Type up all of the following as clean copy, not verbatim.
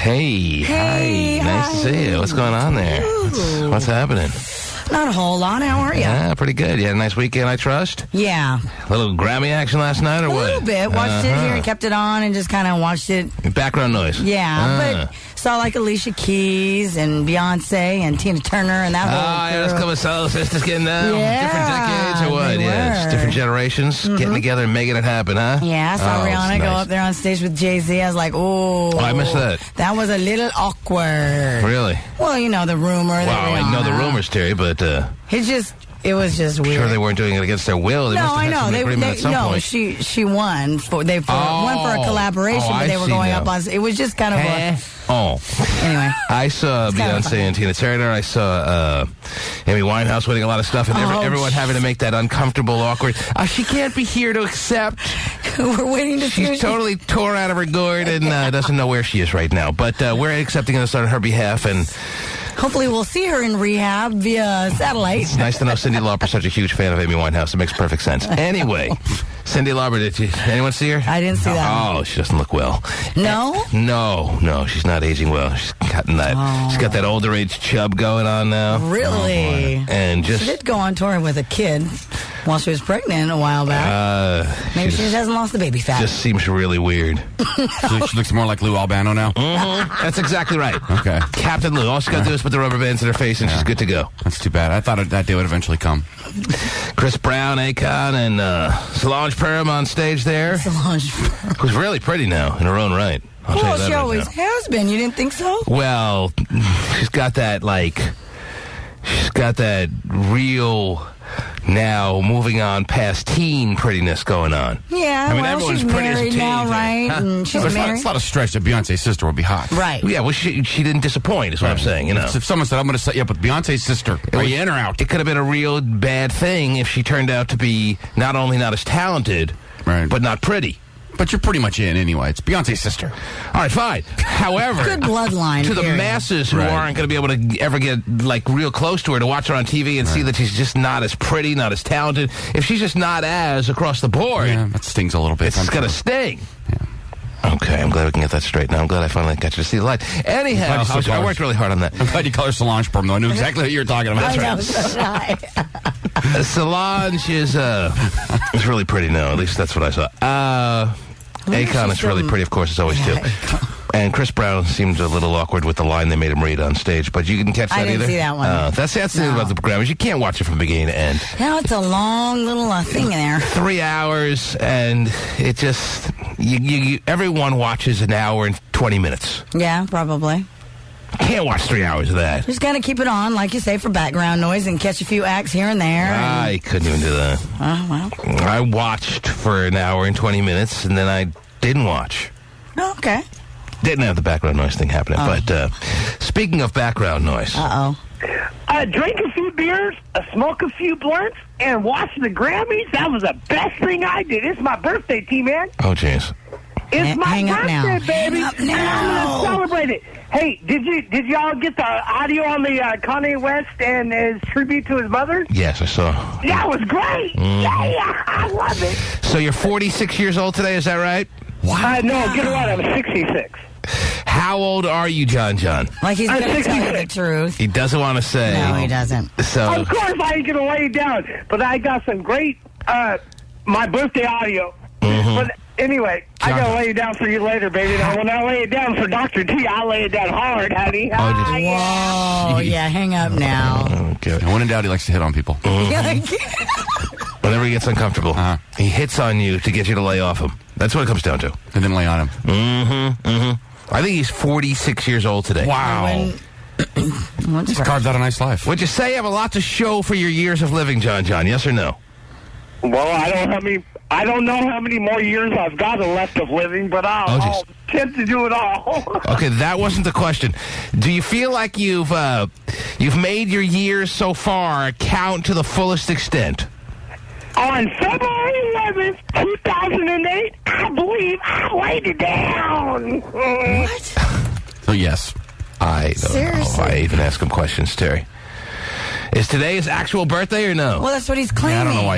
Hey. Hi. Nice to see you. What's going on there? What's happening? Not a whole lot. How are you? Yeah, pretty good. You had a nice weekend, I trust? Yeah. A little Grammy action last night, or what? A little bit. Watched it here and kept it on and just kind of watched it. Background noise. Yeah, but saw like Alicia Keys and Beyonce and Tina Turner and that whole yeah, let's come with solo sisters getting down. Yeah, different decades, or what? Yeah, it's different generations getting together and making it happen, huh? Yeah, I saw Rihanna go up there on stage with Jay-Z. I was like, oh, I missed that. That was a little awkward. Really? Well, you know, the rumor. Wow, I know the rumors, Terry, but... It was just weird. Sure they weren't doing it against their will. They must have had some agreement at some point. She won. Won for a collaboration, but they were going up on... It was just kind of Anyway. I saw Beyonce and Tina Turner. I saw Amy Winehouse winning a lot of stuff, and everyone having to make that uncomfortable, awkward... she can't be here to accept... We're waiting to see. She's totally tore out of her gourd and doesn't know where she is right now. But we're accepting this on her behalf, and... Hopefully we'll see her in rehab via satellite. It's nice to know Cyndi Lauper's such a huge fan of Amy Winehouse. It makes perfect sense. Anyway, Cyndi Lauper, did anyone see her? I didn't see that. Oh, she doesn't look well. No? No, she's not aging well. She's gotten that. She's got that older age chub going on now. Really? And she did go on tour with a kid while she was pregnant a while back. Maybe she just hasn't lost the baby fat. Just seems really weird. So she looks more like Lou Albano now? Mm-hmm. That's exactly right. Okay. Captain Lou. All she got to do is put the rubber bands in her face and she's good to go. That's too bad. I thought that day would eventually come. Chris Brown, Akon, and Solange Perham on stage there. Solange Perham. Who's really pretty now in her own right. Well, she always has been. You didn't think so? Well, she's got that real... Now, moving on past teen prettiness going on. Yeah, I mean, everyone's she's pretty married as a teen. now, right? Huh? And she's married. It's not a stretch that Beyonce's sister would be hot. Right. Yeah, well, she didn't disappoint, is what I'm saying, you know. If someone said, I'm going to set you up with Beyonce's sister, are you in or out? It could have been a real bad thing if she turned out to be not only not as talented, but not pretty. But you're pretty much in anyway. It's Beyonce's sister. All right, fine. However, good bloodline to the masses who aren't going to be able to ever get real close to her, to watch her on TV and see that she's just not as pretty, not as talented. If she's just not as across the board, that stings a little bit. It's going to sting. Yeah. Okay, I'm glad we can get that straight now. I'm glad I finally got you to see the light. Anyhow, I worked really hard on that. I'm glad you call her Solange Perham, though. I knew exactly what you were talking about. Solange is really pretty now. At least that's what I saw. Akon is really pretty, of course, as always, too. And Chris Brown seemed a little awkward with the line they made him read on stage, but you didn't catch that either? I didn't see that one. That's the thing about the Grammys. You can't watch it from beginning to end. No, it's a long little thing there. 3 hours, and it just... everyone watches an hour and 20 minutes. Yeah, probably. Can't watch 3 hours of that. Just got to keep it on, like you say, for background noise and catch a few acts here and there. I couldn't even do that. Well. I watched for an hour and 20 minutes, and then I didn't watch. Oh, okay. Didn't have the background noise thing happening. But speaking of background noise. Drink a few beers, smoke a few blunts, and watch the Grammys. That was the best thing I did. It's my birthday, T-Man. Oh, jeez. It's my birthday, baby. Hang up now. And I'm going to celebrate it. Hey, did y'all get the audio on the Kanye West and his tribute to his mother? Yes, I saw. That was great. Yeah, I love it. So you're 46 years old today, is that right? Wow. No, get it right. I'm 66. How old are you, John? Like he's going to tell you the truth. He doesn't want to say. No, he doesn't. So, of course, I ain't going to lay it down. But I got some great, my birthday audio. But anyway, I got to lay it down for you later, baby. Now, when I lay it down for Dr. T, I'll lay it down hard, honey. Whoa, yeah, hang up now. Okay. When in doubt, he likes to hit on people. Whenever he gets uncomfortable, he hits on you to get you to lay off him. That's what it comes down to. And then lay on him. I think he's 46 years old today. Wow. He's carved out a nice life. Would you say you have a lot to show for your years of living, John? Yes or no? Well, I don't know how many more years I've got left of living, but I'll attempt to do it all. Okay, that wasn't the question. Do you feel like you've made your years so far count to the fullest extent? On February 11th, 2008, I believe I laid it down. What? So, yes. I don't know. I even ask him questions, Terry. Is today his actual birthday or no? Well, that's what he's claiming. Yeah, I don't know why.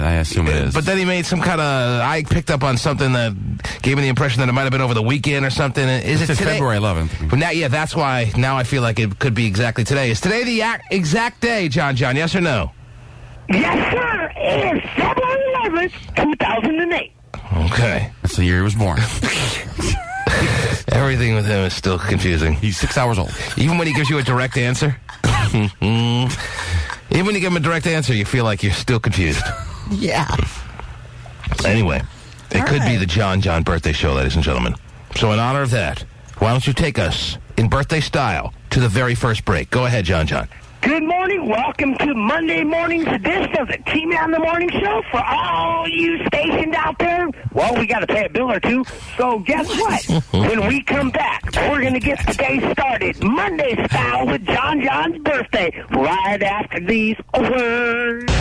I assume it is. But then he made some kind of... I picked up on something that gave me the impression that it might have been over the weekend or something. Is it today? February 11th. But now, yeah, that's why now I feel like it could be exactly today. Is today the exact day, John? Yes or no? Yes, sir. It is February 11th, 2008. Okay. That's the year he was born. Everything with him is still confusing. He's 6 hours old. Even when he gives you a direct answer? Even when you give him a direct answer, you feel like you're still confused. Yeah. Anyway, it could be the John birthday show, ladies and gentlemen. So in honor of that, why don't you take us, in birthday style, to the very first break. Go ahead, John. Good morning. Welcome to Monday morning's edition of the T-Man in the Morning Show. For all you stationed out there, well, we got to pay a bill or two. So guess what? When we come back, we're going to get the day started Monday style with John's birthday right after these words.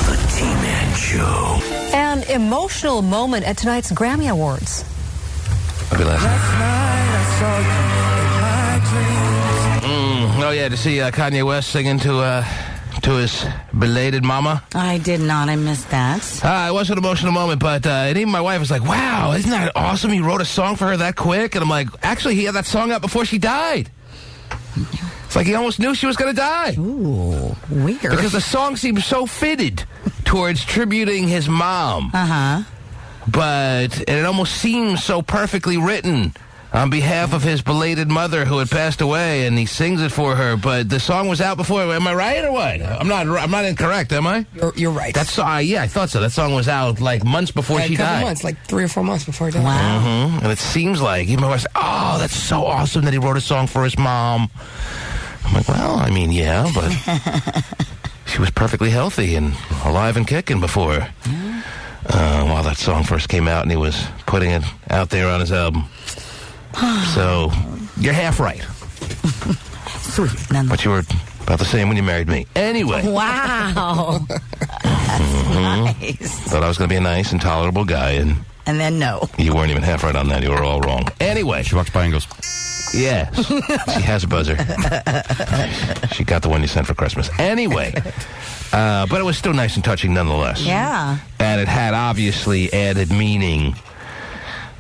The T-Man Show. An emotional moment at tonight's Grammy Awards. I'll be laughing. Last night I saw you in my dreams. Oh, yeah, to see Kanye West singing to his belated mama. I did not. I missed that. It was an emotional moment, but and even my wife was like, wow, isn't that awesome? He wrote a song for her that quick. And I'm like, actually, he had that song out before she died. It's like he almost knew she was going to die. Ooh, weird. Because the song seems so fitted towards tributing his mom. Uh-huh. And it almost seems so perfectly written on behalf of his belated mother who had passed away, and he sings it for her. But the song was out before. Am I right or what? I'm not incorrect, am I? You're right. That's yeah, I thought so. That song was out like months before she died. A couple months, like 3 or 4 months before he died. Wow. Mm-hmm. And it seems like even my wife said, "Oh, that's so awesome that he wrote a song for his mom." I'm like, well, I mean, yeah, but she was perfectly healthy and alive and kicking before. While that song first came out, and he was putting it out there on his album. So, you're half right. Sweet. But you were about the same when you married me. Anyway. Wow. That's nice. Thought I was going to be a nice and tolerable guy, and then no. You weren't even half right on that. You were all wrong. Anyway. She walks by and goes, yes. She has a buzzer. She got the one you sent for Christmas. Anyway. But it was still nice and touching nonetheless. Yeah. And it had obviously added meaning.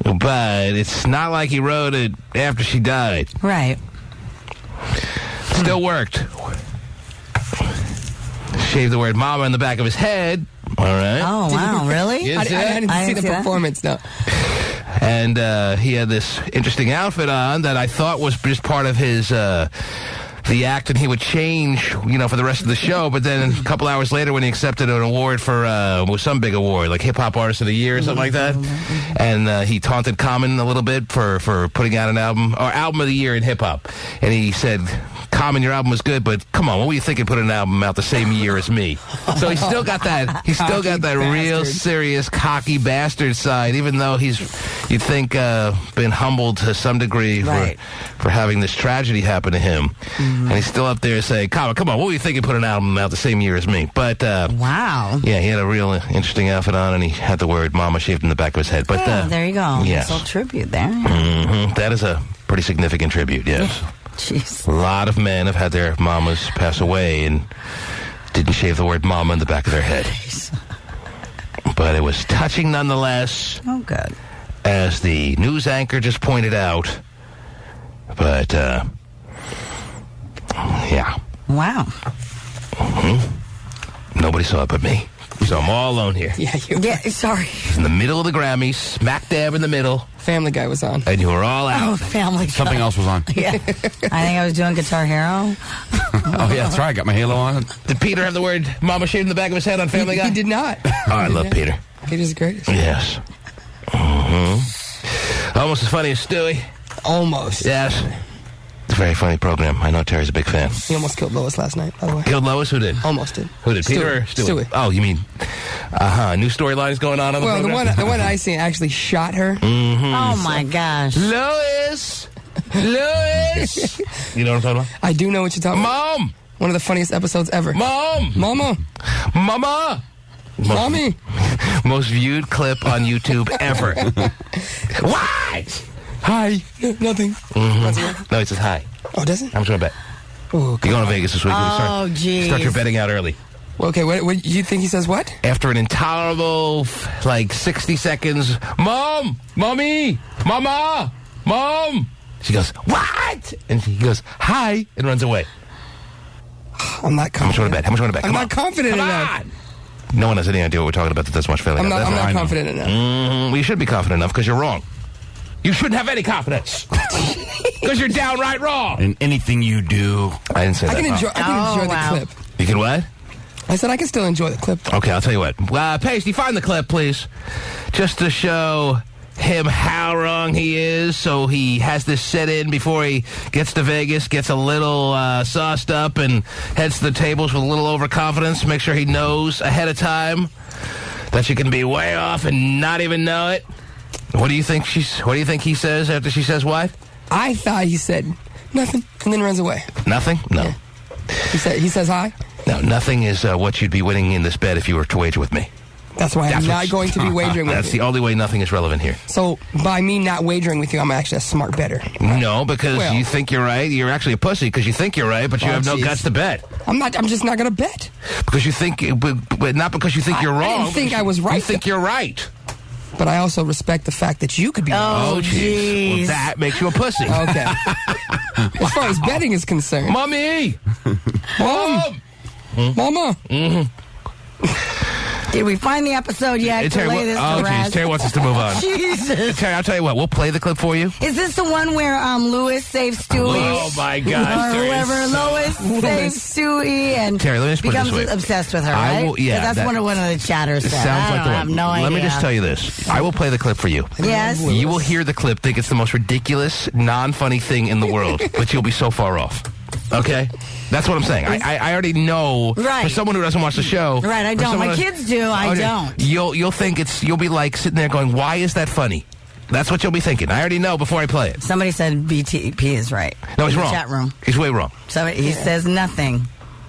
But it's not like he wrote it after she died. Right. Still worked. Shaved the word mama in the back of his head. All right. Oh, wow. Really? I didn't see the performance, no. And he had this interesting outfit on that I thought was just part of his... the act, and he would change, for the rest of the show. But then a couple hours later, when he accepted an award for some big award, like Hip Hop Artist of the Year or something like that, and he taunted Common a little bit for putting out an album, or Album of the Year in hip hop, and he said, Common, your album was good, but come on, what were you thinking putting an album out the same year as me? So he's still got that. He's still got that real serious cocky bastard side, even though you'd think been humbled to some degree for having this tragedy happen to him. And he's still up there saying, come on, what were you thinking putting an album out the same year as me? But, wow. Yeah, he had a real interesting outfit on, and he had the word mama shaved in the back of his head. But there you go. Yes. Nice little tribute there. Mm-hmm. That is a pretty significant tribute, yes. Jeez. A lot of men have had their mamas pass away and didn't shave the word mama in the back of their head. But it was touching nonetheless. Oh, good. As the news anchor just pointed out. But, yeah. Wow. Mm-hmm. Nobody saw it but me. So I'm all alone here. Yeah, sorry. In the middle of the Grammys, smack dab in the middle. Family Guy was on. And you were all out. Oh, Family Guy. Something else was on. Yeah. I think I was doing Guitar Hero. Oh, yeah, that's right. I got my halo on. Did Peter have the word mama shaved in the back of his head on Family Guy? He did not. Oh, I love Peter. Peter's the greatest. Yes. Mm-hmm. Almost as funny as Stewie. Almost. Yes. It's a very funny program. I know Terry's a big fan. He almost killed Lois last night, by the way. Killed Lois? Who did? Almost did. Who did? Peter or Stewie? Oh, you mean... New storylines going on the program? Well, the one I seen actually shot her. Mm-hmm. Oh, my gosh. Lois! Lois! You know what I'm talking about? I do know what you're talking about. Mom! One of the funniest episodes ever. Mom! Mama! Mama! Mommy! Most viewed clip on YouTube ever. Why? Hi. Nothing. Mm-hmm. No, it says hi. Oh, does it? I'm going back. You're going to Vegas this week. Oh, geez. Start your betting out early. Okay, what you think he says what? After an intolerable, 60 seconds, Mom! Mommy! Mama! Mom! She goes, what? And he goes, hi, and runs away. I'm not confident. How much you want to bet? I'm not confident enough. No one has any idea what we're talking about that does much failing. I'm not confident enough. Well, you should be confident enough because you're wrong. You shouldn't have any confidence because you're downright wrong in anything you do. I didn't say that. I can enjoy the clip. You can what? I said I can still enjoy the clip. Okay, I'll tell you what. Pasty, find the clip, please, just to show him how wrong he is. So he has this set in before he gets to Vegas, gets a little sauced up, and heads to the tables with a little overconfidence. Make sure he knows ahead of time that you can be way off and not even know it. What do you think he says after she says what? I thought he said nothing and then runs away. Nothing? No. Yeah. He says hi? No, nothing is what you'd be winning in this bet if you were to wager with me. That's why I'm not going to be wagering with you. That's the only way nothing is relevant here. So by me not wagering with you, I'm actually a smart bettor. No, because you think you're right. You're actually a pussy because you think you're right, but you have no guts to bet. I'm just not going to bet. Because you think, but not because you think you're wrong. I didn't think I was right. You think you're right. But I also respect the fact that you could be wrong. Oh, jeez. Well, that makes you a pussy. Okay. As far as betting is concerned. Mommy! Mom! Mama! Did we find the episode yet? Terry, Terry wants us to move on. Jesus. Terry, I'll tell you what. We'll play the clip for you. Is this the one where Lewis saves Stewie? Oh, my God. Or whoever Lois saves Stewie and Terry, let me just put becomes it this way. obsessed with her, right? Yeah. That's one of the chatters said. Sounds like the one. I have no idea. Let me just tell you this. I will play the clip for you. Yes. You will hear the clip, think it's the most ridiculous, non-funny thing in the world, but you'll be so far off. Okay? That's what I'm saying. I already know. Right. For someone who doesn't watch the show. Right, I don't. My kids do. I don't. You'll think you'll be like sitting there going, why is that funny? That's what you'll be thinking. I already know before I play it. Somebody said BTP is right. No, he's wrong. Chat room. He's way wrong. So he says nothing.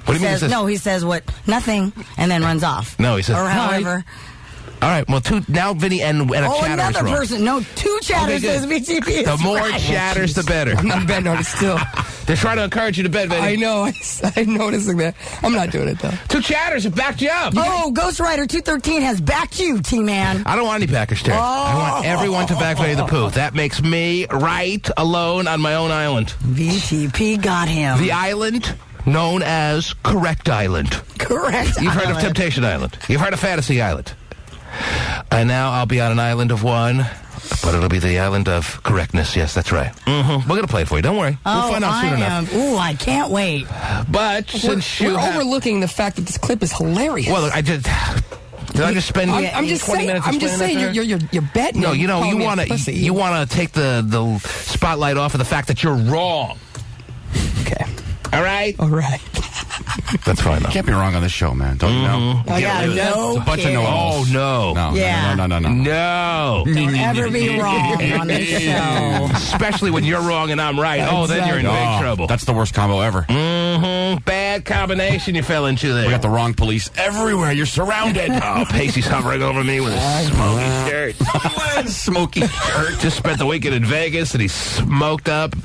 What do you mean he says? No, he says what? Nothing, and then runs off. No, he says. Or however. All right, well, now Vinnie and a chatter is wrong. Another person. No, two chatters says BTP is The more right. chatters, the better. I'm not betting on it still. They're trying to encourage you to bet, Vinnie. I know. I'm noticing that. I'm not doing it, though. Two chatters have backed you up. Oh, Ghost Rider 213 has backed you, T-Man. I don't want any backers, Terry. I want everyone to back Vinnie the Pooh. That makes me right alone on my own island. BTP got him. The island known as Correct Island. Correct You've heard of Temptation Island. You've heard of Fantasy Island. And now I'll be on an island of one, but it'll be the island of correctness. Yes, that's right. We're going to play it for you. Don't worry. We'll find out soon enough. Ooh, I can't wait. But since you're overlooking the fact that this clip is hilarious. Well, look, did I just spend 20 minutes? I'm just saying you're betting. No, you want to take the spotlight off of the fact that you're wrong. Okay. All right. That's fine, though. You can't be wrong on this show, man. Don't you know? No. It's a bunch of know-alls. Oh, no. Yeah. No. Don't ever be wrong on this show. Especially when you're wrong and I'm right. Oh, then you're in big trouble. That's the worst combo ever. Bad combination you fell into there. We got the wrong police everywhere. You're surrounded. Oh, Pacey's hovering over me with a smoky shirt. Smoky shirt. Just spent the weekend in Vegas and he's smoked up.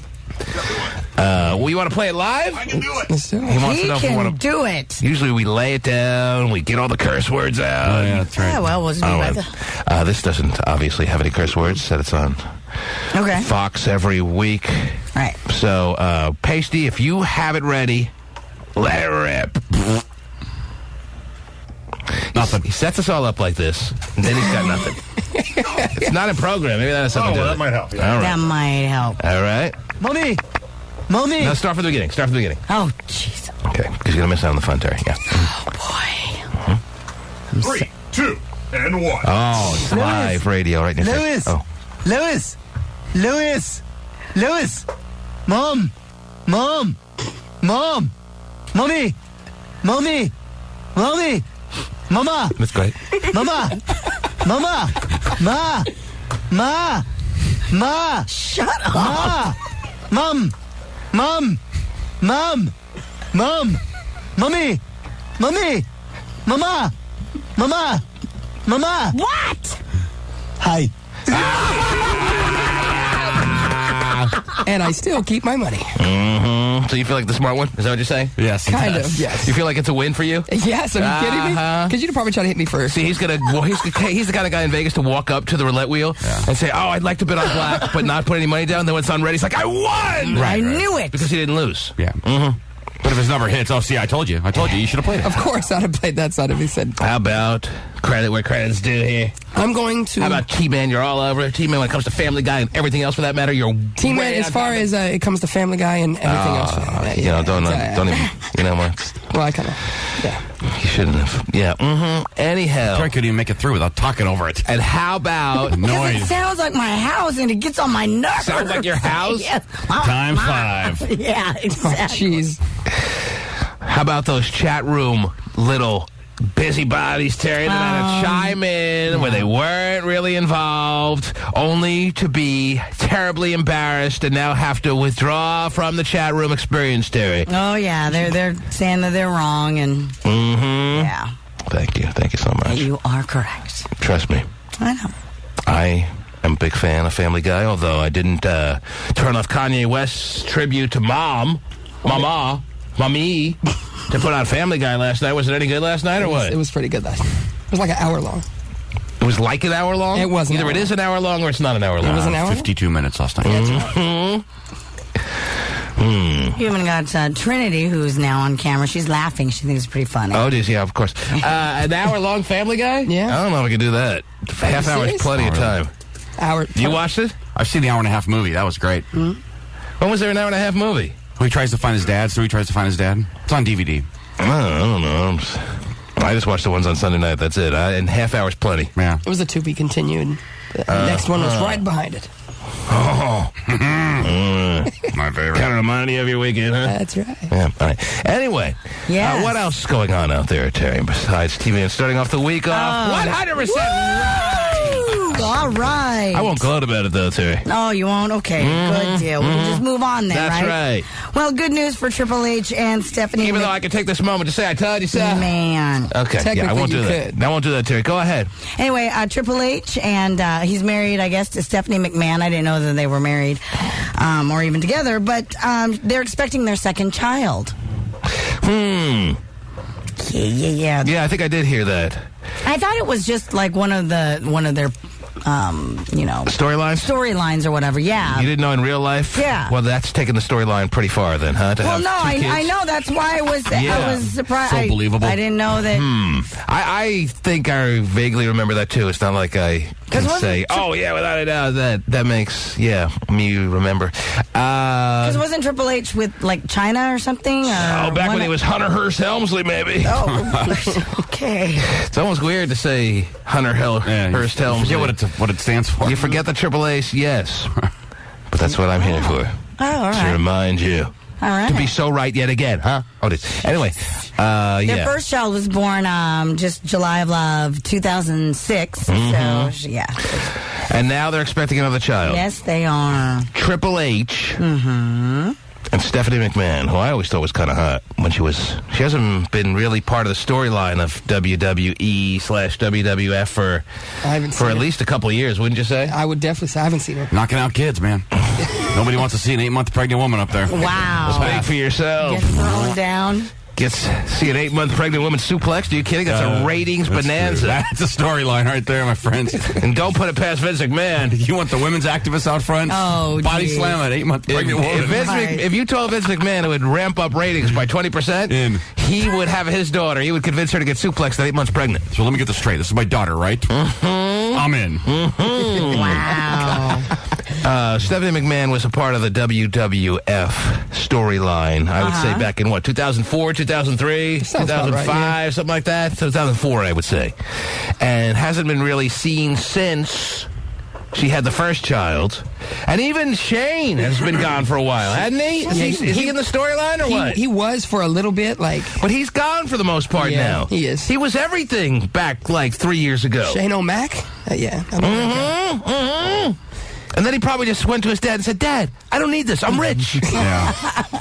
Well, you want to play it live? I can do it. Let's do it. He wants to know if we want to do it. Usually we lay it down, we get all the curse words out. Oh, yeah, that's right. Yeah, well, we'll just be right there. This doesn't obviously have any curse words. Said it's on Fox every week. Right. So, Pasty, if you have it ready, let it rip. Nothing. He sets us all up like this, and then he's got nothing. It's not a program. Maybe that has something to do with it. That might help. Yeah. All right. That might help. All right. Mommy! Now start from the beginning. Oh, jeez. Okay, because you're going to miss out on the fun, Terry. Yeah. Oh, boy. 3, 2, and 1. Oh, it's live radio right in your face. Oh. Lewis! Mom! Mommy! Mama! That's great. Ma! Shut up. Mom! Mommy! Mama! What? Hi. And I still keep my money. Mm-hmm. So you feel like the smart one? Is that what you're saying? Yes. Kind of, yes. You feel like it's a win for you? Yes, are you kidding me? Because you'd probably try to hit me first. See, he's the kind of guy in Vegas to walk up to the roulette wheel and say, "Oh, I'd like to bet on black, but not put any money down." Then when it's unready, he's like, "I won!" I knew it. Because he didn't lose. Yeah. Mm-hmm. But if his number hits, oh, see, I told you. You should have played it. Of course, I'd have played that side if he said. How about credit where credit's due here? I'm going to. How about T-Man? You're all over it. T-Man, when it comes to Family Guy and everything else for that matter, you're T-Man as far as it comes to Family Guy and everything else. For that. You know, don't even, you know what? Well, I kind of, yeah. You shouldn't have. Yeah, Anyhow. Troy couldn't even make it through without talking over it. And how about Because it sounds like my house and it gets on my nerves. Sounds like your house? Yes. Times 5. Yeah, exactly. Jeez. How about those chat room little busybodies, Terry, that had to chime in where they weren't really involved, only to be terribly embarrassed and now have to withdraw from the chat room experience, Terry? Oh, yeah. They're saying that they're wrong and... Mm-hmm. Yeah. Thank you so much. You are correct. Trust me. I know. I am a big fan of Family Guy, although I didn't turn off Kanye West's tribute to Mommy, to put on Family Guy last night. Was it any good last night or what? It was pretty good last night. It was like an hour long. It was like an hour long? It wasn't. Either it is an hour long or it's not an hour long. It was an hour? 52 minutes last night. You haven't got Trinity, who's now on camera. She's laughing. She thinks it's pretty funny. Oh, geez, yeah, of course. An hour-long Family Guy? Yeah. I don't know if I can do that. Half hour is plenty of time. You watched it? I've seen the hour-and-a-half movie. That was great. When was there an hour-and-a-half movie? He tries to find his dad, so he tries to find his dad. It's on DVD. I don't know. I just watched the ones on Sunday night. That's it. And half hour's plenty. Yeah. It was a to be continued. The next one was right behind it. Oh. My favorite. Kind of reminded you of your weekend, huh? That's right. Yeah. All right. Anyway, Yes. what else is going on out there, Terry, besides TV and starting off the week off? 100% right! All right. I won't gloat about it, though, Terry. Oh, you won't? Okay, good deal. We can just move on then, That's right. Well, good news for Triple H and Stephanie. Even though I could take this moment to say, I told you so. Man. Okay, yeah, I won't do that. I won't do that, Terry. Go ahead. Anyway, Triple H, and he's married, I guess, to Stephanie McMahon. I didn't know that they were married or even together, but they're expecting their second child. Yeah, Yeah. I think I did hear that. I thought it was just like one of their storylines or whatever. Yeah. You didn't know in real life? Yeah. Well, that's taking the storyline pretty far then, huh? To have two kids? I know. That's why I was surprised. So believable. I didn't know that. I think I vaguely remember that too. It's not like I can say, oh yeah, without a doubt, that makes me remember. Because wasn't Triple H with like China or something? Or back when he was Hunter Hearst Helmsley, maybe. Oh, okay. It's almost weird to say Hunter Hearst Helmsley. Forget what it stands for. You forget the Triple H, yes, but that's what I'm here for. Oh, all right. To remind you. All right. To be so right yet again, huh? Anyway, Their first child was born just July of 2006. So, yeah. And now they're expecting another child. Yes, they are. Triple H and Stephanie McMahon, who I always thought was kind of hot when she hasn't been really part of the storyline of WWE/WWF for at least a couple of years, wouldn't you say? I would definitely say I haven't seen her. Knocking out kids, man. Nobody wants to see an 8-month pregnant woman up there. Wow. Speak for yourself. Get thrown down. See an 8-month pregnant woman suplex? Are you kidding? That's a ratings bonanza. That's a storyline right there, my friends. And don't put it past Vince McMahon. You want the women's activists out front? Oh, body geez. slam an 8-month pregnant woman. If you told Vince McMahon it would ramp up ratings by 20%, he would have his daughter. He would convince her to get suplexed at 8 months pregnant. So let me get this straight. This is my daughter, right? I'm in. Wow. Stephanie McMahon was a part of the WWF storyline, I would say back in, 2004, 2003, 2005, right, something like that? 2004, I would say. And hasn't been really seen since she had the first child. And even Shane has been gone for a while, hasn't he? Is he in the storyline or what? He was for a little bit, But he's gone for the most part now. He is. He was everything back 3 years ago. Shane O'Mac? Yeah. And then he probably just went to his dad and said, Dad, I don't need this. I'm rich. Yeah.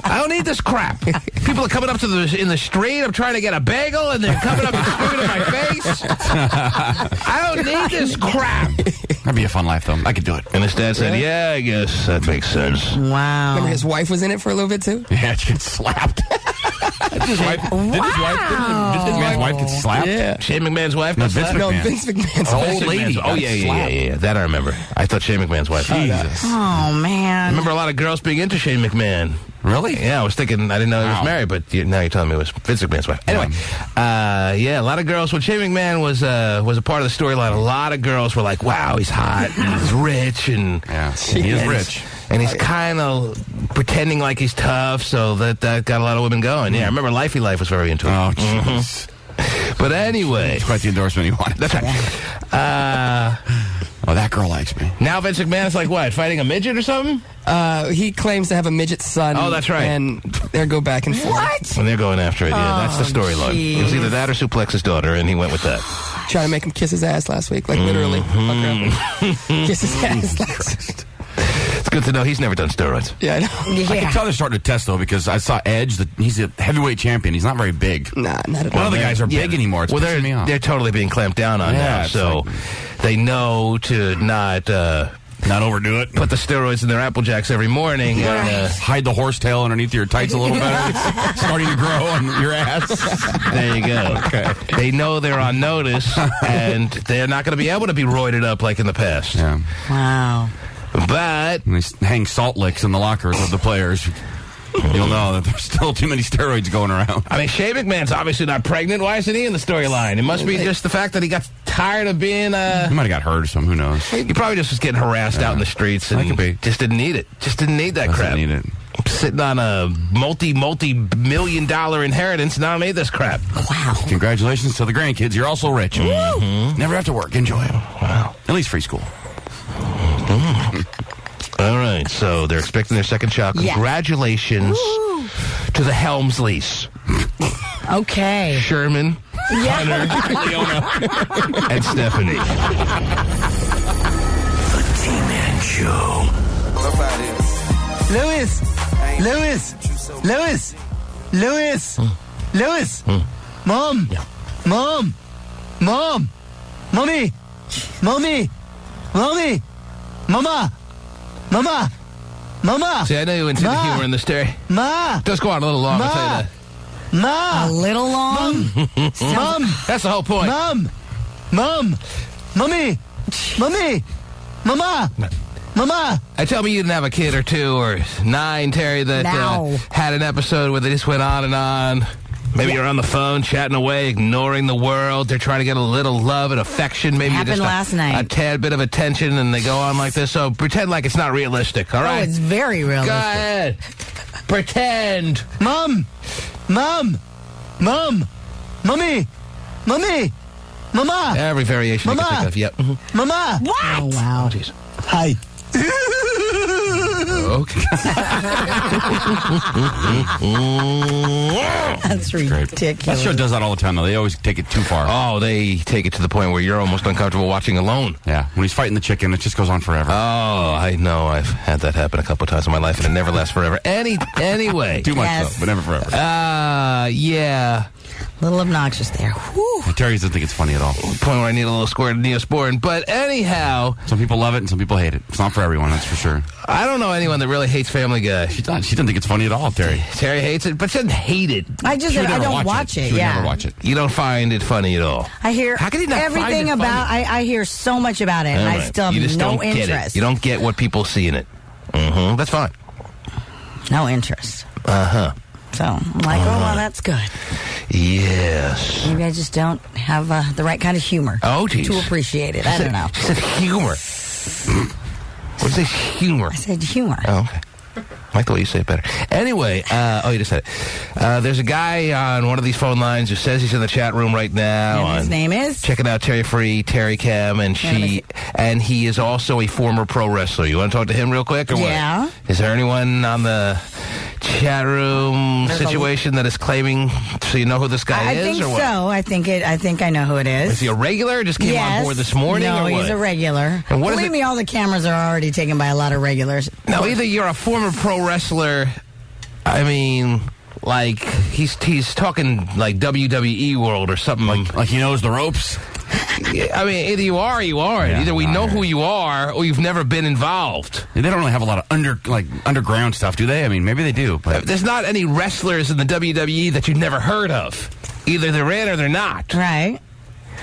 I don't need this crap. People are coming up in the street. I'm trying to get a bagel, and they're coming up and screaming in my face. I don't need this crap. That'd be a fun life, though. I could do it. And his dad said, yeah, I guess that makes sense. Wow. Remember his wife was in it for a little bit, too? Yeah, she gets slapped. Did his wife get slapped? Yeah. Shane McMahon's wife? No, Vince No, McMahon. Vince McMahon's Oh, wife. old lady. Oh, yeah. That I remember. I thought Shane McMahon's wife. Jesus. Oh, man. I remember a lot of girls being into Shane McMahon. Really? Yeah, I was thinking, I didn't know he was Wow. married, but now you're telling me it was Vince McMahon's wife. Anyway, yeah, a lot of girls, when Shane McMahon was a part of the storyline, a lot of girls were like, wow, he's hot, and he's rich, and Yeah, he is rich. And he's kind of pretending like he's tough, so that got a lot of women going. Yeah, I remember Lifey Life was very into it. Oh, jeez. But anyway. It's quite the endorsement you wanted. That's right. Oh, that girl likes me. Now Vince McMahon's like, what, fighting a midget or something? He claims to have a midget son. Oh, that's right. And they go back and forth. What? When they're going after it, yeah, that's the storyline. It was either that or suplex his daughter, and he went with that. Trying to make him kiss his ass last week. Like, literally. Fuck around. Kiss his ass last week. It's good to know he's never done steroids. Yeah, I know. I can tell they're starting to test, though, because I saw Edge. He's a heavyweight champion. He's not very big. Nah, not at None all. of the guys are big anymore. It's pissing me off. They're totally being clamped down on now, it's so they know to not overdo it. put the steroids in their Apple Jacks every morning. And, Hide the horsetail underneath your tights a little bit. It's starting to grow on your ass. there you go. Okay. They know they're on notice, and they're not going to be able to be roided up like in the past. Yeah. Wow. But And they hang salt licks in the lockers of the players. You'll know that there's still too many steroids going around. I mean, Shane McMahon's obviously not pregnant. Why isn't he in the storyline? It must be just the fact that he got tired of being. He might have got hurt or something. Who knows? He probably just was getting harassed out in the streets and That could be. just didn't need it. Just didn't need that Doesn't crap. need it. Sitting on a multi-million-dollar inheritance, and I don't need this crap. Wow. Congratulations to the grandkids. You're also rich. Never have to work. Enjoy it. Wow. At least free school. All right, so they're expecting their second child. Yeah. Congratulations to the Helmsleys. Okay. Sherman, Hunter, Leona, and Stephanie. The T-Man Show. Lewis. Mom. Mommy. Mama. See, I know you went to the Ma. humor in this, Terry. Ma. It does go on a little long, I'll tell you that. Ma. A little long. Mom. That's the whole point. Mom. Mommy. Mama. I tell me you didn't have a kid or two or 9, Terry, that No. had an episode where they just went on and on. Maybe you're on the phone chatting away, ignoring the world. They're trying to get a little love and affection. Maybe Happened just last night. a tad bit of attention, and they go on like this. So pretend like it's not realistic, all Oh, right? it's very realistic. Go ahead. Pretend. Mommy. Mama. Every variation you can Mama. think of. Yep. Mama. What? Oh, wow. Jeez. Hi. Okay. That's ridiculous. That show does that all the time, though. They always take it too far. Oh, they take it to the point where you're almost uncomfortable watching alone. Yeah. When he's fighting the chicken, it just goes on forever. Oh, I know. I've had that happen a couple of times in my life, and it never lasts forever. Anyway. Too much, Yes. though, but never forever. Yeah. A little obnoxious there. Whew. Terry doesn't think it's funny at all. Point where I need a little squirt of Neosporin. But anyhow, Some people love it and some people hate it. It's not for everyone, that's for sure. I don't know anyone that really hates Family Guy. She doesn't think it's funny at all, Terry. Terry hates it, but she doesn't hate it. I just She would I never don't watch it. She would Yeah. never watch it. You don't find it funny at all. I hear How can you not find everything it about. funny? I hear so much about it, and All I right. still have You just no don't get interest. it. You don't get what people see in it. Mm-hmm. That's fine. No interest. Uh-huh. So I'm like, oh well, that's good. Yes. Maybe I just don't have the right kind of humor. Oh, geez. To appreciate it. I don't know. She said humor. What is this humor? I said humor. Oh, okay. I like the way you say it better. Anyway, you just said it. There's a guy on one of these phone lines who says he's in the chat room right now. And his name is? Checking out Terry Free, Terry Cam, and he is also a former pro wrestler. You want to talk to him real quick? Or Yeah. what? Is there anyone on the chat room situation that is claiming, so you know who this guy I is, think or what? so. I think I know who it is. Is he a regular? Just came on board this morning, No, or what? he's a regular. And what is Believe it- me, all the cameras are already taken by a lot of regulars. Now, either you're a former pro wrestler, I mean, like, he's talking like WWE world or something. Like he knows the ropes. I mean, either you are or you aren't. Yeah, Either we know yeah. who you are or you've never been involved. They don't really have a lot of underground stuff, do they? I mean, maybe they do, but There's not any wrestlers in the WWE that you've never heard of. Either they're in or they're not. Right.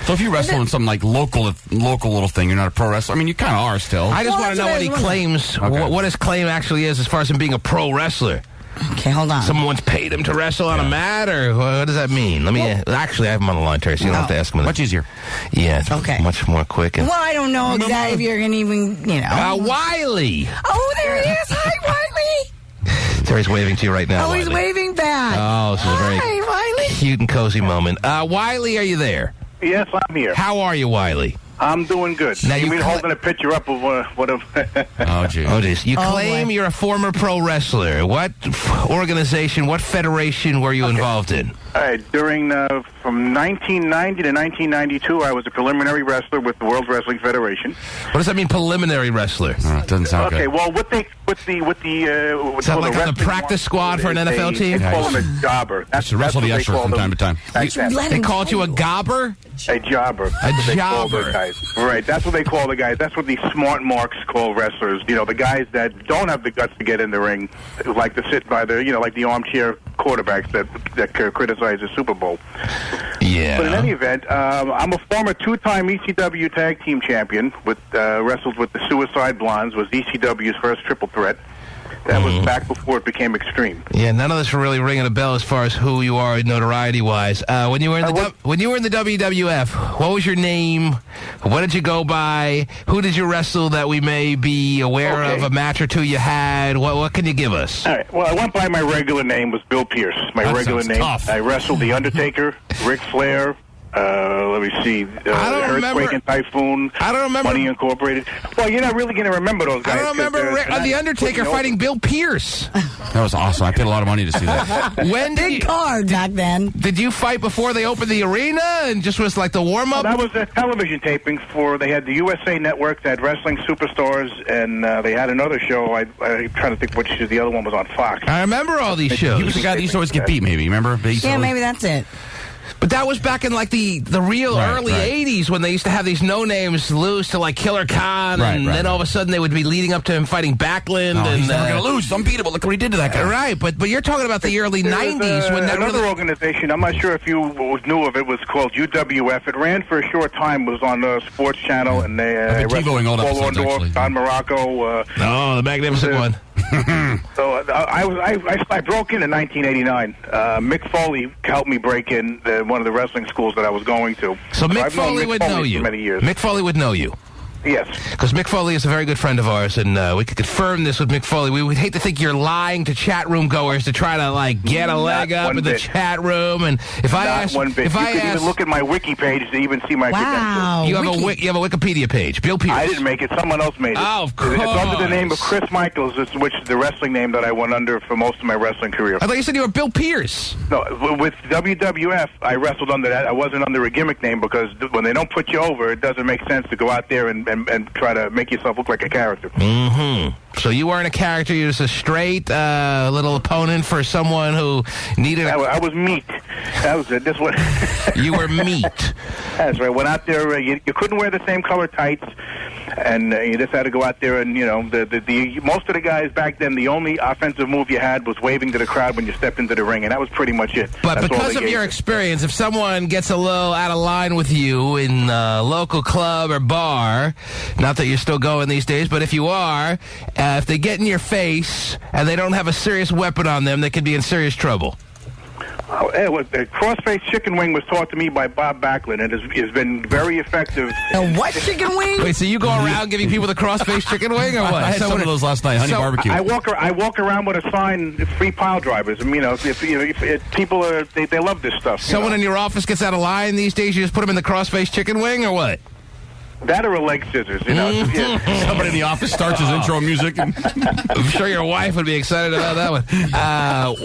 so if you wrestle in some like local little thing, you're not a pro wrestler. I mean, you kind of are still. I just Well, want to know what he that's what I was claims, Okay. what his claim actually is as far as him being a pro wrestler. Okay, hold on. Someone's paid him to wrestle on a mat, or what does that mean? Let me. Actually, I have him on the line, Terry, so you don't have to ask him. Much easier. Yeah, it's Okay. much more quick. And, Well, I don't know exactly if you're going to even, Wiley. Oh, there he is. Hi, Wiley. Terry's waving to you right now. Oh, he's Wiley. waving back. Oh, this is a very Hi, Wiley. cute and cozy moment. Wiley, are you there? Yes, I'm here. How are you, Wiley? I'm doing good. Now you you mean cla- holding a picture up of what of... Oh, gee. Oh, geez. You Oh, claim boy. you're a former pro wrestler. What organization, what federation were you involved in? All right, during from 1990 to 1992, I was a preliminary wrestler with the World Wrestling Federation. What does that mean, preliminary wrestler? It doesn't sound Okay, good. well, with the Is that like on the practice squad for an NFL team? They call him a jobber. Just to wrestle the what they usher call from them. time to time. Exactly. Let They him called you a gobber? A jobber. That's what they call jobber. the guys. Right, that's what they call the guys. That's what these smart marks call wrestlers. You know, the guys that don't have the guts to get in the ring, who like to sit by the, like the armchair quarterbacks that criticize the Super Bowl. Yeah. But in any event, I'm a former two-time ECW tag team champion. Wrestled with the Suicide Blondes. Was ECW's first triple threat. That was back before it became Extreme. Yeah, none of this are really ringing a bell as far as who you are notoriety-wise. When you were in the WWF, what was your name? What did you go by? Who did you wrestle that we may be aware of? A match or two you had? What can you give us? All right. Well, I went by my regular name was Bill Pierce. My That regular sounds name. tough. I wrestled The Undertaker, Ric Flair. Let me see. I don't remember. Earthquake and Typhoon. I don't remember. Money Incorporated. Well, you're not really going to remember those guys. I don't 'cause remember they're The not Undertaker putting fighting Bill Pierce. That was awesome. I paid a lot of money to see that. When did Big you, card back then. did you fight before they opened the arena and just was like the warm-up? That was a television taping for. They had the USA Network that had Wrestling Superstars, and they had another show. I'm trying to think which the other one was on Fox. I remember all these He was shows. the guy that used to always get beat, maybe. Remember? Yeah, maybe that's it. But that was back in like the real Right, early right. 80s when they used to have these no-names lose to like Killer Khan, Right, and right, then all of a sudden they would be leading up to him fighting Backlund. Oh, and he's never going to lose. He's unbeatable. Look what he did to that guy. Right, but you're talking about the early There 90s was, when that another really... organization, I'm not sure if you knew of it, was called UWF. It ran for a short time, was on the Sports Channel, and they I've been TiVoing old Paul episodes, Orndorff, actually. Don Morocco. Oh, the magnificent one. So I broke in 1989. Mick Foley helped me break in one of the wrestling schools that I was going to. So Mick I've known Foley would know you. for many years. Mick Foley would know you. Yes. Because Mick Foley is a very good friend of ours, and we could confirm this with Mick Foley. We would hate to think you're lying to chat room goers to try to like get a leg up one in the bit. chat room. And if I Not ask, one bit. if You I can ask, even look at my wiki page to even see my Wow. you have Wiki. you have a Wikipedia page, Bill Pierce. credentials. I didn't make it. Someone else made it. Oh, of It's under the name of course. Chris Michaels, which is the wrestling name that I went under for most of my wrestling career. I thought you said you were Bill Pierce. No, with WWF, I wrestled under that. I wasn't under a gimmick name because when they don't put you over, it doesn't make sense to go out there and try to make yourself look like a character. Mm-hmm. So you weren't a character. You're just a straight little opponent for someone who needed I was meat. That was it. This was. You were meat. That's right. Went out there. You couldn't wear the same color tights, and you just had to go out there. And the most of the guys back then, the only offensive move you had was waving to the crowd when you stepped into the ring, and that was pretty much it. But That's all because they of gave your you. experience, if someone gets a little out of line with you in a local club or bar, not that you're still going these days, but if you are, if they get in your face and they don't have a serious weapon on them, they could be in serious trouble. The crossface chicken wing was taught to me by Bob Backlund, and has been very effective. A what chicken wing? Wait, so you go around giving people the cross-faced chicken wing or what? I had some of those last night, honey barbecue. I walk around with a sign, free pile drivers. I mean, if people they love this stuff. Someone in your office gets out of line these days, you just put them in the cross-faced chicken wing or what? That or a leg scissors, you know. Yeah. Somebody in the office starts his intro music. And I'm sure your wife would be excited about that one.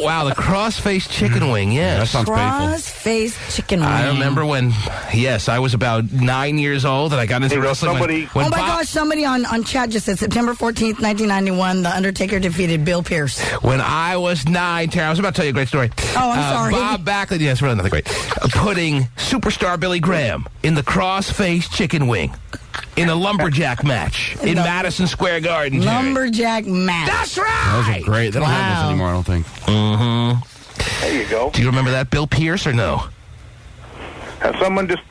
Wow, the cross-faced chicken wing, yes. that sounds painful. Cross-faced chicken wing. I remember when, yes, I was about 9 years old and I got into wrestling. When oh my gosh, somebody on chat just said September 14th, 1991, The Undertaker defeated Bill Pierce. When I was 9, Tara, I was about to tell you a great story. Oh, I'm sorry. Bob Backlund, yes, really nothing great. Putting superstar Billy Graham in the cross-faced chicken wing in a lumberjack match in Madison Square Garden. Terry. Lumberjack match. That's right. Those are great. They don't have this anymore, I don't think. Mm-hmm. There you go. Do you remember that, Bill Pierce, or no? Someone just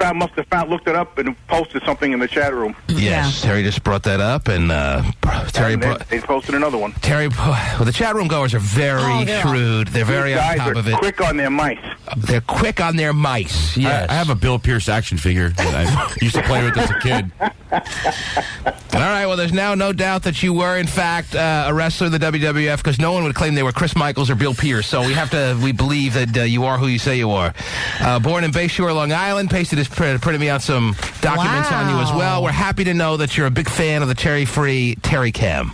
looked it up and posted something in the chat room. Yes, Terry just brought that up, and Terry they posted another one. Well, the chat room goers are very shrewd. They're very on top of it. Quick on their mice. They're quick on their mice. Yes. I have a Bill Pierce action figure that I used to play with as a kid. All right, well, there's now no doubt that you were, in fact, a wrestler in the WWF, because no one would claim they were Chris Michaels or Bill Pierce, so we believe that you are who you say you are. Born in Bayshore, Long Island, printed me out some documents on you as well. We're happy to know that you're a big fan of the Terry-free Terry Cam.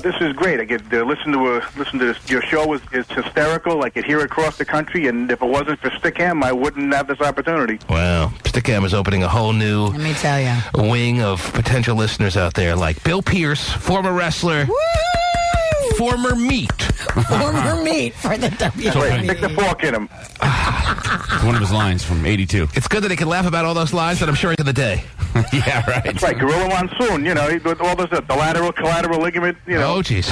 This is great. I get to listen to this. Your show is hysterical. I could hear it across the country, and if it wasn't for Stickam, I wouldn't have this opportunity. Well, Stickam is opening a whole new Let me tell you. wing of potential listeners out there, like Bill Pierce, former wrestler, former meat. Former meat for the WWE. Stick the fork in him. One of his lines from 82. It's good that he can laugh about all those lines that I'm sure into the day. Yeah, right. That's right, Gorilla Monsoon, you know, with all this, the lateral, collateral ligament, you know. Oh, jeez.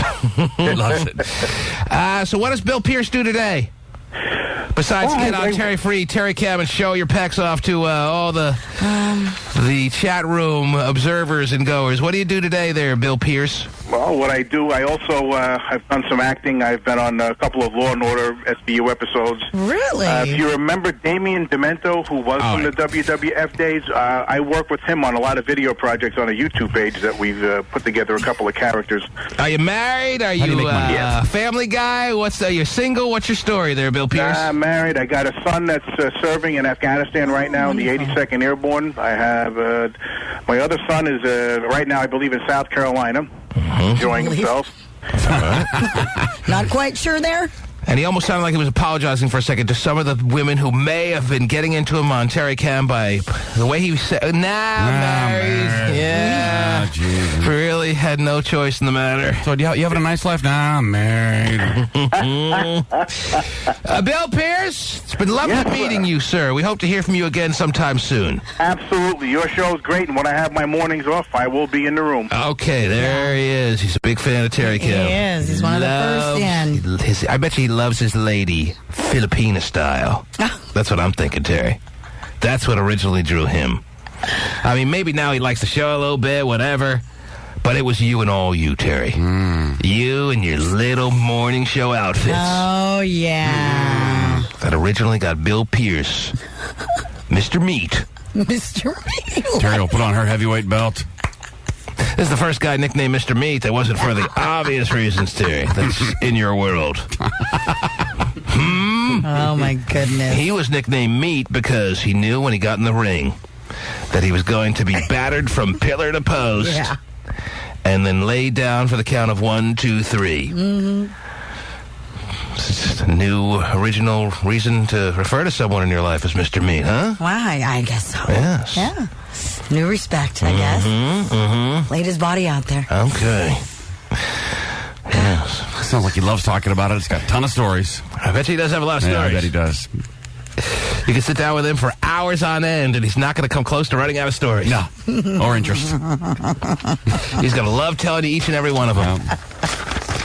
Loves it. So what does Bill Pierce do today? Besides get on Terry-free Terry Cam and show your pecs off to all the chat room observers and goers, what do you do today there, Bill Pierce? Well, what I do, I also, I've done some acting. I've been on a couple of Law & Order SVU episodes. Really? If you remember Damien Demento, who was from the WWF days, I work with him on a lot of video projects on a YouTube page that we've put together a couple of characters. Are you married? Are you a family guy? Are you single? What's your story there, Bill Pierce? I'm married. I got a son that's serving in Afghanistan right now in the 82nd Airborne. I have my other son is right now, I believe, in South Carolina, enjoying himself. Not quite sure there? And he almost sounded like he was apologizing for a second to some of the women who may have been getting into him on Terry Cam by the way he said, married. Yeah. Really had no choice in the matter. So you having a nice life? Nah, I'm married. Bill Pierce, it's been lovely meeting you, sir. We hope to hear from you again sometime soon. Absolutely. Your show's great, and when I have my mornings off, I will be in the room. Okay, there he is. He's a big fan of Terry Cam. He is. He's one of the first in. I bet you he loves his lady Filipina style. That's what I'm thinking, Terry. That's what originally drew him. I mean, maybe now he likes the show a little bit, whatever. But it was you and all you, Terry. You and your little morning show outfits. Oh, yeah. That originally got Bill Pierce, Mr. Meat. Mr. Meat. Terry will put on her heavyweight belt. This is the first guy nicknamed Mr. Meat that wasn't for the obvious reasons, Terry. That's in your world. Oh, my goodness. He was nicknamed Meat because he knew when he got in the ring that he was going to be battered from pillar to post and then laid down for the count of 1, 2, 3. It's just a new, original reason to refer to someone in your life as Mr. Meat, huh? Wow, I guess so. Yes. Yeah. New respect, I guess. Laid his body out there. Okay. Yes. Sounds like he loves talking about it. It's got a ton of stories. I bet he does have a lot of stories. Yeah, I bet he does. You can sit down with him for hours on end, and he's not going to come close to running out of stories. No. Or interest. He's going to love telling you each and every one of them.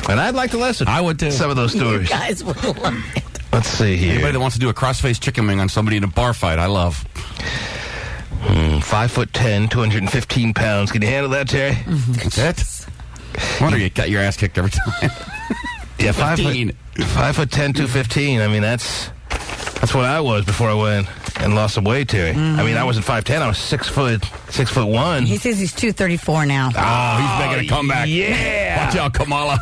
And I'd like to listen. I would, too. Some of those stories. You guys would love it. Let's see here. Anybody that wants to do a cross-faced chicken wing on somebody in a bar fight, I love. 5'10", 215 pounds. Can you handle that, Terry? That's it. I wonder you got your ass kicked every time. Yeah, 5'10", 215. I mean, that's what I was before I went and lost some weight, Terry. I mean, I wasn't 5'10". I was 6'1". He says he's 234 now. Oh, he's making a comeback. Yeah. Watch out, Kamala.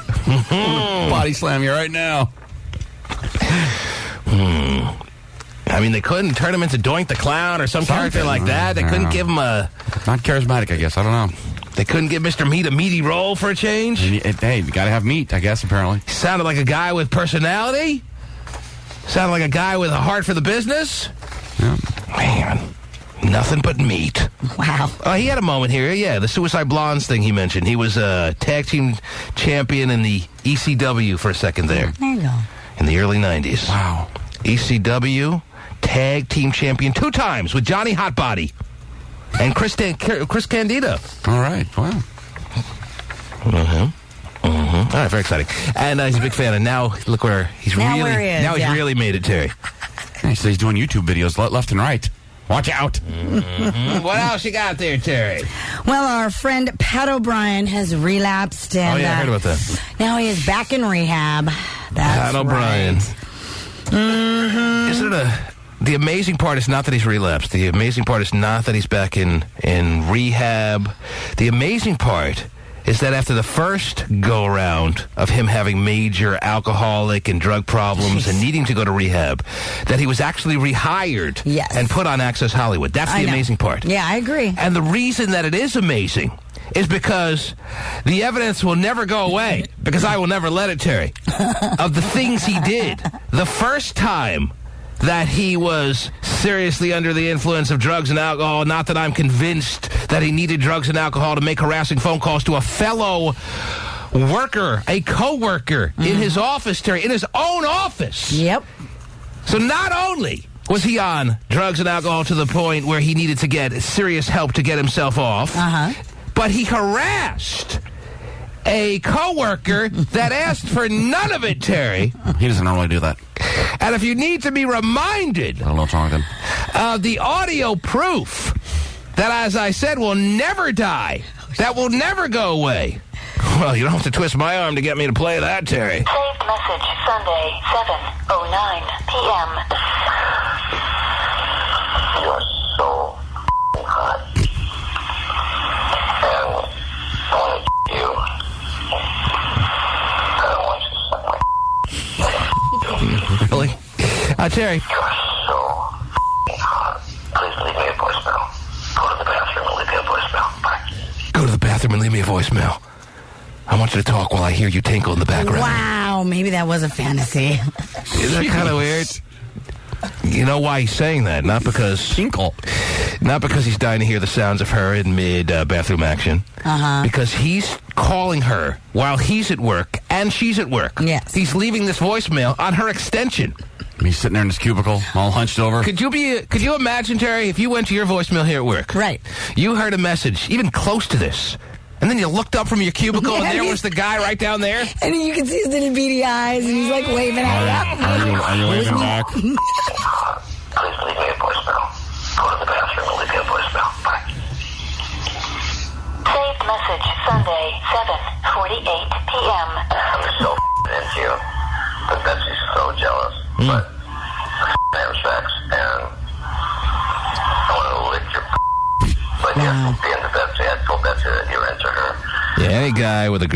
Body slam you right now. I mean, they couldn't turn him into Doink the Clown or some character like that. They couldn't give him a... Not charismatic, I guess. I don't know. They couldn't give Mr. Meat a meaty role for a change. Hey, you got to have meat, I guess, apparently. He sounded like a guy with personality. Sounded like a guy with a heart for the business. Yeah. Man, nothing but meat. Wow. He had a moment here. Yeah, the Suicide Blondes thing he mentioned. He was a tag team champion in the ECW for a second there. There you go. In the early 90s. Wow. ECW tag team champion 2 times with Johnny Hotbody and Chris Candido. All right. Wow. All right, very exciting. And he's a big fan. And now look where he's really made it, Terry. Yeah, so he's doing YouTube videos left and right. Watch out. What else you got there, Terry? Well, our friend Pat O'Brien has relapsed. And, I heard about that. Now he is back in rehab. That's Pat O'Brien. Right. Mm-hmm. Isn't it the amazing part is not that he's relapsed. The amazing part is not that he's back in rehab. The amazing part is that after the first go-around of him having major alcoholic and drug problems and needing to go to rehab, that he was actually rehired and put on Access Hollywood. That's the amazing part. Yeah, I agree. And the reason that it is amazing is because the evidence will never go away, because I will never let it, Terry, of the things he did the first time that he was seriously under the influence of drugs and alcohol. Not that I'm convinced that he needed drugs and alcohol to make harassing phone calls to a fellow worker, a co-worker in his office, Terry, in his own office. Yep. So not only was he on drugs and alcohol to the point where he needed to get serious help to get himself off, but he harassed a co-worker that asked for none of it, Terry. He doesn't normally do that. And if you need to be reminded I don't know what's wrong with him. of the audio proof that, as I said, will never die, that will never go away, well, you don't have to twist my arm to get me to play that, Terry. Saved message Sunday, 7:09 p.m. You're so hot. And I want to you. I don't want you to suck my Really? Terry. You're so hot. Please leave me a voicemail. Go to the bathroom and leave me a voicemail. Bye. Go to the bathroom and leave me a voicemail. I want you to talk while I hear you tinkle in the background. Wow, maybe that was a fantasy. Isn't that kind of weird? You know why he's saying that? Not because he's dying to hear the sounds of her in mid bathroom action. Because he's calling her while he's at work and she's at work. Yes. He's leaving this voicemail on her extension. He's sitting there in his cubicle, all hunched over. Could you imagine, Terry, if you went to your voicemail here at work? Right. You heard a message, even close to this, and then you looked up from your cubicle and there was the guy right down there? And you can see his little beady eyes and he's like waving at you. Are you waving back? Please leave me a voicemail. Go to the bathroom and leave me a voicemail. Bye. Saved message Sunday, 7:48 p.m. I'm so into you. But Betsy's so jealous. But have sex and I want to lick your but you have to be into Betsy. I told Betsy that you're into her. Yeah, any guy with a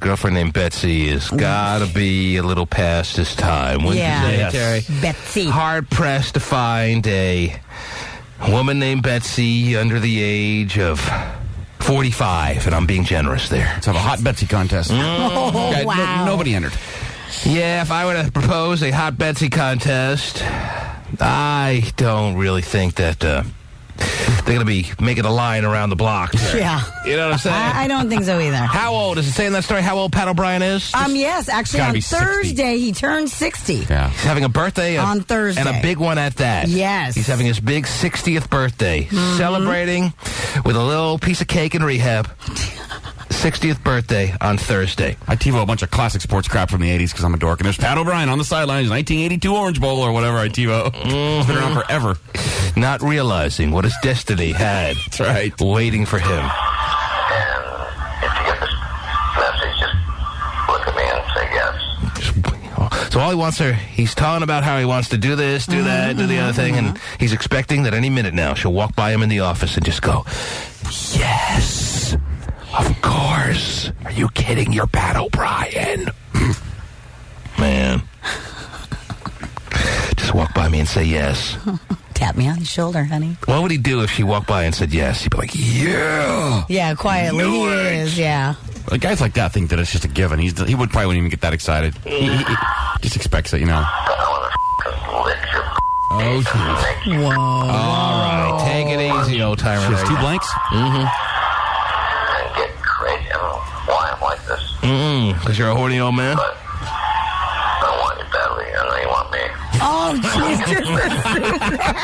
girlfriend named Betsy has got to be a little past his time. Wouldn't you say, Terry? Betsy. Hard-pressed to find a woman named Betsy under the age of 45, and I'm being generous there. Let's have a hot Betsy contest. Wow. Nobody entered. Yeah, if I were to propose a hot Betsy contest, I don't really think that they're going to be making a line around the block. Yeah. You know what I'm saying? I don't think so either. How old? Does it say in that story how old Pat O'Brien is? Yes, actually on Thursday he turned 60. Yeah. He's having a birthday on Thursday. And a big one at that. Yes. He's having his big 60th birthday. Celebrating with a little piece of cake in rehab. 60th birthday on Thursday. I TiVo a bunch of classic sports crap from the 80s because I'm a dork. And there's Pat O'Brien on the sidelines, 1982 Orange Bowl or whatever I TiVo. It's been around forever. Not realizing what his destiny had. That's right. Waiting for him. And if you get this message, just look at me and say yes. So all he wants he's telling about how he wants to do this, do that, do the other thing, and he's expecting that any minute now she'll walk by him in the office and just go, yes, of course. Are you kidding? You're Pat O'Brien. Man. Just walk by me me and say yes? Tap me on the shoulder, honey. What would he do if she walked by and said yes? He'd be like, yeah. Yeah, quietly he is, yeah. Well, guys like that think that it's just a given. He would probably wouldn't even get that excited. He just expects it, you know. Oh, geez. Whoa. All right, take it easy, old timer. Just 2 blanks? And get crazy. I don't know why I'm like this. Because you're a horny old man? But I want you badly. I know you want me. Oh, Jesus.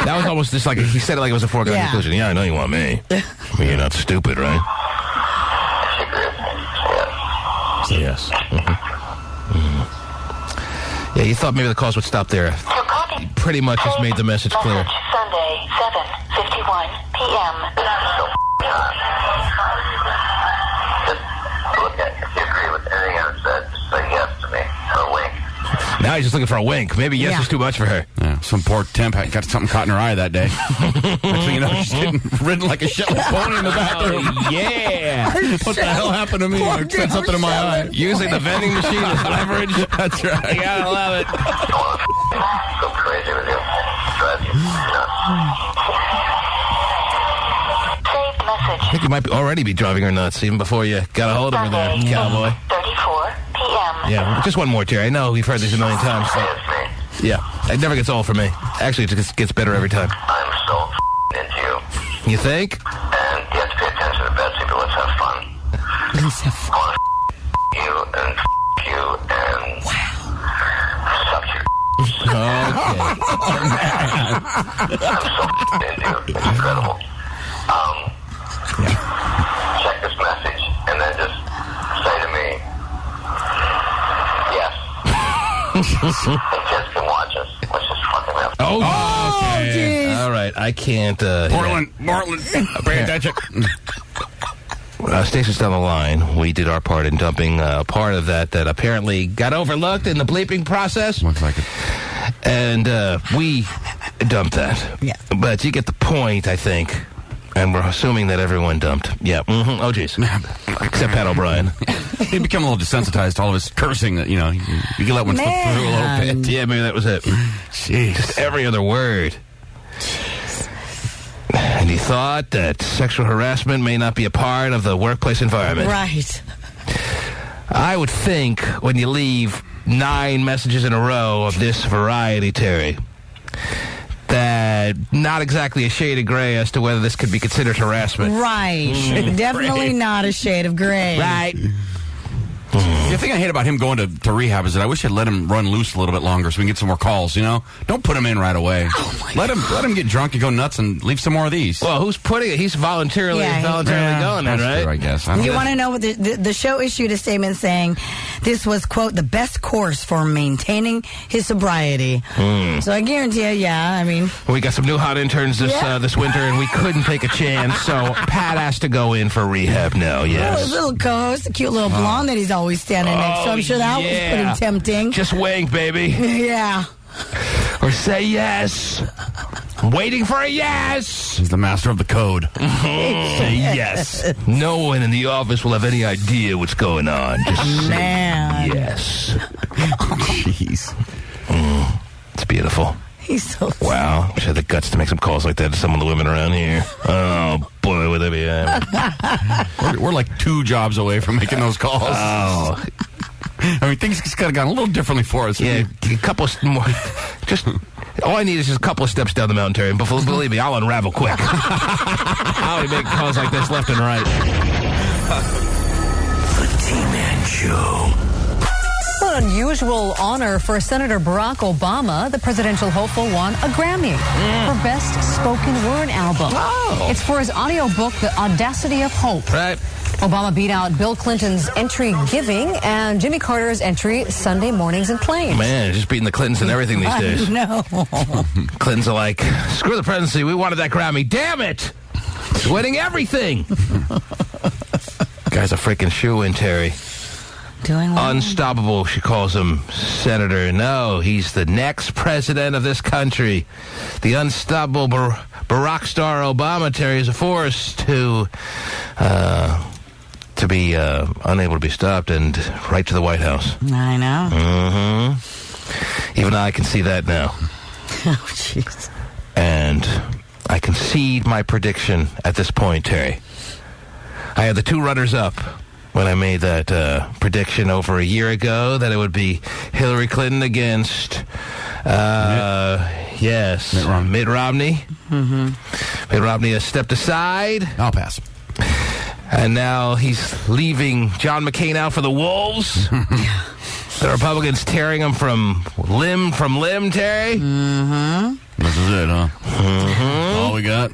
That was almost just like, he said it like it was a foregone conclusion. Yeah, I know you want me. I mean, you're not stupid, right? She agrees with me. Yes. Yeah, you thought maybe the calls would stop there. You pretty much just made the message clear. Sunday, 7:51 p.m. Just look at if you agree with anything I've said, just say yes to me. A wink. Now he's just looking for a wink. Maybe yes is too much for her. Yeah, some poor temp got something caught in her eye that day. Next thing you know, she's getting ridden like a shetland pony in the bathroom. Yeah. What the hell happened to me? I said something in my eye. Using the vending machine as leverage. That's right. You gotta love it. I want to go crazy with you. Drive you nuts. Saved message. I think you might already be driving her nuts even before you got a hold of her there, cowboy. 34 p.m. Yeah, just one more, Terry. I know we've heard this a million times. But yeah, it never gets old for me. Actually, it just gets better every time. I'm so into you. You think? And you have to pay attention to Betsy, but let's have fun. Let's have fun. I want to you and you and suck your Okay. I'm so into you. It's incredible. Check this message and then just say to me, yes. And kids can watch us, which is fucking up. Oh, okay. geez. All right, I can't. Portland, pay attention. Station's down the line. We did our part in dumping part of that apparently got overlooked in the bleeping process. Looks like it. And we dumped that. Yeah. But you get the point, I think. And we're assuming that everyone dumped. Yeah. Mm-hmm. Oh, jeez. Except Pat O'Brien. He become a little desensitized to all of his cursing that, you know, you can let one slip through a little bit. Yeah, maybe that was it. Jeez. Just every other word. And he thought that sexual harassment may not be a part of the workplace environment. Right. I would think when you leave 9 messages in a row of this variety, Terry, that not exactly a shade of gray as to whether this could be considered harassment. Right. Definitely not a shade of gray. Right. The thing I hate about him going to rehab is that I wish I'd let him run loose a little bit longer so we can get some more calls, you know? Don't put him in right away. Oh let him get drunk and go nuts and leave some more of these. Well, who's putting it? He's voluntarily going in, that's right? true, I guess. You want to know what the show issued a statement saying this was, quote, the best course for maintaining his sobriety. So I guarantee you, I mean. We got some new hot interns this winter, and we couldn't take a chance, so Pat has to go in for rehab now, yes. Oh, his little co-host, the cute little blonde that he's always standing next to. I'm sure that was pretty tempting. Just wink, baby. Yeah. Or say yes. I'm waiting for a yes. He's the master of the code. Say yes. No one in the office will have any idea what's going on. Just say yes. Jeez. It's beautiful. He's so wow. Wish I had the guts to make some calls like that to some of the women around here. Oh, boy, would they be we're like 2 jobs away from making those calls. Oh. I mean, things just kind of gone a little differently for us. Yeah, a couple more. Just all I need is just a couple of steps down the mountain, Terry. And believe me, I'll unravel quick. I'll be making calls like this left and right. The T-Man Show. An unusual honor for Senator Barack Obama. The presidential hopeful won a Grammy for Best Spoken Word Album. Oh. It's for his audiobook, The Audacity of Hope. Right. Obama beat out Bill Clinton's entry, Giving, and Jimmy Carter's entry, Sunday Mornings and Planes. Man, just beating the Clintons and everything these days. No. Clintons are like, screw the presidency. We wanted that Grammy. Damn it. He's winning everything. Guy's a freaking shoo-in, Terry. Doing well. Unstoppable, she calls him, Senator. No, he's the next president of this country. The unstoppable Barack Star Obama, Terry, is a force to be unable to be stopped and right to the White House. I know. Mm-hmm. Even I can see that now. Oh, jeez. And I concede my prediction at this point, Terry. I had the two runners-up when I made that prediction over a year ago that it would be Hillary Clinton against, yes, Mitt Romney. Mm-hmm. Mitt Romney has stepped aside. I'll pass. And now he's leaving John McCain out for the Wolves. The Republicans tearing him from limb, Terry. Mm-hmm. This is it, huh? Mm-hmm. All we got.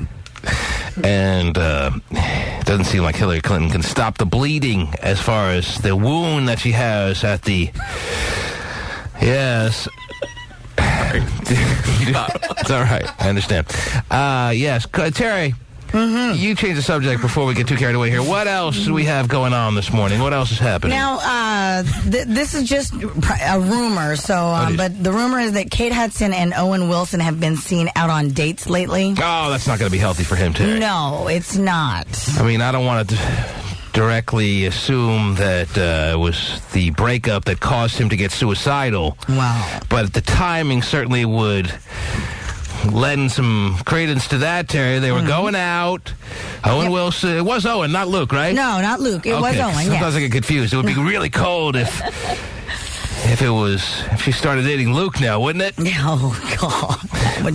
And it doesn't seem like Hillary Clinton can stop the bleeding as far as the wound that she has at the... Yes. It's all right. I understand. Yes. Terry, you change the subject before we get too carried away here. What else do we have going on this morning? What else is happening? Now, this is just a rumor, but the rumor is that Kate Hudson and Owen Wilson have been seen out on dates lately. Oh, that's not going to be healthy for him, Terry. No, it's not. I mean, I don't want to directly assume that it was the breakup that caused him to get suicidal. Wow. But the timing certainly would lend some credence to that, Terry. They were going out. Owen Wilson. It was Owen, not Luke, right? No, not Luke. It was Owen, Sometimes I get confused. It would be really cold if she started dating Luke now, wouldn't it? Oh, God.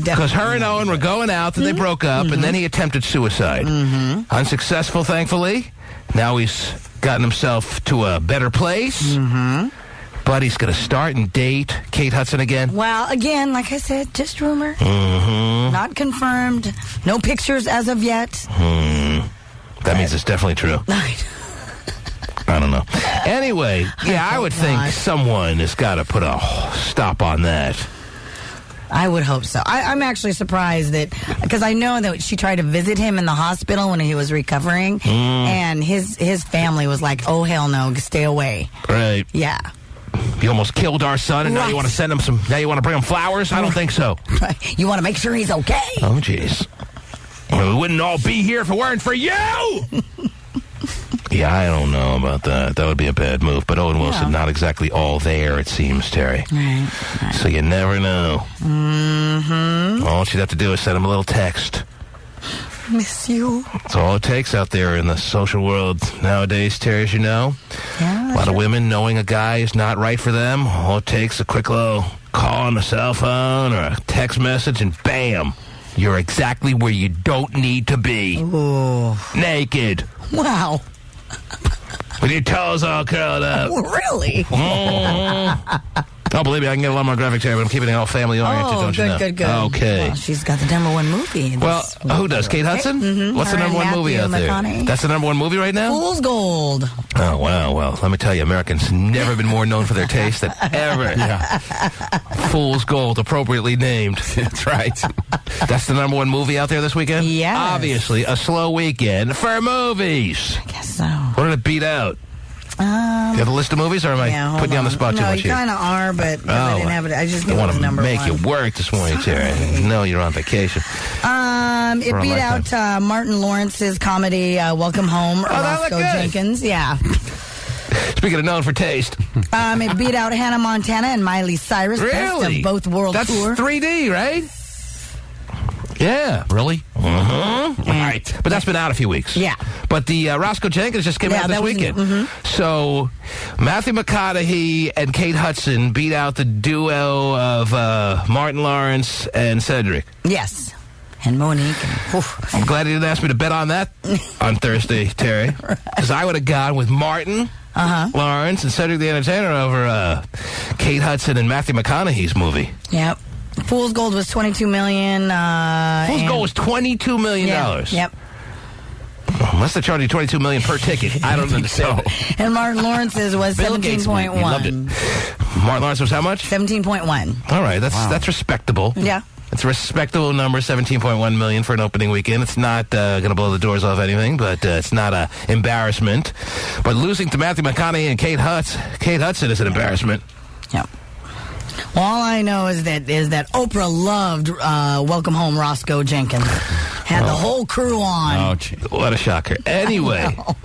Because her and Owen were going out, and they broke up, and then he attempted suicide. Unsuccessful, thankfully. Now he's gotten himself to a better place. But he's going to start and date Kate Hudson again. Well, again, like I said, just rumor. Not confirmed. No pictures as of yet. That means it's definitely true. I don't know. Anyway, I would think someone has got to put a stop on that. I would hope so. I'm actually surprised that, because I know that she tried to visit him in the hospital when he was recovering, and his family was like, oh, hell no, stay away. Right. Yeah. You almost killed our son, and now you want to send him now you want to bring him flowers? I don't think so. Right. You want to make sure he's okay. Oh, jeez. Well, we wouldn't all be here if it weren't for you! Yeah, I don't know about that. That would be a bad move. But Owen Wilson, not exactly all there, it seems, Terry. Right. So you never know. All she'd have to do is send him a little text. Miss you. That's all it takes out there in the social world nowadays, Terry, as you know. Yeah, a lot of women knowing a guy is not right for them. All it takes a quick little call on the cell phone or a text message, and bam, you're exactly where you don't need to be. Ooh. Naked. Wow. With your toes all curled up. Oh, really? Oh, believe me, I can get a lot more graphics here, but I'm keeping it all family-oriented, don't you know? Good. Okay. Well, she's got the #1 movie. Well, who does? Kate Hudson? What's Her the and #1 movie out there? McConaughey. That's the #1 movie right now? Fool's Gold. Oh, wow. Well, let me tell you, Americans never been more known for their taste than ever. Fool's Gold, appropriately named. That's right. That's the #1 movie out there this weekend? Yes. Obviously, a slow weekend for movies. I guess so. What did it beat out? Do you have a list of movies, or am I putting you on the spot too much you here? kind of are, but I didn't have it. I just knew it was want to make #1. you work this morning, Terry. No, you're on vacation. It beat out Martin Lawrence's comedy Welcome Home, Roscoe Jenkins. Yeah. Speaking of known for taste. It beat out Hannah Montana and Miley Cyrus. Best of both world tour. That's 3D, right? Yeah. Really? Right. But that's been out a few weeks. Yeah. But the Roscoe Jenkins just came out this weekend. So Matthew McConaughey and Kate Hudson beat out the duo of Martin Lawrence and Cedric. Yes. And Monique. I'm glad you didn't ask me to bet on that on Thursday, Terry. Because I would have gone with Martin Lawrence and Cedric the Entertainer over Kate Hudson and Matthew McConaughey's movie. Yep. Fool's Gold was $22 million. Fool's Gold was $22 million. Yep. Unless they're charging $22 million per ticket. I don't understand. And Martin Lawrence's was 17.1. He loved it. Martin Lawrence was how much? 17.1. All right, that's respectable. Yeah. It's a respectable number, $17.1 million for an opening weekend. It's not going to blow the doors off anything, but it's not an embarrassment. But losing to Matthew McConaughey and Kate Hudson is an embarrassment. Yep. Well, all I know is that Oprah loved Welcome Home, Roscoe Jenkins. Had the whole crew on. Oh, gee. What a shocker. Anyway. All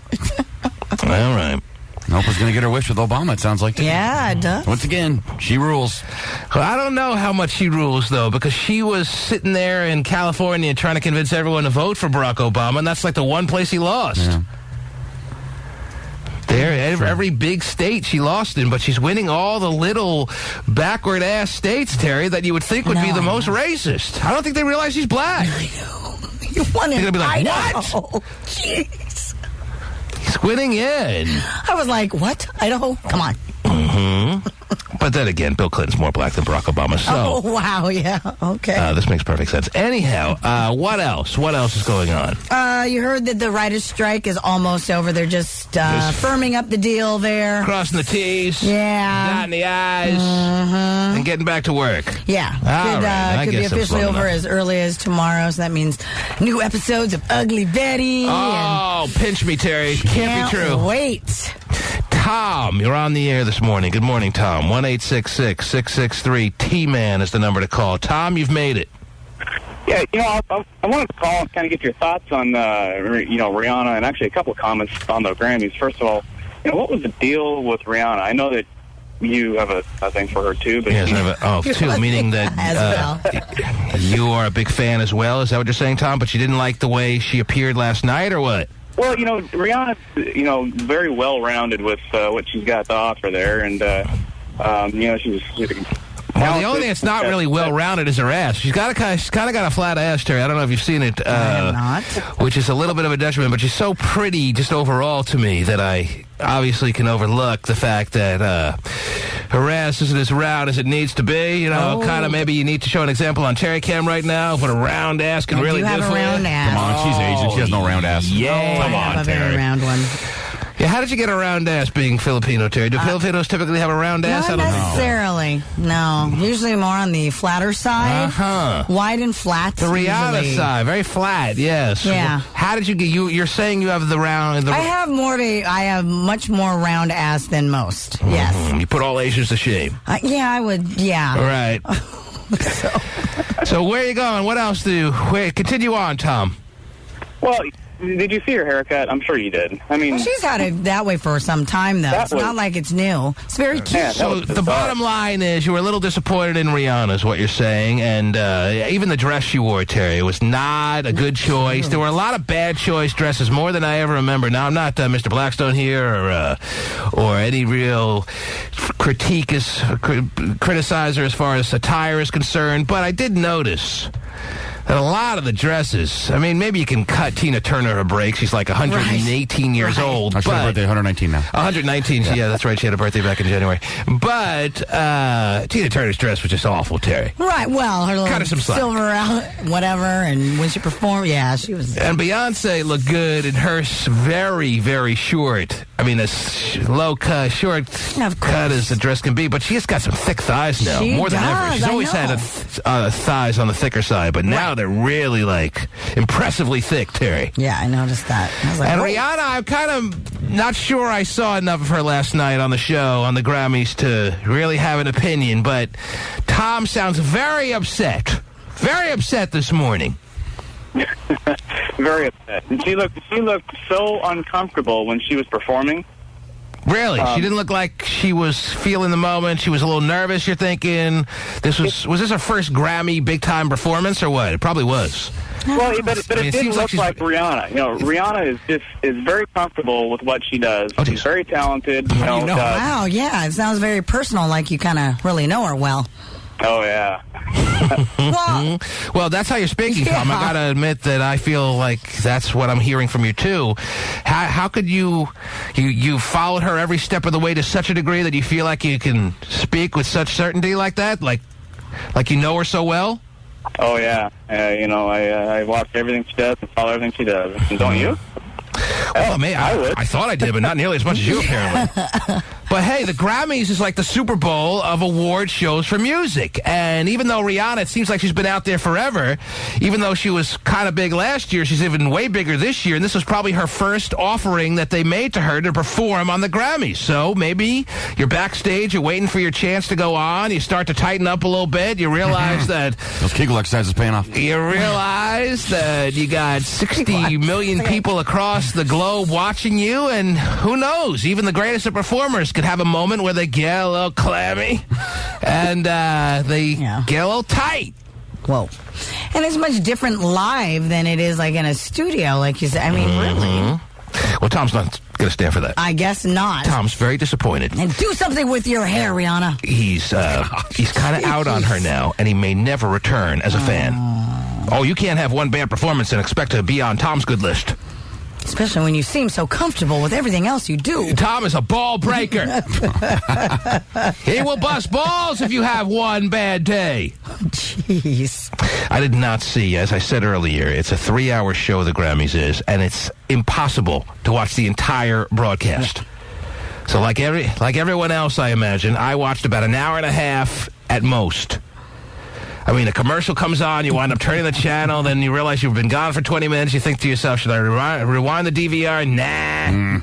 right. Oprah's going to get her wish with Obama, it sounds like. Too. Yeah, it does. Once again, she rules. Well, I don't know how much she rules, though, because she was sitting there in California trying to convince everyone to vote for Barack Obama, and that's like the one place he lost. Yeah. There, every big state she lost in, but she's winning all the little backward-ass states, Terry, that you would think would be the most racist. I don't think they realize she's black. I know. You want They're going to be like, Idaho. what? Jeez. He's winning in. I was like, what? Idaho? Come on. Mm-hmm. But then again, Bill Clinton's more black than Barack Obama, so... Oh, wow, yeah. Okay. This makes perfect sense. Anyhow, what else? What else is going on? You heard that the writers' strike is almost over. They're just firming up the deal there. Crossing the T's. Yeah. Dotting the I's. And getting back to work. Yeah. Could be officially over as early as tomorrow, so that means new episodes of Ugly Betty. Oh, pinch me, Terry. Can't be true. Wait. Tom, you're on the air this morning. Good morning, Tom. 1-866-663-T-MAN is the number to call. Tom, you've made it. Yeah, I wanted to call and kind of get your thoughts on, Rihanna, and actually a couple of comments on the Grammys. First of all, what was the deal with Rihanna? I know that you have a thing for her, too. But too, meaning that you are a big fan as well. Is that what you're saying, Tom? But you didn't like the way she appeared last night, or what? Well, Rihanna's, very well-rounded with what she's got to offer there, and, she's... Well, the only thing that's not really well-rounded is her ass. She's kind of got a flat ass, Terry. I don't know if you've seen it. I have not. Which is a little bit of a detriment, but she's so pretty just overall to me that I obviously can overlook the fact that her ass isn't as round as it needs to be. Kind of maybe you need to show an example on Terry Cam right now of what a round ass can really do for you. You have a round ass. Come on, she's Asian. She has no round ass. Yeah. Come on, I have a very round one. Yeah, how did you get a round ass being Filipino, Terry? Do Filipinos typically have a round ass? Not necessarily. No. Usually more on the flatter side. Uh-huh. Wide and flat. The Rihanna usually. Side, very flat, yes. Yeah. How did you get, you're saying you have the round... I have much more round ass than most, yes. You put all Asians to shame. Yeah, I would, yeah. All right. So where are you going? What else continue on, Tom. Well... Did you see her haircut? I'm sure you did. I mean, she's had it that way for some time, though. It's not like it's new. It's very cute. Yeah, so the bottom line is you were a little disappointed in Rihanna, is what you're saying, and even the dress she wore, Terry, was not a good choice. There were a lot of bad choice dresses, more than I ever remember. Now, I'm not Mr. Blackstone here or any real criticizer as far as attire is concerned, but I did notice that a lot of the dresses, I mean, maybe you can cut Tina Turner a break. She's like 118 years old. She had a birthday, 119 now. 119, yeah, that's right. She had a birthday back in January. But Tina Turner's dress was just awful, Terry. Right, well, her little some slack. silver out, whatever, and when she performed, yeah, she was... And Beyonce looked good in her very, very short, I mean, as low-cut, short cut as the dress can be, but she's got some thick thighs now, more than ever. She's always had thighs on the thicker side, but now they're really, impressively thick, Terry. Yeah, I noticed that. I was like, and Rihanna, I'm kind of not sure I saw enough of her last night on the show, on the Grammys, to really have an opinion, but Tom sounds very upset. Very upset this morning. Very upset. And she looked so uncomfortable when she was performing. Really? She didn't look like she was feeling the moment. She was a little nervous, you're thinking. Was this her first Grammy big-time performance, or what? It probably was. Well, but it didn't look like Rihanna. Rihanna is very comfortable with what she does. She's very talented. Wow, yeah. It sounds very personal, like you kind of really know her well. Oh, yeah. Well, that's how you're speaking, Tom. I got to admit that I feel like that's what I'm hearing from you, too. How could you followed her every step of the way to such a degree that you feel like you can speak with such certainty like that? Like you know her so well? Oh, yeah. I watch everything she does and follow everything she does. Don't you? Well, I thought I did, but not nearly as much as you, apparently. But hey, the Grammys is like the Super Bowl of award shows for music. And even though Rihanna, it seems like she's been out there forever, even though she was kind of big last year, she's even way bigger this year. And this was probably her first offering that they made to her to perform on the Grammys. So maybe you're backstage, you're waiting for your chance to go on, you start to tighten up a little bit, you realize that... Those Kegel exercises paying off. You realize that you got 60 million people across the globe watching you, and who knows, even the greatest of performers could have a moment where they get a little clammy and they get a little tight. Whoa. And it's much different live than it is like in a studio, like you said. I mean, really. Well, Tom's not going to stand for that. I guess not. Tom's very disappointed. And do something with your hair, Rihanna. He's kind of out on her now, and he may never return as a fan. Oh, you can't have one bad performance and expect to be on Tom's good list. Especially when you seem so comfortable with everything else you do. Tom is a ball breaker. He will bust balls if you have one bad day. Jeez. I did not see, as I said earlier, it's a 3-hour show, the Grammys is, and it's impossible to watch the entire broadcast. So like everyone else, I imagine, I watched about an hour and a half at most. I mean, a commercial comes on, you wind up turning the channel, then you realize you've been gone for 20 minutes, you think to yourself, should I rewind the DVR? Nah.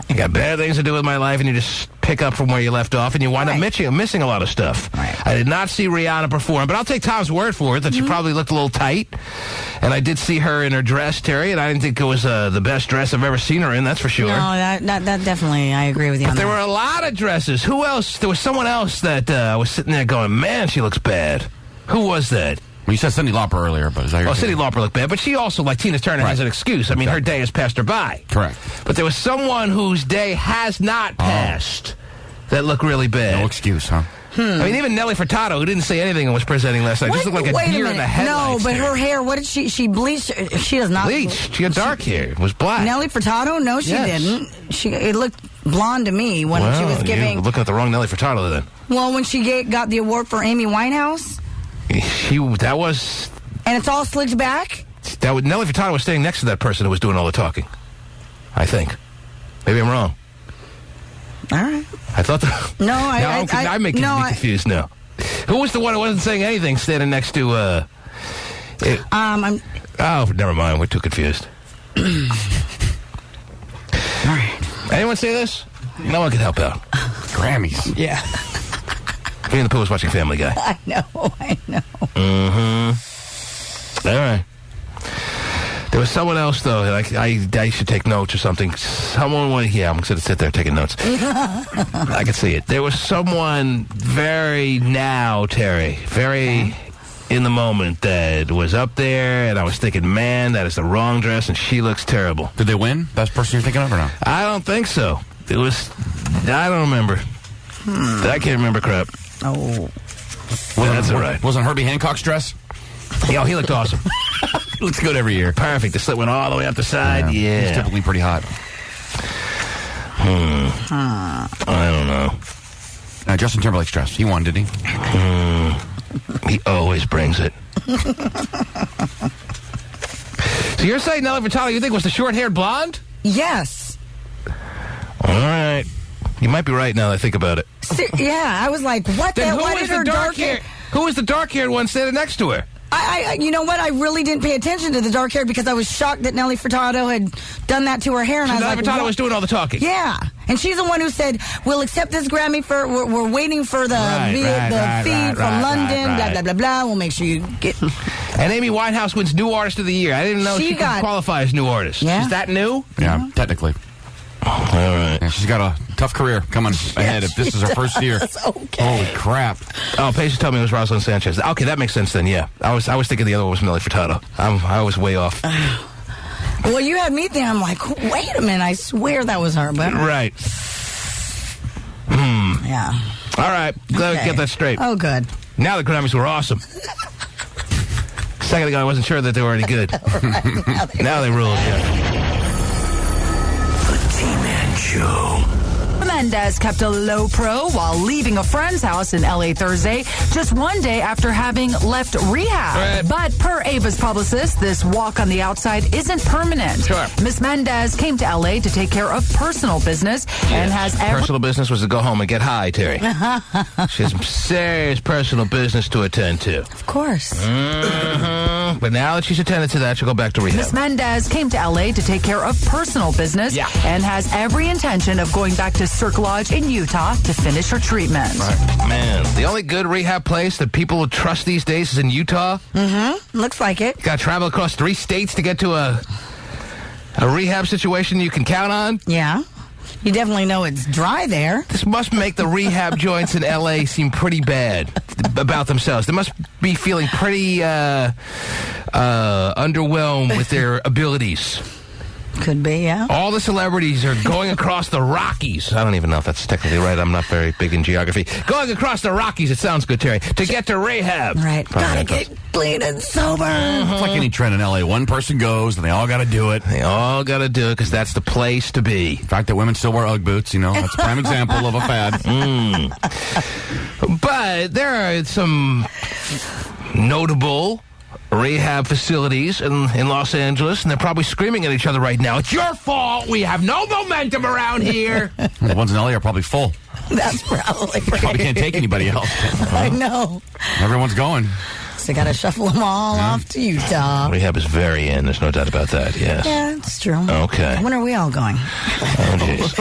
I got bad things to do with my life, and you just pick up from where you left off, and you wind up missing a lot of stuff. I did not see Rihanna perform, but I'll take Tom's word for it that she probably looked a little tight. And I did see her in her dress, Terry, and I didn't think it was the best dress I've ever seen her in, that's for sure. No, that definitely, I agree with you on that. There were a lot of dresses. Who else? There was someone else that was sitting there going, man, she looks bad. Who was that? Well, you said Cyndi Lauper earlier, but is that your Cyndi Lauper looked bad, but she also, like Tina Turner, has an excuse. I mean, her day has passed her by. Correct. But there was someone whose day has not passed that looked really bad. No excuse, huh? I mean, even Nelly Furtado, who didn't say anything and was presenting last night, just looked like a deer in the headlights. No, but her hair, what did she bleached? She does not bleach. She had dark hair. It was black. Nelly Furtado? No, she didn't. It looked blonde to me when she was giving. You're looking at the wrong Nelly Furtado then. Well, when she got the award for Amy Winehouse. That was... And it's all slicked back? Nelly Furtado was standing next to that person who was doing all the talking. I think. Maybe I'm wrong. All right. I thought that... No, I'm making me confused now. Who was the one who wasn't saying anything standing next to... Oh, never mind. We're too confused. All right. Anyone say this? No one can help out. Grammys. Yeah. Vinnie the Pooh was watching Family Guy. I know. All right. There was someone else, though. I should take notes or something. Someone, I'm going to sit there taking notes. I can see it. There was someone very in the moment that was up there, and I was thinking, man, that is the wrong dress, and she looks terrible. Did they win? Best person you're thinking of or no? I don't think so. I don't remember. I can't remember crap. Oh. That's all right. Wasn't Herbie Hancock's dress? Yeah, he looked awesome. Looks good every year. Perfect. The slit went all the way up the side. Yeah. He's typically pretty hot. I don't know. Justin Timberlake's dress. He won, did he? He always brings it. So you're saying Nelly Furtado you think was the short-haired blonde? Yes. All right. You might be right now that I think about it. Yeah, I was like, what the hell? Why did her dark hair? Who was the dark-haired one standing next to her? You know what? I really didn't pay attention to the dark hair because I was shocked that Nelly Furtado had done that to her hair. And Nelly Furtado was doing all the talking. Yeah, and she's the one who said, "We'll accept this Grammy for. We're waiting for the feed from London. Blah blah blah blah. We'll make sure you get." And Amy Winehouse wins New Artist of the Year. I didn't know she could qualify as New Artist. Yeah? Is that new? Yeah, technically. All right. Yeah, she's got a tough career coming ahead if this is her first year. Okay. Holy crap. Oh, Paige told me it was Rosalind Sanchez. Okay, that makes sense then, yeah. I was thinking the other one was Nelly Furtado. I was way off. Well, you had me there. I'm like, wait a minute. I swear that was her. But right. Yeah. All right. Glad we get that straight. Oh, good. Now the Grammys were awesome. A second ago, I wasn't sure that they were any good. Right, now they ruled, yeah. The T-Man Show. From the Mendez kept a low pro while leaving a friend's house in L.A. Thursday, just one day after having left rehab. But per Ava's publicist, this walk on the outside isn't permanent. Sure. Miss Mendez came to L.A. to take care of personal business and has personal business was to go home and get high, Terry. She has some serious personal business to attend to. Of course. But now that she's attended to that, she'll go back to rehab. Miss Mendez came to L.A. to take care of personal business and has every intention of going back to Cirque Lodge in Utah to finish her treatment. Right. Man, the only good rehab place that people would trust these days is in Utah. Looks like it. Got to travel across 3 states to get to a rehab situation you can count on. Yeah. You definitely know it's dry there. This must make the rehab joints in L.A. seem pretty bad about themselves. They must be feeling pretty underwhelmed with their abilities. Could be, yeah. All the celebrities are going across the Rockies. I don't even know if that's technically right. I'm not very big in geography. Going across the Rockies, it sounds good, Terry, to get to rehab. Right. Gotta get clean and sober. It's like any trend in L.A. One person goes, and they all got to do it. They all got to do it because that's the place to be. The fact that women still wear Ugg boots, that's a prime example of a fad. But there are some notable rehab facilities in Los Angeles, and they're probably screaming at each other right now. It's your fault. We have no momentum around here. The ones in LA are probably full. That's probably right. Probably can't take anybody else. I know. Everyone's going. So got to shuffle them all off to Utah. Rehab is very in. There's no doubt about that, yes. Yeah, it's true. Okay. When are we all going? Oh, jeez.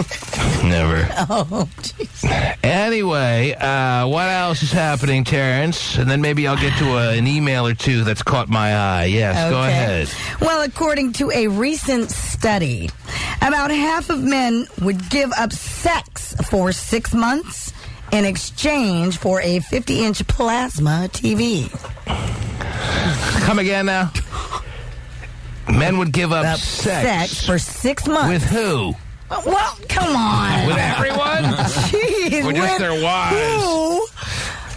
Never. Oh, jeez. Anyway, what else is happening, Terrence? And then maybe I'll get to an email or two that's caught my eye. Yes, go ahead. Well, according to a recent study, about half of men would give up sex for 6 months in exchange for a 50-inch plasma TV. Come again now? Men would give up sex for 6 months. With who? Well, come on. With everyone? Jeez. Or just their wives? Who?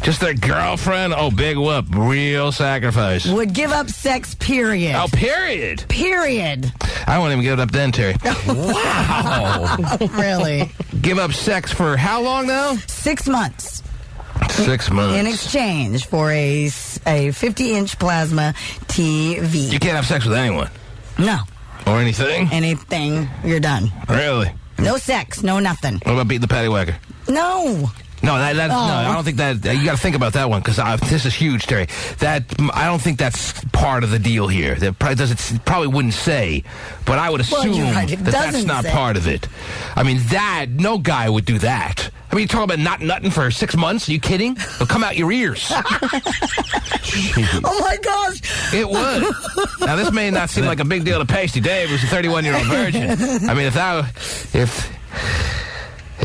Just their girlfriend? Oh, big whoop. Real sacrifice. Would give up sex, period. Oh, period? Period. I won't even give it up then, Terry. Wow. Really? Give up sex for how long now? 6 months. 6 months. In exchange for a 50-inch plasma TV. You can't have sex with anyone? No. Or anything? Anything. You're done. Really? No sex. No nothing. What about beating the paddywhacker? No. No, no, I don't think that. You got to think about that one because this is huge, Terry. I don't think that's part of the deal here. That probably wouldn't say, but I would assume that's not part of it. I mean, no guy would do that. I mean, you talking about not nutting for 6 months? Are you kidding? It'll come out your ears. Oh my gosh! It would. Now, this may not seem like a big deal to Pasty Dave, who's a 31-year-old virgin. I mean, if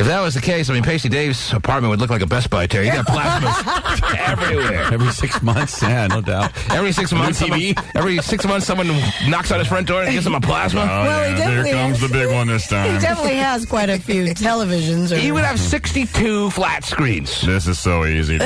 that was the case, I mean, Pasty Dave's apartment would look like a Best Buy, Terry. You got plasmas everywhere. Every 6 months, yeah, no doubt. Every 6 months, someone knocks on his front door and gives him a plasma. Here comes the big one this time. He definitely has quite a few televisions. He would have 62 flat screens. This is so easy.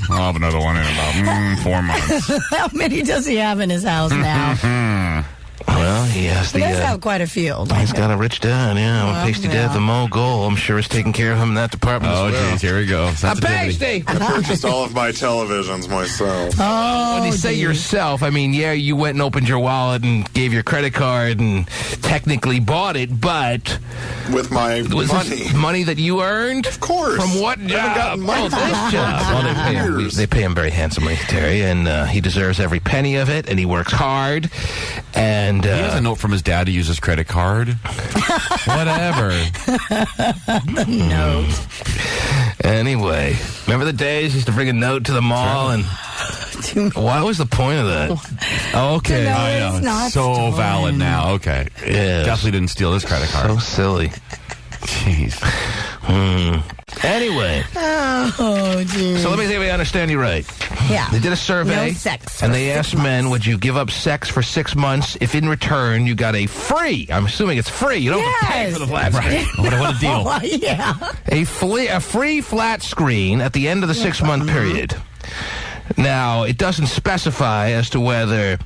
I'll have another one in about 4 months. How many does he have in his house now? Well, he has He does have quite a few. He's got a rich dad, yeah. Pasty Dad, the Mogul, I'm sure is taking care of him in that department as well. Geez, here we go. Pasty! I purchased all of my televisions myself. When you say yourself, I mean, yeah, you went and opened your wallet and gave your credit card and technically bought it, but... With my money. Money that you earned? Of course. From what job? I haven't gotten money this job. Well, they pay him very handsomely, Terry, and he deserves every penny of it, and he works hard, and... he has a note from his dad to use his credit card. Whatever. The note. Anyway, remember the days he used to bring a note to the mall and... What was the point of that? Okay. I know. It's so valid now. Okay. Yes. Definitely didn't steal his credit card. So silly. Jeez. Anyway. Oh, geez. So let me see if I understand you right. Yeah. They did a survey. No sex. And they asked men, would you give up sex for 6 months if in return you got a free, I'm assuming it's free, you don't have to pay for the flat screen. What a deal. Oh, yeah. A free flat screen at the end of the 6 month period. Now, it doesn't specify as to whether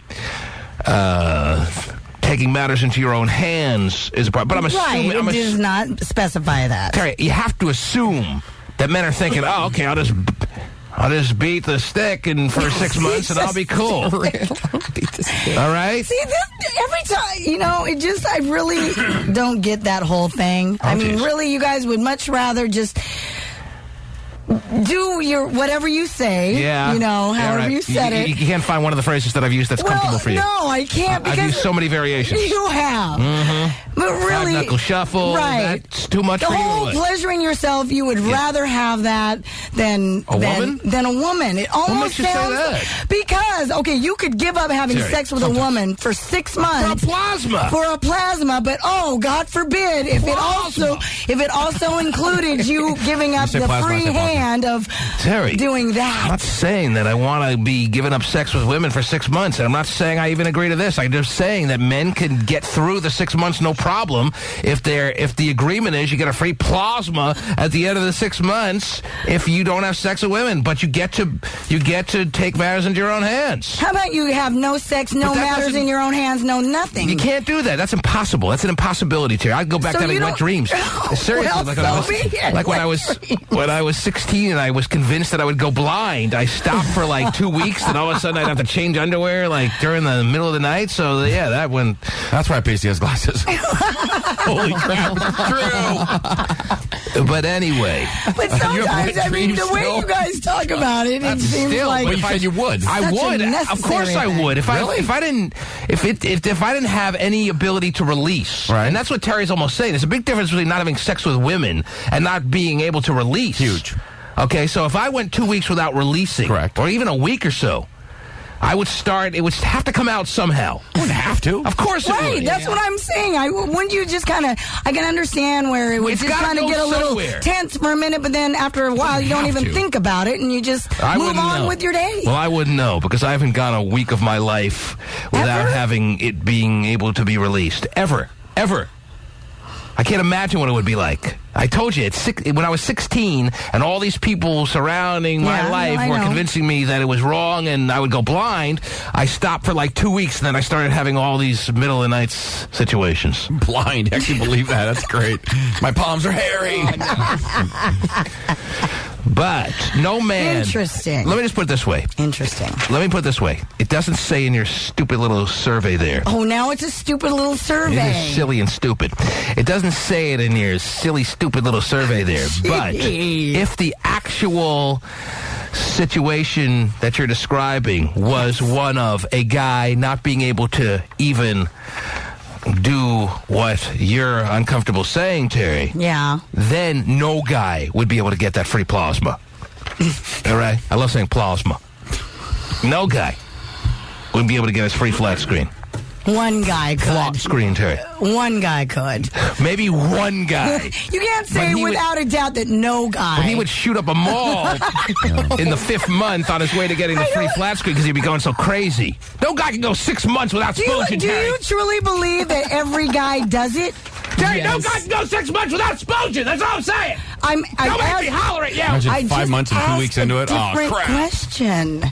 10 taking matters into your own hands is a problem. But I'm assuming... Right, it does not specify that. Terry, you have to assume that men are thinking, oh, okay, I'll just beat the stick for 6 months and I'll be cool. All right? See, every time, I really don't get that whole thing. Oh, really, you guys would much rather just do your whatever you say. Yeah. However you said it. You can't find one of the phrases that I've used that's comfortable for you. No, I can't because I've used so many variations. You have. Mm-hmm. But really, five-knuckle shuffle. Right. That's too much the for you. whole pleasuring yourself, you would rather have that than a woman. It almost what makes you say sounds that? Because you could give up having sex with a woman for 6 months for a plasma. But God forbid if it also included you giving up the free hand of Terry, doing that. I'm not saying that I want to be giving up sex with women for 6 months, and I'm not saying I even agree to this. I'm just saying that men can get through the 6 months no problem if the agreement is you get a free plasma at the end of the 6 months if you don't have sex with women, but you get to take matters into your own hands. How about you have no sex, no matters in your own hands, no nothing? You can't do that. That's impossible. That's an impossibility, Terry. I'd go back to having wet dreams. Seriously, when I was 16 and I was convinced that I would go blind, I stopped for like 2 weeks, and all of a sudden I'd have to change underwear during the middle of the night. So yeah, that's why Pasty has glasses. Holy crap, it's true. But anyway. But sometimes, the way you guys talk about it, it seems like... But you said you would. I would. Of course I would. If I didn't have any ability to release. Right. And that's what Terry's almost saying. There's a big difference between not having sex with women and not being able to release. Huge. Okay, so if I went 2 weeks without releasing, correct, or even a week or so, it would have to come out somehow. It wouldn't have to. Of course it would. Right, that's what I'm saying. Wouldn't you just I can understand where it would just kind of get a little tense for a minute, but then after a while you don't even think about it and you just move on with your day. Well, I wouldn't know because I haven't gone a week of my life without having it being able to be released. Ever. I can't imagine what it would be like. I told you, when I was 16 and all these people surrounding my life were convincing me that it was wrong and I would go blind, I stopped for like 2 weeks and then I started having all these middle of the night situations. Blind? I actually believe that. That's great. My palms are hairy. But no man... Interesting. Let me just put it this way. Interesting. Let me put it this way. It doesn't say in your stupid little survey there. Oh, now it's a stupid little survey. It is silly and stupid. It doesn't say it in your silly, stupid little survey there. But if the actual situation that you're describing was one of a guy not being able to even do what you're uncomfortable saying, Terry, then no guy would be able to get that free plasma. All right? I love saying plasma. No guy would be able to get his free flat screen. One guy could. Flop screen, Terry. One guy could. Maybe one guy. You can't say without a doubt that no guy. But he would shoot up a mall in the 5th month on his way to getting the free flat screen because he'd be going so crazy. No guy can go 6 months without spooging, Do you truly believe that every guy does it? Terry, no guy can go 6 months without spooging. That's all I'm saying. Don't make me holler at you. Imagine 5 months and 2 weeks into it. Oh, crap. Question.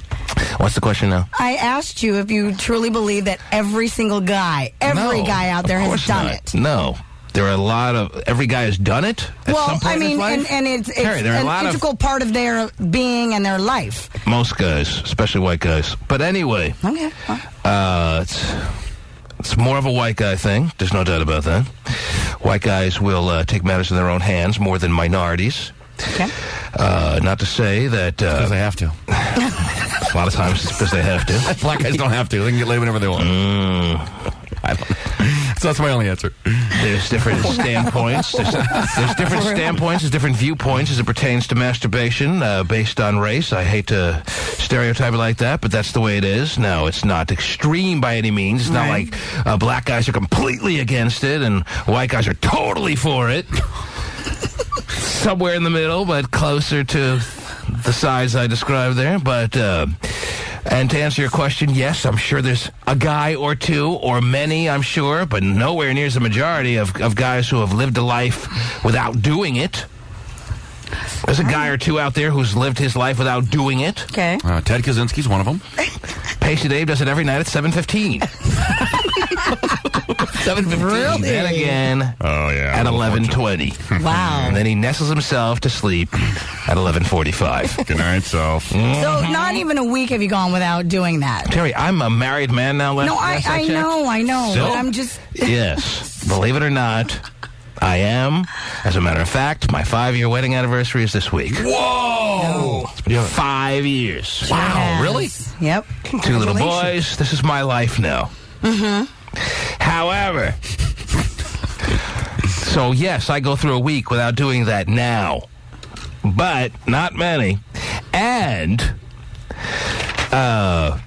What's the question now? I asked you if you truly believe that every single guy, guy out there has done it. No. There are a lot of... Every guy has done it at some point in his life? and it's an integral part of their being and their life. Most guys, especially white guys. But anyway. Okay. It's more of a white guy thing. There's no doubt about that. White guys will take matters in their own hands more than minorities. Okay. Not to say that... because they have to. A lot of times it's because they have to. Black guys don't have to. They can get laid whenever they want. I don't know. So that's my only answer. There's different standpoints. There's different standpoints. There's different viewpoints as it pertains to masturbation based on race. I hate to stereotype it like that, but that's the way it is. No, it's not extreme by any means. It's not like black guys are completely against it and white guys are totally for it. Somewhere in the middle, but closer to the size I described there. But and to answer your question, yes, I'm sure there's a guy or two or many, I'm sure, but nowhere near the majority of guys who have lived a life without doing it. There's a guy or two out there who's lived his life without doing it. Okay. Ted Kaczynski's one of them. Pasty Dave does it every night at 7:15. 7:15. Really? Then again at 11:20. Wow. And then he nestles himself to sleep at 11:45. Good night, self. So not even a week have you gone without doing that. Terry, I'm a married man now. No, I checked. know. So? But I'm just... Yes. Believe it or not, I am. As a matter of fact, my 5-year wedding anniversary is this week. Whoa! 5 years. Wow, Yes. really? Yep. 2 little boys. This is my life now. Mm-hmm. However, so yes, I go through a week without doing that now. But not many. And, I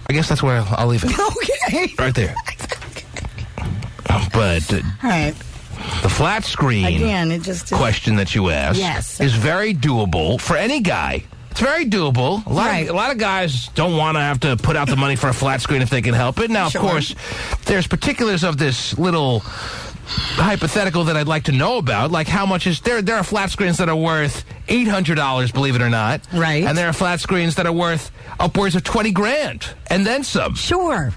guess that's where I'll leave it. Okay. Right there. But All right. the flat screen Again, it just... question that you asked Yes. is very doable for any guy. It's very doable. A Right. lot of guys don't want to have to put out the money for a flat screen if they can help it. Now, Sure. of course, there's particulars of this little hypothetical that I'd like to know about, like how much is there are flat screens that are worth $800, believe it or not. Right. And there are flat screens that are worth upwards of $20,000 and then some. Sure.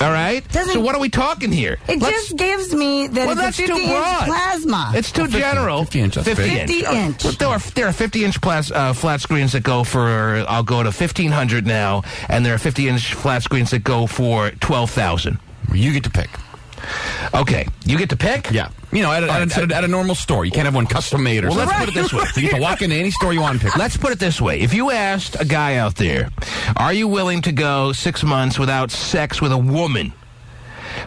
All right? So what are we talking here? It just gives me that Well, it's that's a too 50-inch broad. plasma. It's too general. 50 inch. That's 50 big. inch. 50 inch. Well, there are 50-inch flat screens that go for, I'll go to $1,500 now, and there are 50-inch flat screens that go for $12,000. You get to pick. Okay, you get to pick? Yeah. You know, at a normal store. You can't have one custom made or Well, something. let's put it this way. You get to walk into any store you want and pick. Let's put it this way. If you asked a guy out there, are you willing to go 6 months without sex with a woman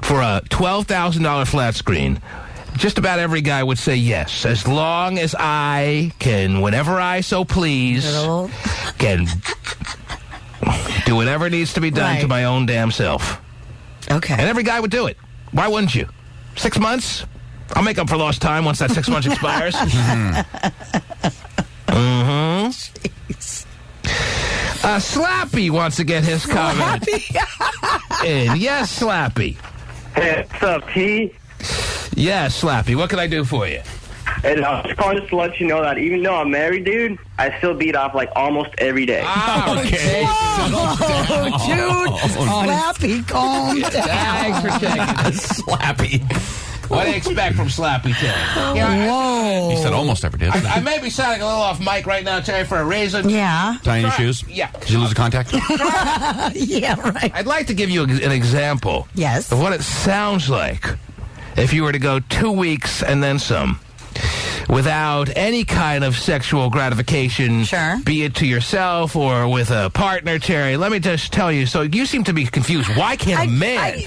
for a $12,000 flat screen, just about every guy would say yes, as long as I can, whenever I so please, can do whatever needs to be done to my own damn self. Okay. And every guy would do it. Why wouldn't you? 6 months? I'll make up for lost time once that 6 months expires. Slappy wants to get his comment in. Yes, Slappy. Hey, what's up, T? Yes, Slappy. What can I do for you? And I was calling just to let you know that even though I'm married, dude, I still beat off like almost every day. Okay. Dude, Slappy, calm down. Thanks for checking. Slappy. What do you expect from Slappy, Terry? Whoa. He said almost every day. I may be sounding a little off mic right now, Terry, for a reason. Yeah. Tying your shoes? Yeah. Did you lose a contact? Yeah, right. I'd like to give you an example Yes. of what it sounds like if you were to go 2 weeks and then some without any kind of sexual gratification, be it to yourself or with a partner, Terry. Let me just tell you, so you seem to be confused. Why can't a man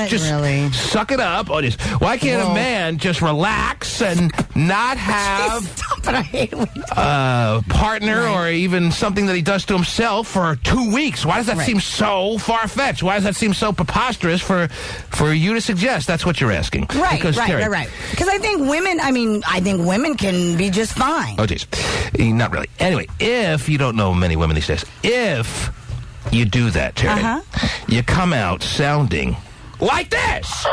just really suck it up? Or just, why can't a man just relax and not have Stop it, I hate it. a partner or even something that he does to himself for 2 weeks? Why does that seem so far-fetched? Why does that seem so preposterous for you to suggest? That's what you're asking. Right, Terry, right. Because I think women, I think women can be just fine. Oh, geez. Not really. Anyway, if you don't know many women these days, if you do that, Terry, you come out sounding like this.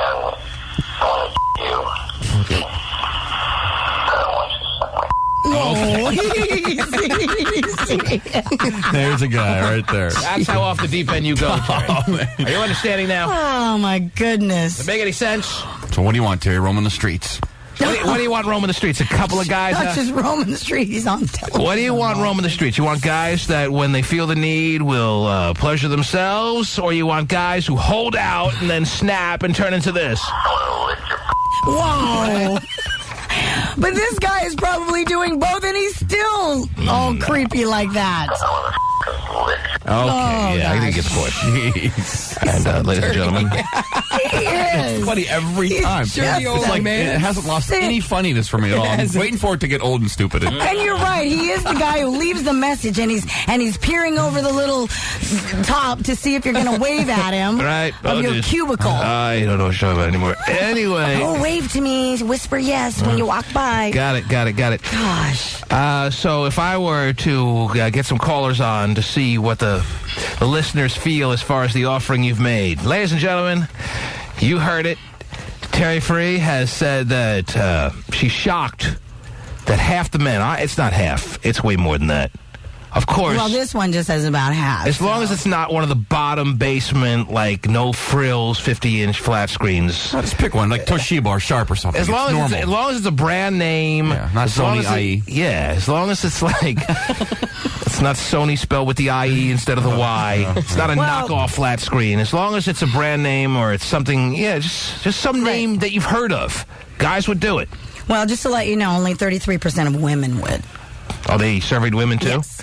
There's a guy right there. That's how off the deep end you go, Terry. Are you understanding now? Oh, my goodness. Does it make any sense? So what do you want, Terry? Roaming the streets. What do you want roaming the streets? A couple of guys? Not just roaming the street. He's on television. What do you want roaming the streets? You want guys that, when they feel the need, will pleasure themselves? Or you want guys who hold out and then snap and turn into this? Whoa. But this guy is probably doing both, and he's still all creepy like that. Okay, yeah, I think it's point. And ladies and gentlemen, It's funny every time. It's like it hasn't lost any funniness for me at all. I'm waiting for it to get old and stupid. And you're right. He is the guy who leaves the message, and he's peering over the little top to see if you're going to wave at him. Right. Of your cubicle. I don't know what you're talking about anymore. Anyway. Oh, wave to me. Whisper yes when you walk by. Got it. Gosh. So if I were to get some callers on to see what the listeners feel as far as the offering you've made. Ladies and gentlemen, you heard it. Terry Free has said that she's shocked that half the men, it's not half, it's way more than that. Of course. Well, this one just says about half. As long as it's not one of the bottom basement, like, no frills, 50-inch flat screens. Just pick one, like Toshiba or Sharp or something. As long as it's a brand name. Yeah, not Sony IE. Yeah, as long as it's like... it's not Sony spelled with the IE instead of the Y. It's not a knockoff flat screen. As long as it's a brand name or it's something, just some name that you've heard of. Guys would do it. Well, just to let you know, only 33% of women would. Oh, they surveyed women, too? Yes.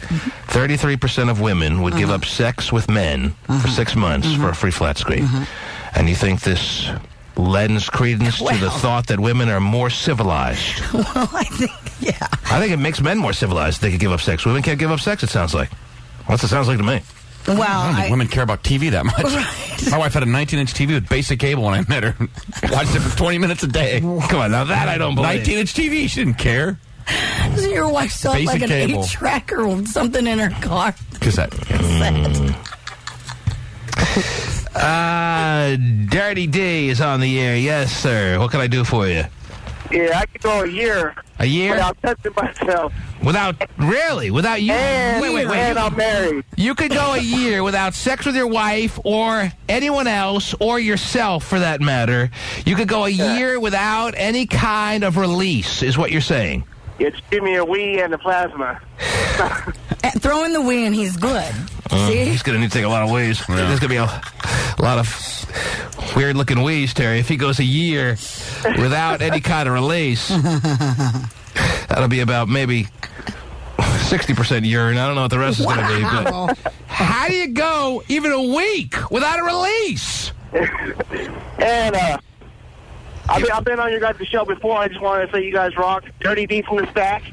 33% of women would give up sex with men for 6 months for a free flat screen. And you think this lends credence to the thought that women are more civilized? Well, I think, I think it makes men more civilized. They could give up sex. Women can't give up sex, it sounds like. What's it sounds like to me? Well, I don't think women care about TV that much. Right. My wife had a 19-inch TV with basic cable when I met her. Watched it for 20 minutes a day. Come on, now that I don't believe. 19-inch TV, she didn't care. So your wife saw like an 8-track or something in her car. Cassette. Dirty D is on the air. Yes, sir. What can I do for you? Yeah, I could go a year. A year? Without touching myself. Without you? And, wait. And I'm married. You could go a year without sex with your wife or anyone else or yourself, for that matter. You could go a year without any kind of release, is what you're saying. It's give me a wee and a plasma. Throw in the wee and he's good. See? He's going to need to take a lot of wees. Yeah. There's going to be a lot of weird-looking wees, Terry. If he goes a year without any kind of release, that'll be about maybe 60% urine. I don't know what the rest is going to be. But how do you go even a week without a release? And I've been on your guys' show before. I just wanted to say you guys rock. Dirty D from the stack.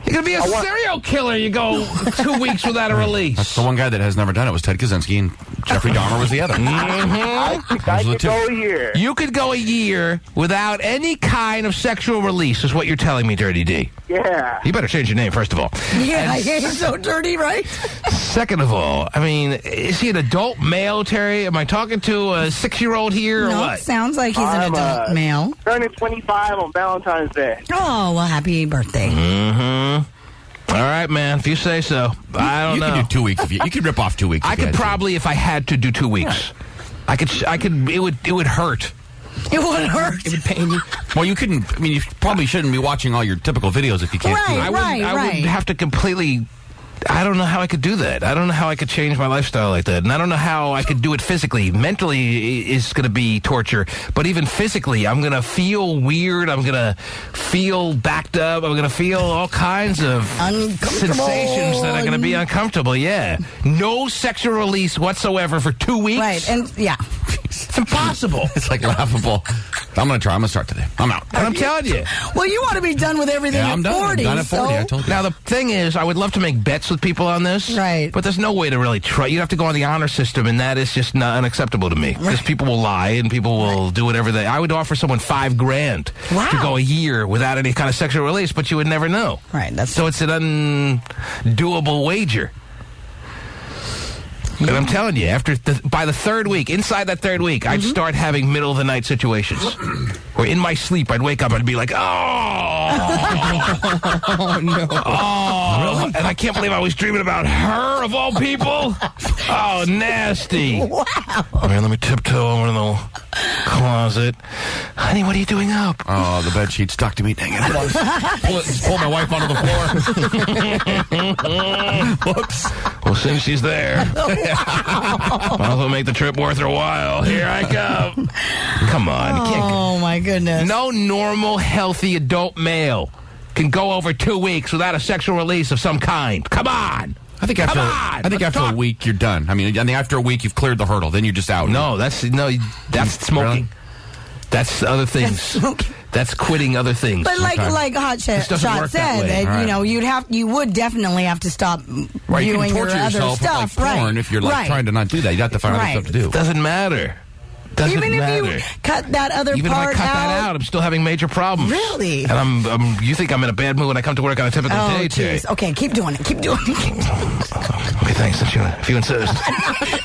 You're going to be a serial killer. You go 2 weeks without a release. That's the one guy that has never done it was Ted Kaczynski, and Jeffrey Dahmer was the other. I could go a year. You could go a year without any kind of sexual release, is what you're telling me, Dirty D. Yeah. You better change your name, first of all. Yeah, he's so dirty, right? Second of all, I mean, is he an adult male, Terry? Am I talking to a 6-year-old here or what? Sounds like he's an adult male. Turning 25 on Valentine's Day. Oh, well, happy birthday. All right, man. If you say so. I don't know. You could do 2 weeks. You could rip off 2 weeks. I could probably, if I had to, do 2 weeks. I could. It would hurt. It would hurt. It would pain you. Well, you couldn't. I mean, you probably shouldn't be watching all your typical videos if you can't do it. I would have to completely. I don't know how I could do that. I don't know how I could change my lifestyle like that. And I don't know how I could do it physically. Mentally is going to be torture. But even physically, I'm going to feel weird. I'm going to feel backed up. I'm going to feel all kinds of sensations that are going to be uncomfortable. Yeah. No sexual release whatsoever for 2 weeks. Right. And, yeah. It's impossible. It's like laughable. I'm going to try. I'm going to start today. I'm out. And I'm telling you. Well, you want to be done with everything I'm at done. 40. I'm done at 40. I told you. Now, the thing is, I would love to make bets with people on this. Right. But there's no way to really try. You have to go on the honor system, and that is just not unacceptable to me. Because people will lie, and people will do whatever they... I would offer someone $5,000 to go a year without any kind of sexual release, but you would never know. Right. So it's an undoable wager. And I'm telling you, by the third week, inside that third week, I'd start having middle-of-the-night situations. Where in my sleep, I'd wake up and I'd be like, oh! Oh, no. Oh! Really? And I can't believe I was dreaming about her, of all people. Oh, nasty. Wow. All right, let me tiptoe into the closet. Honey, what are you doing up? Oh, the bed sheet stuck to me. Dang it. Pull my wife onto the floor. Whoops. Well, since she's there, might as well make the trip worth her while. Here I come. Come on. Oh, my goodness. No normal, healthy adult male can go over 2 weeks without a sexual release of some kind. Come on. I think after a week, you're done. I mean, after a week, you've cleared the hurdle. Then you're just out. No, that's smoking. Really? That's other things. That's quitting other things. But like Hot Shot said, you would definitely have to stop viewing your torture other yourself stuff. with porn if you're trying to not do that. You have to find other stuff to do. Doesn't matter. Even if you cut that other part out. Even if I cut that out, I'm still having major problems. Really? And you think I'm in a bad mood when I come to work on a typical day, Terry. Okay, keep doing it. Keep doing it. Okay, thanks. If you insist.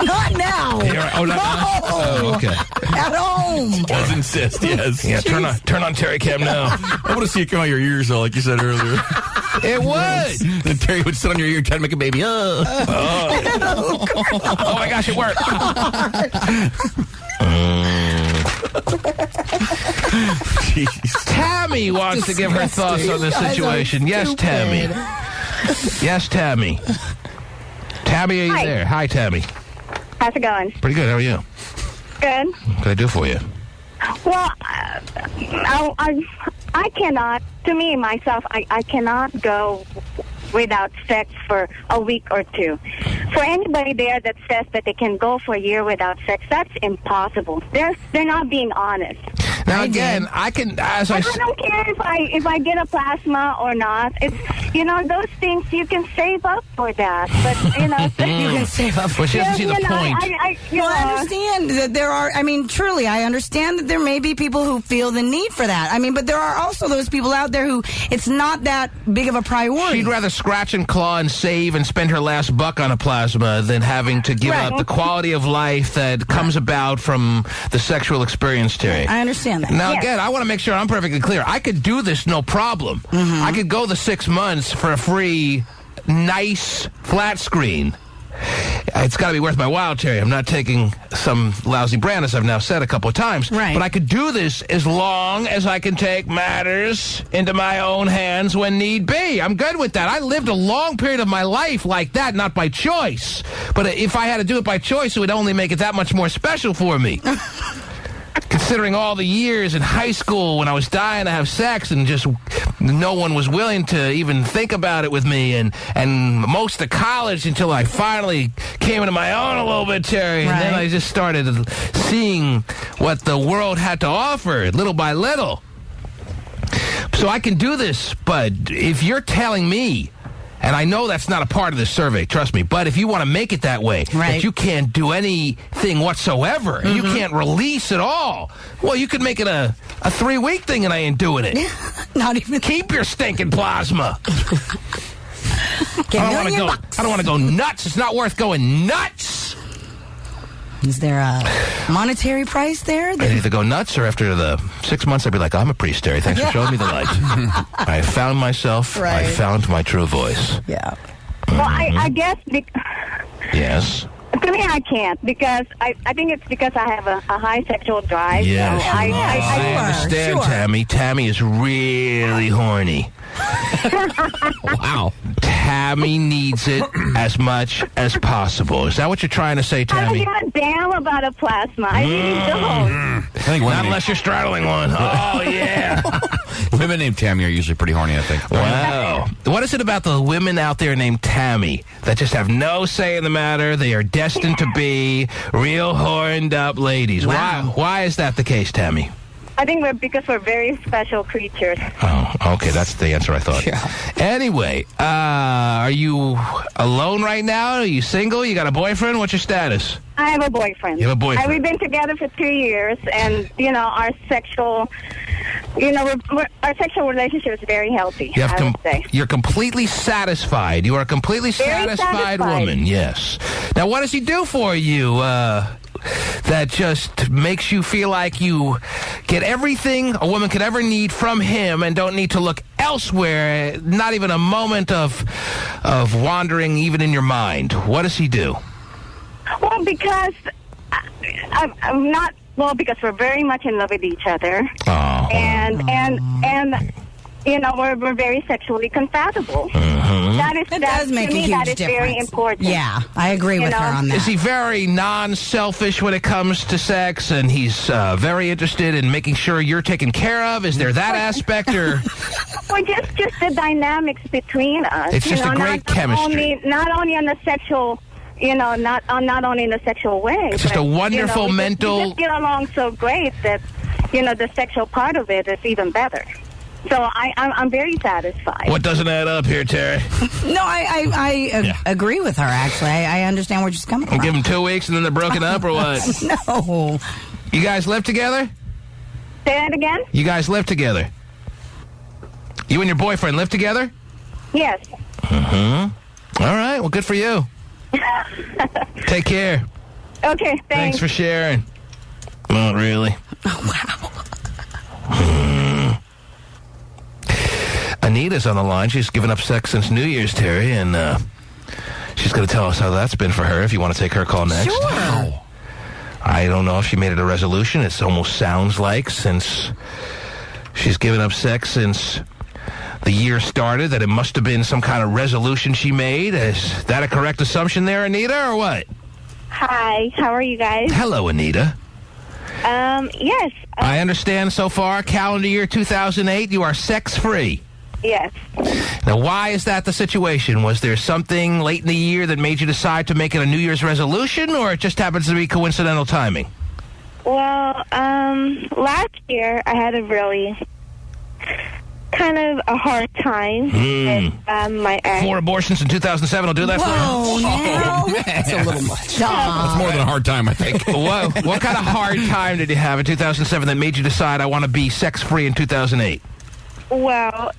Not now. Not now? Oh, okay. At home. Does insist, yes. Yeah, turn on Terry Cam now. I want to see it come out your ears, though, like you said earlier. It would. Then Terry would sit on your ear trying to make a baby. Oh my gosh, it worked. Tammy wants to give her thoughts on this situation. Yes, Tammy. Yes, Tammy. Tammy, are you there? Hi, Tammy. How's it going? Pretty good. How are you? Good. What can I do for you? Well, I cannot, to me, myself, I cannot go without sex for a week or two. For anybody there that says that they can go for a year without sex, that's impossible. They're not being honest. Now again, I can, as I don't care if I get a plasma or not. It's those things you can save up for that. But you can save up. Well, she doesn't see the point. I understand that there are. I mean, truly, I understand that there may be people who feel the need for that. I mean, but there are also those people out there who it's not that big of a priority. She'd rather scratch and claw and save and spend her last buck on a plasma than having to give up the quality of life that comes about from the sexual experience, Terry. I understand that. Now, again, I want to make sure I'm perfectly clear. I could do this no problem. Mm-hmm. I could go the 6 months for a free, nice flat screen. It's got to be worth my while, Terry. I'm not taking some lousy brand, as I've now said a couple of times. Right. But I could do this as long as I can take matters into my own hands when need be. I'm good with that. I lived a long period of my life like that, not by choice. But if I had to do it by choice, it would only make it that much more special for me. Considering all the years in high school when I was dying to have sex and just no one was willing to even think about it with me, and most of college until I finally came into my own a little bit, Terry, and then I just started seeing what the world had to offer little by little. So I can do this, but if you're telling me, and I know that's not a part of this survey, trust me, but if you want to make it that way, that you can't do anything whatsoever, and you can't release at all, well, you could make it a 3-week thing and I ain't doing it. Not even. Keep your stinking plasma. I don't want to go nuts. It's not worth going nuts. Is there a monetary price there? I'd either go nuts, or after the 6 months, I'd be like, I'm a priest, Terry. Thanks for showing me the light. I found myself. I found my true voice. Yeah. Well, I guess... Yes. To me, I can't, because I think it's because I have a high sexual drive. Yes. So I understand, Tammy. Tammy is really horny. Wow. Tammy needs it as much as possible. Is that what you're trying to say, Tammy? I don't give a damn about a plasma. I really don't. Not unless you're straddling one. Oh, yeah. Women named Tammy are usually pretty horny, I think. Wow. What is it about the women out there named Tammy that just have no say in the matter? They are destined to be real horned up ladies. Wow. Why is that the case, Tammy? I think because we're very special creatures. Oh, okay. That's the answer I thought. Yeah. Anyway, are you alone right now? Are you single? You got a boyfriend? What's your status? I have a boyfriend. You have a boyfriend. We've been together for 2 years, and our sexual, our sexual relationship is very healthy. I would say you're completely satisfied. You are a completely satisfied woman. Yes. Now, what does he do for you? That just makes you feel like you get everything a woman could ever need from him and don't need to look elsewhere, not even a moment of wandering even in your mind. What does he do? Well, because I'm not, because we're very much in love with each other. Oh. And we're very sexually compatible. Mm-hmm. That does make a huge that is difference. very important. Yeah, I agree with her on that. Is he very non-selfish when it comes to sex, and he's very interested in making sure you're taken care of? Is there that aspect, or? Well, just the dynamics between us. It's just a great chemistry. Not only on the sexual... not only in a sexual way. It's just a wonderful mental... We just get along so great that, the sexual part of it is even better. So I'm very satisfied. What doesn't add up here, Terry? No, I agree with her, actually. I understand where she's coming from. Give them 2 weeks and then they're broken up, or what? No. You guys live together? Say that again? You guys live together? You and your boyfriend live together? Yes. Mm-hmm. All right. Well, good for you. Take care. Okay, thanks. Thanks for sharing. Not really. Oh, wow. Anita's on the line. She's given up sex since New Year's, Terry, and she's going to tell us how that's been for her if you want to take her call next. Sure. Wow. I don't know if she made it a resolution. It almost sounds like, since she's given up sex since the year started, that it must have been some kind of resolution she made. Is that a correct assumption there, Anita, or what? Hi, how are you guys? Hello, Anita. Yes. I understand so far, calendar year 2008, you are sex-free. Yes. Now, why is that the situation? Was there something late in the year that made you decide to make it a New Year's resolution, or it just happens to be coincidental timing? Well, last year I had a really kind of a hard time with my ex. 4 abortions in 2007 will do that for you? Whoa, no. That's a little much. That's more than a hard time, I think. What kind of hard time did you have in 2007 that made you decide I want to be sex-free in 2008? Well,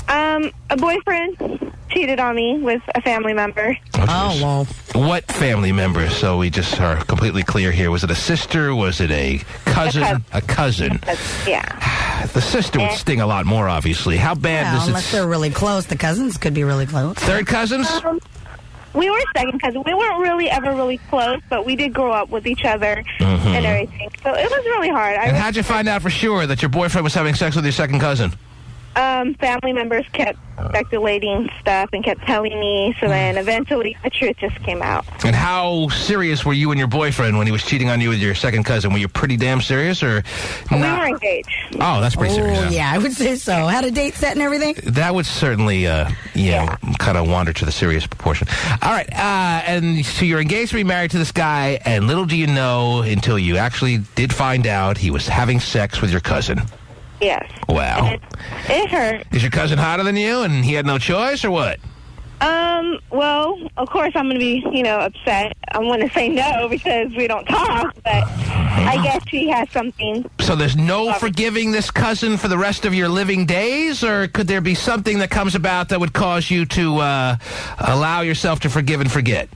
a boyfriend cheated on me with a family member. Oh, well. What family member? So we just are completely clear here. Was it a sister? Was it a cousin? A cousin. Yeah. The sister would sting a lot more, obviously. How bad Well, does it... unless they're really close. The cousins could be really close. Third cousins? We were second cousins. We weren't really ever really close, but we did grow up with each other and everything. So it was really hard. And how'd you find out for sure that your boyfriend was having sex with your second cousin? Family members kept speculating stuff and kept telling me, so then eventually the truth just came out. And how serious were you and your boyfriend when he was cheating on you with your second cousin? Were you pretty damn serious, or We were engaged. Oh, that's pretty serious. Oh, yeah, I would say so. Had a date set and everything? That would certainly, kind of wander to the serious proportion. All right, and so you're engaged to be married to this guy, and little do you know until you actually did find out he was having sex with your cousin. Yes. Wow. It hurt. Is your cousin hotter than you, and he had no choice, or what? Well, of course I'm going to be, upset. I'm going to say no because we don't talk, but I guess he has something. So there's no forgiving this cousin for the rest of your living days, or could there be something that comes about that would cause you to allow yourself to forgive and forget?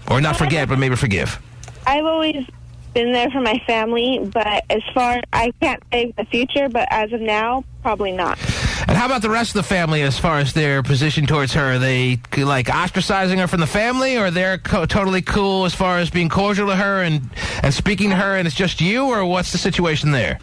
Or not forget, but maybe forgive? I've always been there for my family, but as far, I can't say the future, but as of now, probably not. And how about the rest of the family as far as their position towards her? Are they, like, ostracizing her from the family, or they're totally cool as far as being cordial to her and speaking to her, and it's just you, or what's the situation there?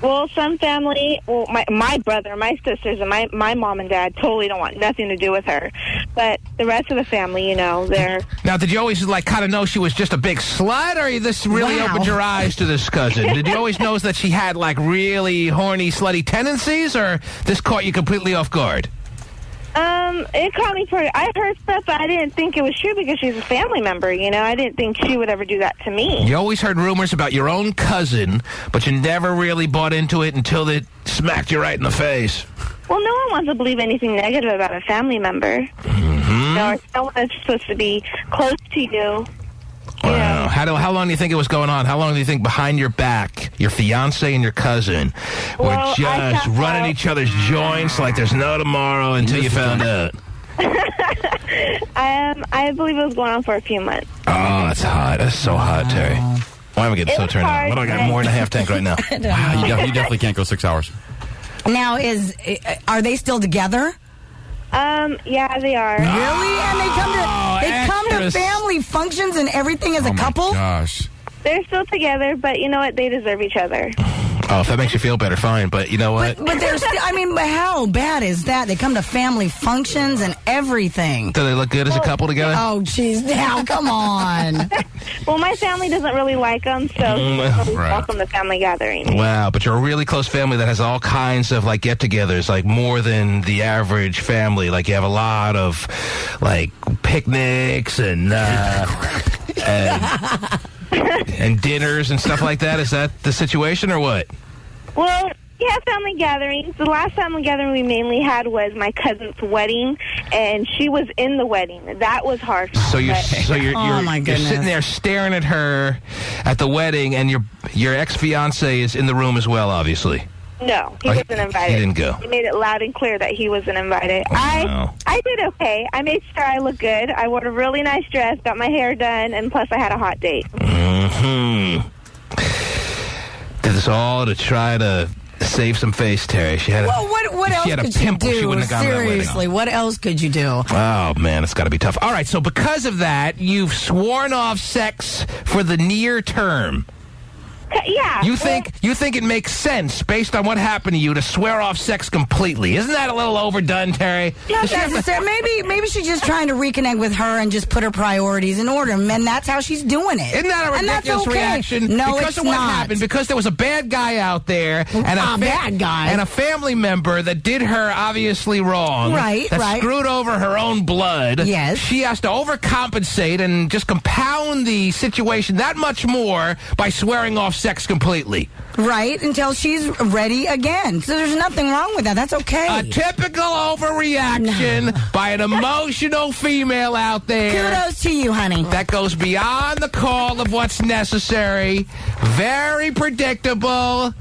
Well, some family, my brother, my sisters, and my mom and dad totally don't want nothing to do with her. But the rest of the family, they're... Now, did you always, kind of know she was just a big slut, or this really opened your eyes to this cousin? Did you always know that she had, really horny, slutty tendencies, or this caught you completely off guard? It caught me I heard stuff, but I didn't think it was true because she's a family member, I didn't think she would ever do that to me. You always heard rumors about your own cousin, but you never really bought into it until they smacked you right in the face. Well, no one wants to believe anything negative about a family member. Or someone that's supposed to be close to you. Wow. How long do you think it was going on? How long do you think behind your back, your fiancé and your cousin were just running each other's joints like there's no tomorrow until you found out? I believe it was going on for a few months. Oh, that's hot. That's so hot, Terry. Why am I getting so turned on? What do I got more than a half tank right now? Wow, you definitely can't go 6 hours. Now, are they still together? Yeah, they are. Really? And they come to family functions and everything as a couple? Gosh. They're still together, but you know what? They deserve each other. Oh, if that makes you feel better, fine. But you know what? But they're still, but how bad is that? They come to family functions and everything. Do they look good as a couple together? Oh, jeez. Now, come on. Well, my family doesn't really like them, so we welcome the family gathering. Wow, but you're a really close family that has all kinds of, get-togethers, more than the average family. You have a lot of, picnics and and dinners and stuff like that. Is that the situation or what? Well, we have family gatherings. The last family gathering we mainly had was my cousin's wedding, and she was in the wedding. That was hard. So you're sitting there staring at her at the wedding, and your ex-fiancé is in the room as well, obviously. No, he wasn't invited. He didn't go. He made it loud and clear that he wasn't invited. Wow. I did okay. I made sure I looked good. I wore a really nice dress, got my hair done, and plus I had a hot date. Mm-hmm. Did this all to try to save some face, Terry. She had what else she had a could pimple. you do? She wouldn't have gone to that wedding. Seriously, what else could you do? Oh, man, it's got to be tough. All right, so because of that, you've sworn off sex for the near term. Yeah. You think it makes sense based on what happened to you to swear off sex completely? Isn't that a little overdone, Terry? Not necessarily. Maybe she's just trying to reconnect with her and just put her priorities in order, and that's how she's doing it. Isn't that a ridiculous reaction? No, because it's of what not. happened, because there was a bad guy out there and a bad guy and a family member that did her obviously wrong. That screwed over her own blood. Yes. She has to overcompensate and just compound the situation that much more by swearing off sex completely. Right, until she's ready again. So there's nothing wrong with that. That's okay. A typical overreaction by an emotional female out there. Kudos to you, honey. That goes beyond the call of what's necessary. Very predictable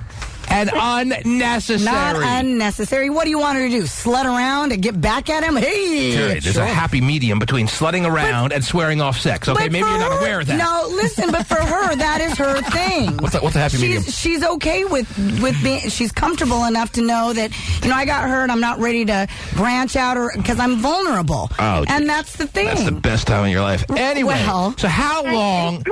and unnecessary. Not unnecessary. What do you want her to do? Slut around and get back at him? Hey! Terry, there's a happy medium between slutting around and swearing off sex. Okay, maybe you're not aware of that. No, listen, but for her, that is her thing. What's a happy medium? She's okay with being, she's comfortable enough to know that, I got hurt, I'm not ready to branch out because I'm vulnerable. Oh, and that's the thing. That's the best time in your life. Anyway, so how long?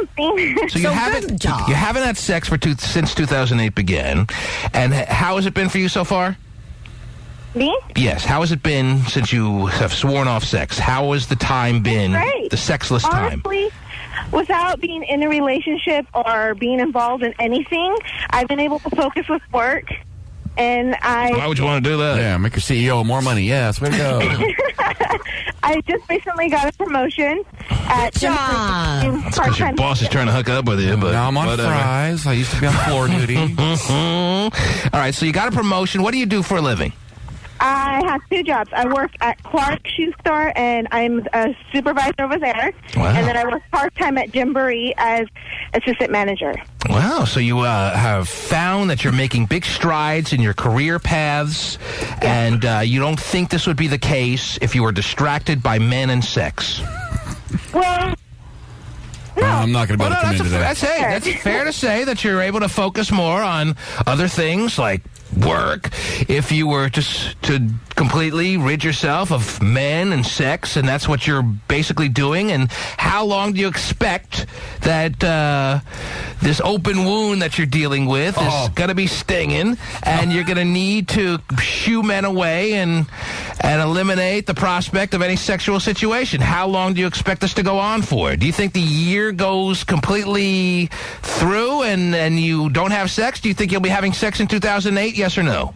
So you haven't had sex since 2008 began. And how has it been for you so far? Me? Yes. How has it been since you have sworn off sex? How has the time been? Great. The sexless time? Honestly, without being in a relationship or being involved in anything, I've been able to focus with work. And Why would you want to do that? Yeah, make your CEO more money. Yes, way to go. I just recently got a promotion at That's because your boss is trying to hook up with you. But now I'm on fries. I used to be on floor duty. All right, so you got a promotion. What do you do for a living? I have two jobs. I work at Clark Shoe Store, and I'm a supervisor over there. Wow. And then I work part-time at Gymboree as assistant manager. Wow, so you have found that you're making big strides in your career paths, and you don't think this would be the case if you were distracted by men and sex. Well, I'm not going to be able to come in today. That's fair to say that you're able to focus more on other things like work if you were just to completely rid yourself of men and sex, and that's what you're basically doing. And how long do you expect that this open wound that you're dealing with is going to be stinging, and you're going to need to shoo men away and eliminate the prospect of any sexual situation? How long do you expect this to go on for? Do you think the year goes completely through and you don't have sex? Do you think you'll be having sex in 2008? Yes or no?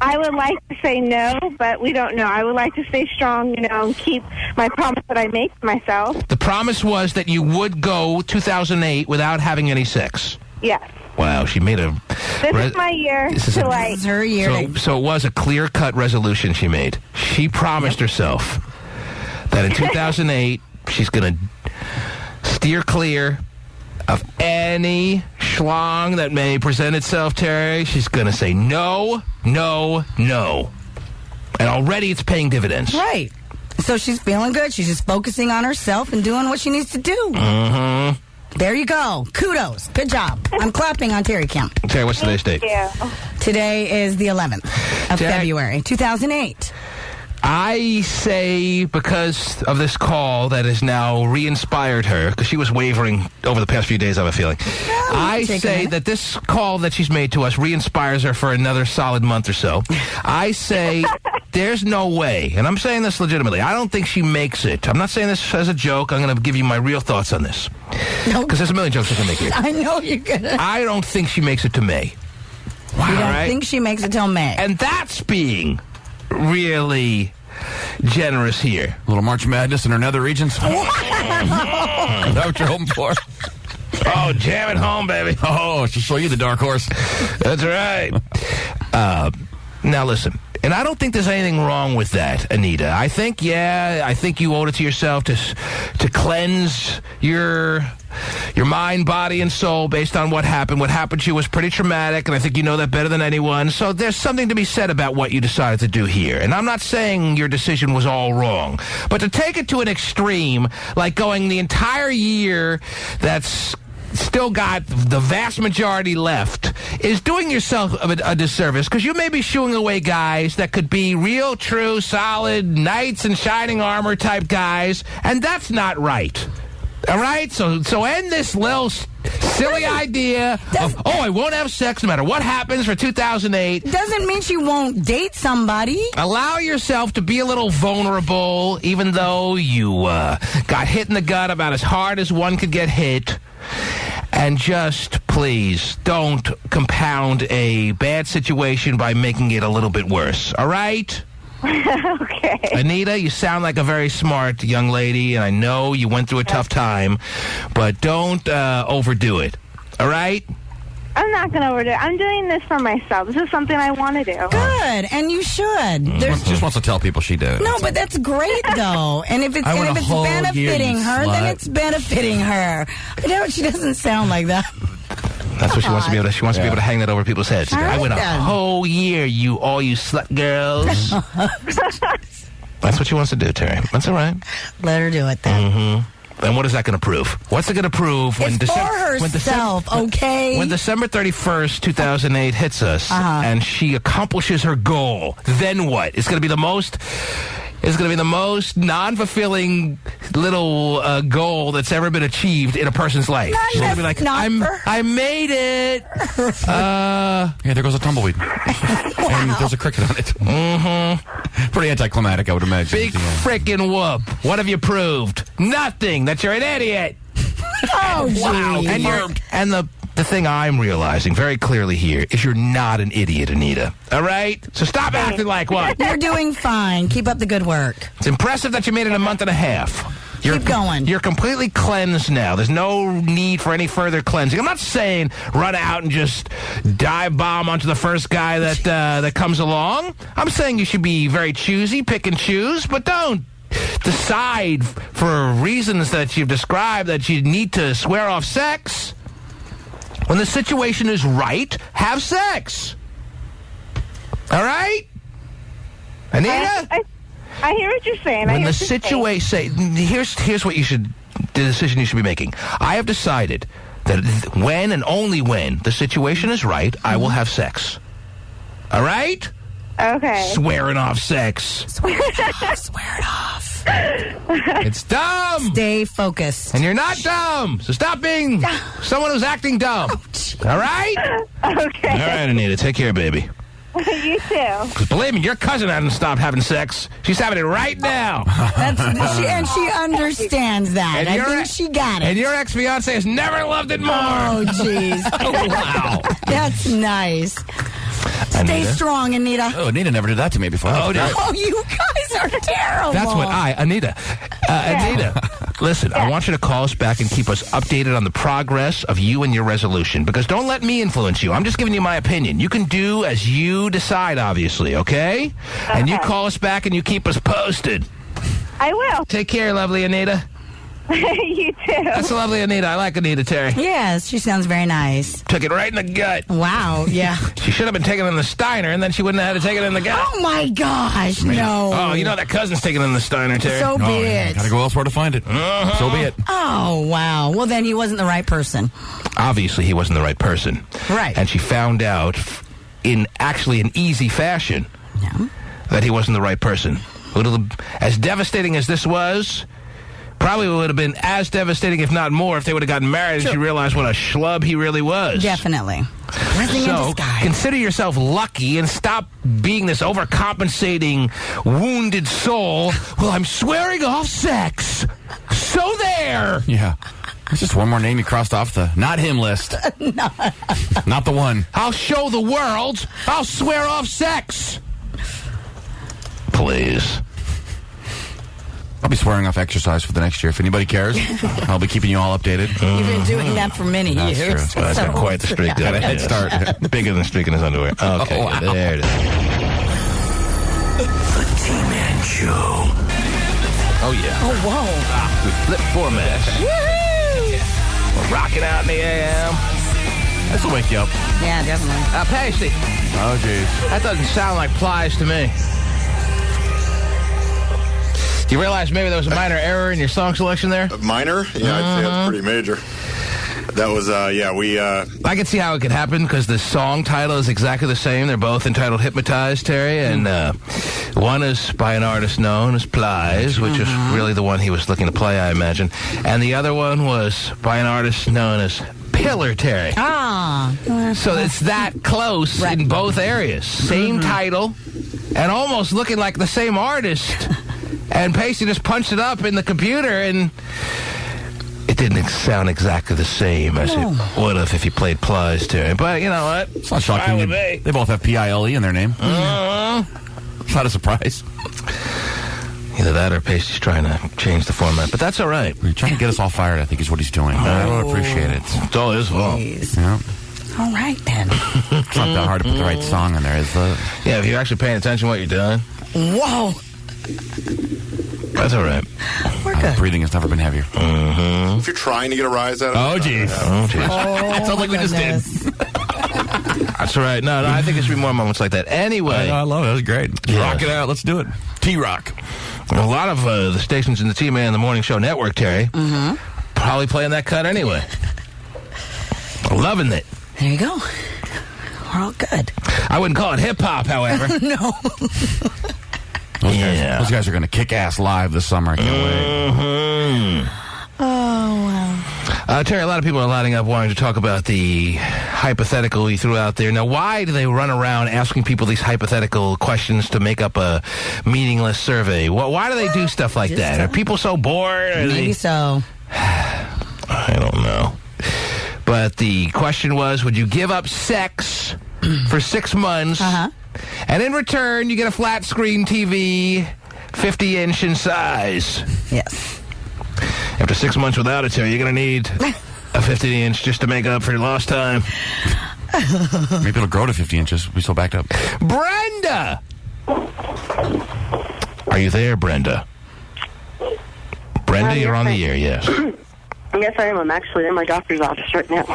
I would like to say no, but we don't know. I would like to stay strong, and keep my promise that I make to myself. The promise was that you would go 2008 without having any sex. Yes. Wow, she made a... This is my year This is her year. So it was a clear-cut resolution she made. She promised herself that in 2008, she's going to steer clear of any schlong that may present itself, Terry. She's going to say no, no, no. And already it's paying dividends. Right. So she's feeling good. She's just focusing on herself and doing what she needs to do. Mm-hmm. There you go. Kudos. Good job. I'm clapping on Terry Kim. Terry, what's today's date? Today is the 11th of February, 2008. I say because of this call that has now re-inspired her, because she was wavering over the past few days, I have a feeling. I say that this call that she's made to us re-inspires her for another solid month or so. I say there's no way, and I'm saying this legitimately, I don't think she makes it. I'm not saying this as a joke. I'm going to give you my real thoughts on this. Because there's a million jokes I can make here. I know you're going to. I don't think she makes it to May. Wow. You don't think she makes it till May? And that's being really generous here. A little March Madness in our nether regions. Is that what you're hoping for? Oh, jam it home, baby. Oh, she'll show you the dark horse. That's right. Now, listen. And I don't think there's anything wrong with that, Anita. I think you owed it to yourself to cleanse your your mind, body, and soul based on what happened. What happened to you was pretty traumatic, and I think you know that better than anyone. So there's something to be said about what you decided to do here. And I'm not saying your decision was all wrong, but to take it to an extreme, like going the entire year that's still got the vast majority left, is doing yourself a disservice, because you may be shooing away guys that could be real, true, solid, knights in shining armor type guys, and that's not right. All right? So end this little silly idea of, I won't have sex no matter what happens for 2008. Doesn't mean she won't date somebody. Allow yourself to be a little vulnerable, even though you got hit in the gut about as hard as one could get hit. And just, please, don't compound a bad situation by making it a little bit worse. All right? Okay. Anita, you sound like a very smart young lady, and I know you went through a tough time, but don't overdo it. All right? I'm not going to overdo it. I'm doing this for myself. This is something I want to do. Good, and you should. She just wants to tell people she did it. No, but that's great, though. And if it's benefiting her, then it's benefiting her. No, she doesn't sound like that. That's what she wants to be able to. She wants to be able to hang that over people's heads. All right, I went a then. whole year, all you slut girls. That's what she wants to do, Terry. That's all right. Let her do it then. Mm-hmm. And what is that going to prove? What's it going to prove when It's for herself, okay? When December 31st, 2008 hits us, and she accomplishes her goal, then what? It's going to be the most non-fulfilling little goal that's ever been achieved in a person's life. She's going to be like, I made it. Yeah, there goes a tumbleweed. And there's a cricket on it. Mm-hmm. Pretty anticlimactic, I would imagine. Big frickin' whoop. What have you proved? Nothing. That you're an idiot. Oh, wow. And the thing I'm realizing very clearly here is you're not an idiot, Anita. All right? So stop acting like one. You're doing fine. Keep up the good work. It's impressive that you made it a month and a half. Keep going. You're completely cleansed now. There's no need for any further cleansing. I'm not saying run out and just dive bomb onto the first guy that comes along. I'm saying you should be very choosy, pick and choose, but don't decide for reasons that you've described that you need to swear off sex. When the situation is right, have sex. All right? Anita? I hear what you're saying. When the situation, here's what the decision you should be making. I have decided that when and only when the situation is right, I will have sex. All right? Okay. Swearing off sex. Swear it off. It's dumb. Stay focused. And you're not dumb. So stop being someone who's acting dumb. All right? Okay. All right, Anita. Take care, baby. You too. Because believe me, your cousin hasn't stopped having sex. She's having it right now. And she understands that. I think she got it. And your ex-fiance has never loved it more. Oh, jeez. Oh, wow. That's nice. Stay Anita? strong, Anita. Oh, Anita never did that to me before. Oh, you guys are terrible. That's what Anita. Anita, listen, I want you to call us back and keep us updated on the progress of you and your resolution. Because don't let me influence you. I'm just giving you my opinion. You can do as you decide, obviously, okay? And you call us back and you keep us posted. I will. Take care, lovely Anita. You too. That's lovely Anita. I like Anita, Terry. Yes, she sounds very nice. Took it right in the gut. Wow, yeah. She should have been taken in the Steiner, and then she wouldn't have had to take it in the gut. Oh, my gosh, no. Oh, you know that cousin's taking it in the Steiner, Terry. So be it. Gotta go elsewhere to find it. So be it. Oh, wow. Well, then he wasn't the right person. Obviously, he wasn't the right person. Right. And she found out in actually an easy fashion that he wasn't the right person. As devastating as this was, probably would have been as devastating, if not more, if they would have gotten married and she realized what a schlub he really was. Definitely. Blessing in disguise. Consider yourself lucky and stop being this overcompensating, wounded soul. Well, I'm swearing off sex. So there. Yeah. It's just one more name you crossed off the not him list. Not the one. I'll show the world. I'll swear off sex. Please. I'll be swearing off exercise for the next year. If anybody cares, I'll be keeping you all updated. You've been doing that for many years. That's true. That's got quite the streak. Got a head start. Bigger than streaking his underwear. Okay, Oh, wow. there it is. The T-Man Show. Oh, yeah. Oh, whoa. We flipped formats. Woohoo! We're rocking out in the AM. This will wake you up. Yeah, definitely. Pasty. Oh, jeez. That doesn't sound like Plies to me. Do you realize maybe there was a minor error in your song selection there? Minor? Yeah, I'd say that's pretty major. That was, we... I can see how it could happen because the song title is exactly the same. They're both entitled Hypnotized, Terry, and one is by an artist known as Plies, which is really the one he was looking to play, I imagine. And the other one was by an artist known as Pillar, Terry. Ah. So it's that close in both areas. Same title and almost looking like the same artist. And Pasty just punched it up in the computer, and it didn't sound exactly the same as it would have if you played Plies, Terry. But you know what? It's not shocking. They both have P-I-L-E in their name. It's not a surprise. Either that or Pasty's trying to change the format. But that's all right. He's trying to get us all fired, I think, is what he's doing. I don't appreciate it. It's all his fault. Yeah. All right, then. It's not that hard to put the right song in there, is it? Yeah, if you're actually paying attention to what you're doing. Whoa. That's all right. We're good. Breathing has never been heavier. If you're trying to get a rise out of it. Oh, jeez. It sounds like we just did. That's all right. No, I think there should be more moments like that. Anyway. I love it. That was great. Yeah. Rock it out. Let's do it. T-Rock. A lot of the stations in the T-Man in the Morning Show network, Terry, probably playing that cut anyway. Loving it. There you go. We're all good. I wouldn't call it hip-hop, however. No. Those guys are going to kick ass live this summer. I can't wait. Oh, wow. Terry, a lot of people are lining up wanting to talk about the hypothetical you threw out there. Now, why do they run around asking people these hypothetical questions to make up a meaningless survey? Why do they do stuff like that? Are people so bored? Maybe so. I don't know. But the question was, would you give up sex for 6 months? And in return, you get a flat screen TV, 50-inch in size. Yes. After 6 months without it, Terry, you're going to need a 50-inch just to make up for your lost time. Maybe it'll grow to 50 inches. We still backed up. Brenda! Are you there, Brenda? Brenda, you're on the air, yes. Yes, I am. I'm actually in my doctor's office right now.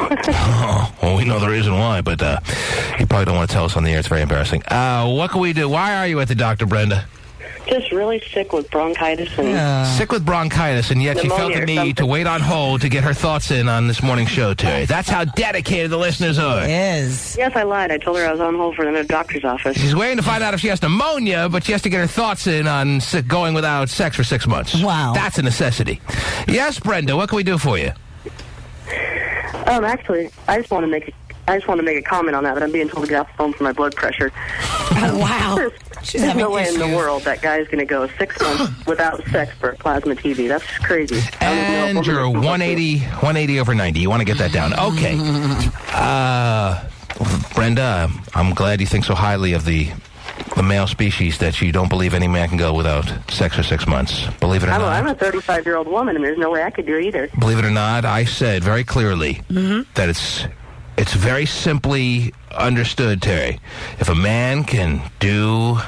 Well, we know the reason why, but you probably don't want to tell us on the air. It's very embarrassing. What can we do? Why are you at the doctor, Brenda? Just really sick with bronchitis. And sick with bronchitis, and yet she felt the need to wait on hold to get her thoughts in on this morning show, Terry. That's how dedicated the listeners are. Yes. Yes, I lied. I told her I was on hold for the doctor's office. She's waiting to find out if she has pneumonia, but she has to get her thoughts in on going without sex for 6 months. Wow. That's a necessity. Yes, Brenda, what can we do for you? Actually, I just want to make a comment on that, but I'm being told to get off the phone for my blood pressure. Wow. There's no way in the world that guy's going to go 6 months without sex for a plasma TV. That's crazy. And you're 180 over 90. You want to get that down. Okay. Brenda, I'm glad you think so highly of the male species that you don't believe any man can go without sex for 6 months. Believe it or not. I'm a 35-year-old woman, and there's no way I could do it either. Believe it or not, I said very clearly that it's very simply understood, Terry. If a man can do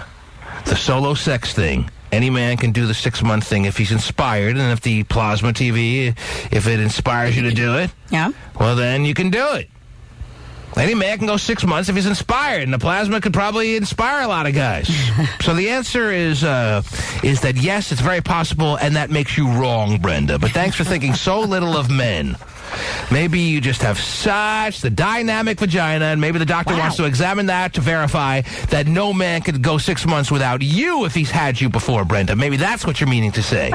the solo sex thing, any man can do the 6-month thing if he's inspired, and if the plasma TV, if it inspires you to do it, well, then you can do it. Any man can go 6 months if he's inspired, and the plasma could probably inspire a lot of guys. So the answer is that yes, it's very possible, and that makes you wrong, Brenda. But thanks for thinking so little of men. Maybe you just have such the dynamic vagina, and maybe the doctor wants to examine that to verify that no man could go 6 months without you if he's had you before, Brenda. Maybe that's what you're meaning to say.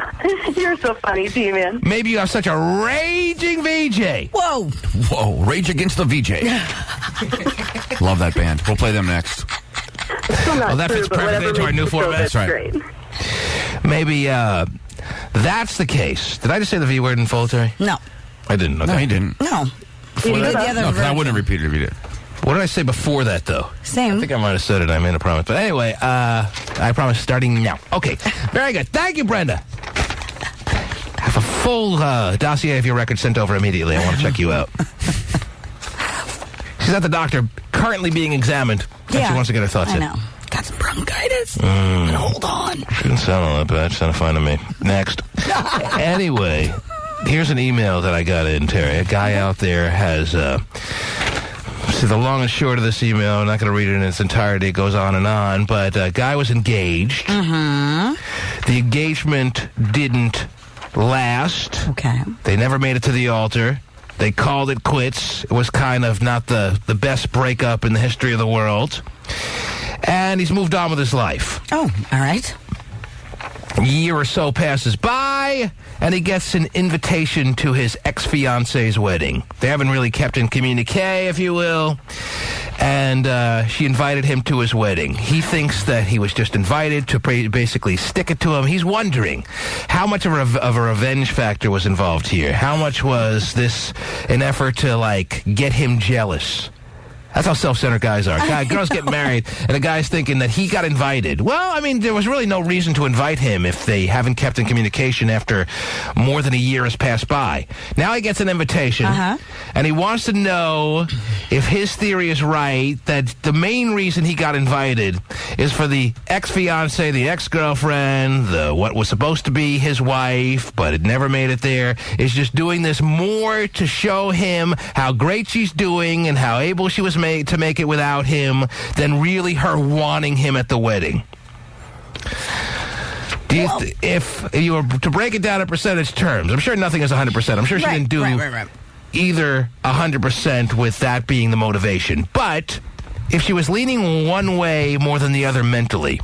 You're so funny, T-Man. Maybe you have such a raging VJ. Whoa. Whoa, Rage Against the VJ. Love that band. We'll play them next. Well, that fits perfectly into our new format. That's right. Great. Maybe that's the case. Did I just say the V word in full, Terry? No. I didn't. Okay. No, he didn't. No. I wouldn't have repeated it if you did. What did I say before that, though? Same. I think I might have said it. I made a promise. But anyway, I promise starting now. Okay. Very good. Thank you, Brenda. Have a full dossier of your record sent over immediately. I want to check you out. She's at the doctor, currently being examined. And she wants to get her thoughts in. I know. Got some bronchitis. But hold on. She didn't sound all that bad. She sounded fine to me. Next. Anyway. here's an email that I got in, Terry. A guy out there has... see, the long and short of this email, I'm not going to read it in its entirety. It goes on and on. But a guy was engaged. Mm-hmm. The engagement didn't last. Okay. They never made it to the altar. They called it quits. It was kind of not the best breakup in the history of the world. And he's moved on with his life. Oh, all right. A year or so passes by, and he gets an invitation to his ex-fiance's wedding. They haven't really kept in communique, if you will. And she invited him to his wedding. He thinks that he was just invited to basically stick it to him. He's wondering how much of a revenge factor was involved here. How much was this an effort to, like, get him jealous? That's how self-centered guys are. Girls get married, and the guy's thinking that he got invited. Well, I mean, there was really no reason to invite him if they haven't kept in communication after more than a year has passed by. Now he gets an invitation, and he wants to know if his theory is right, that the main reason he got invited is for the ex-fiancé, the ex-girlfriend, what was supposed to be his wife, but it never made it there, is just doing this more to show him how great she's doing and how able she was to make it without him than really her wanting him at the wedding. If you were to break it down in percentage terms, I'm sure nothing is 100%. I'm sure she didn't do either 100% with that being the motivation. But if she was leaning one way more than the other mentally,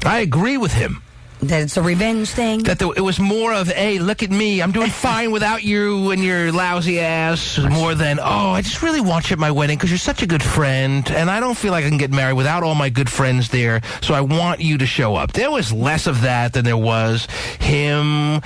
I agree with him. That it's a revenge thing? That it was more of, hey, look at me. I'm doing fine without you and your lousy ass. More than, oh, I just really want you at my wedding because you're such a good friend. And I don't feel like I can get married without all my good friends there. So I want you to show up. There was less of that than there was him.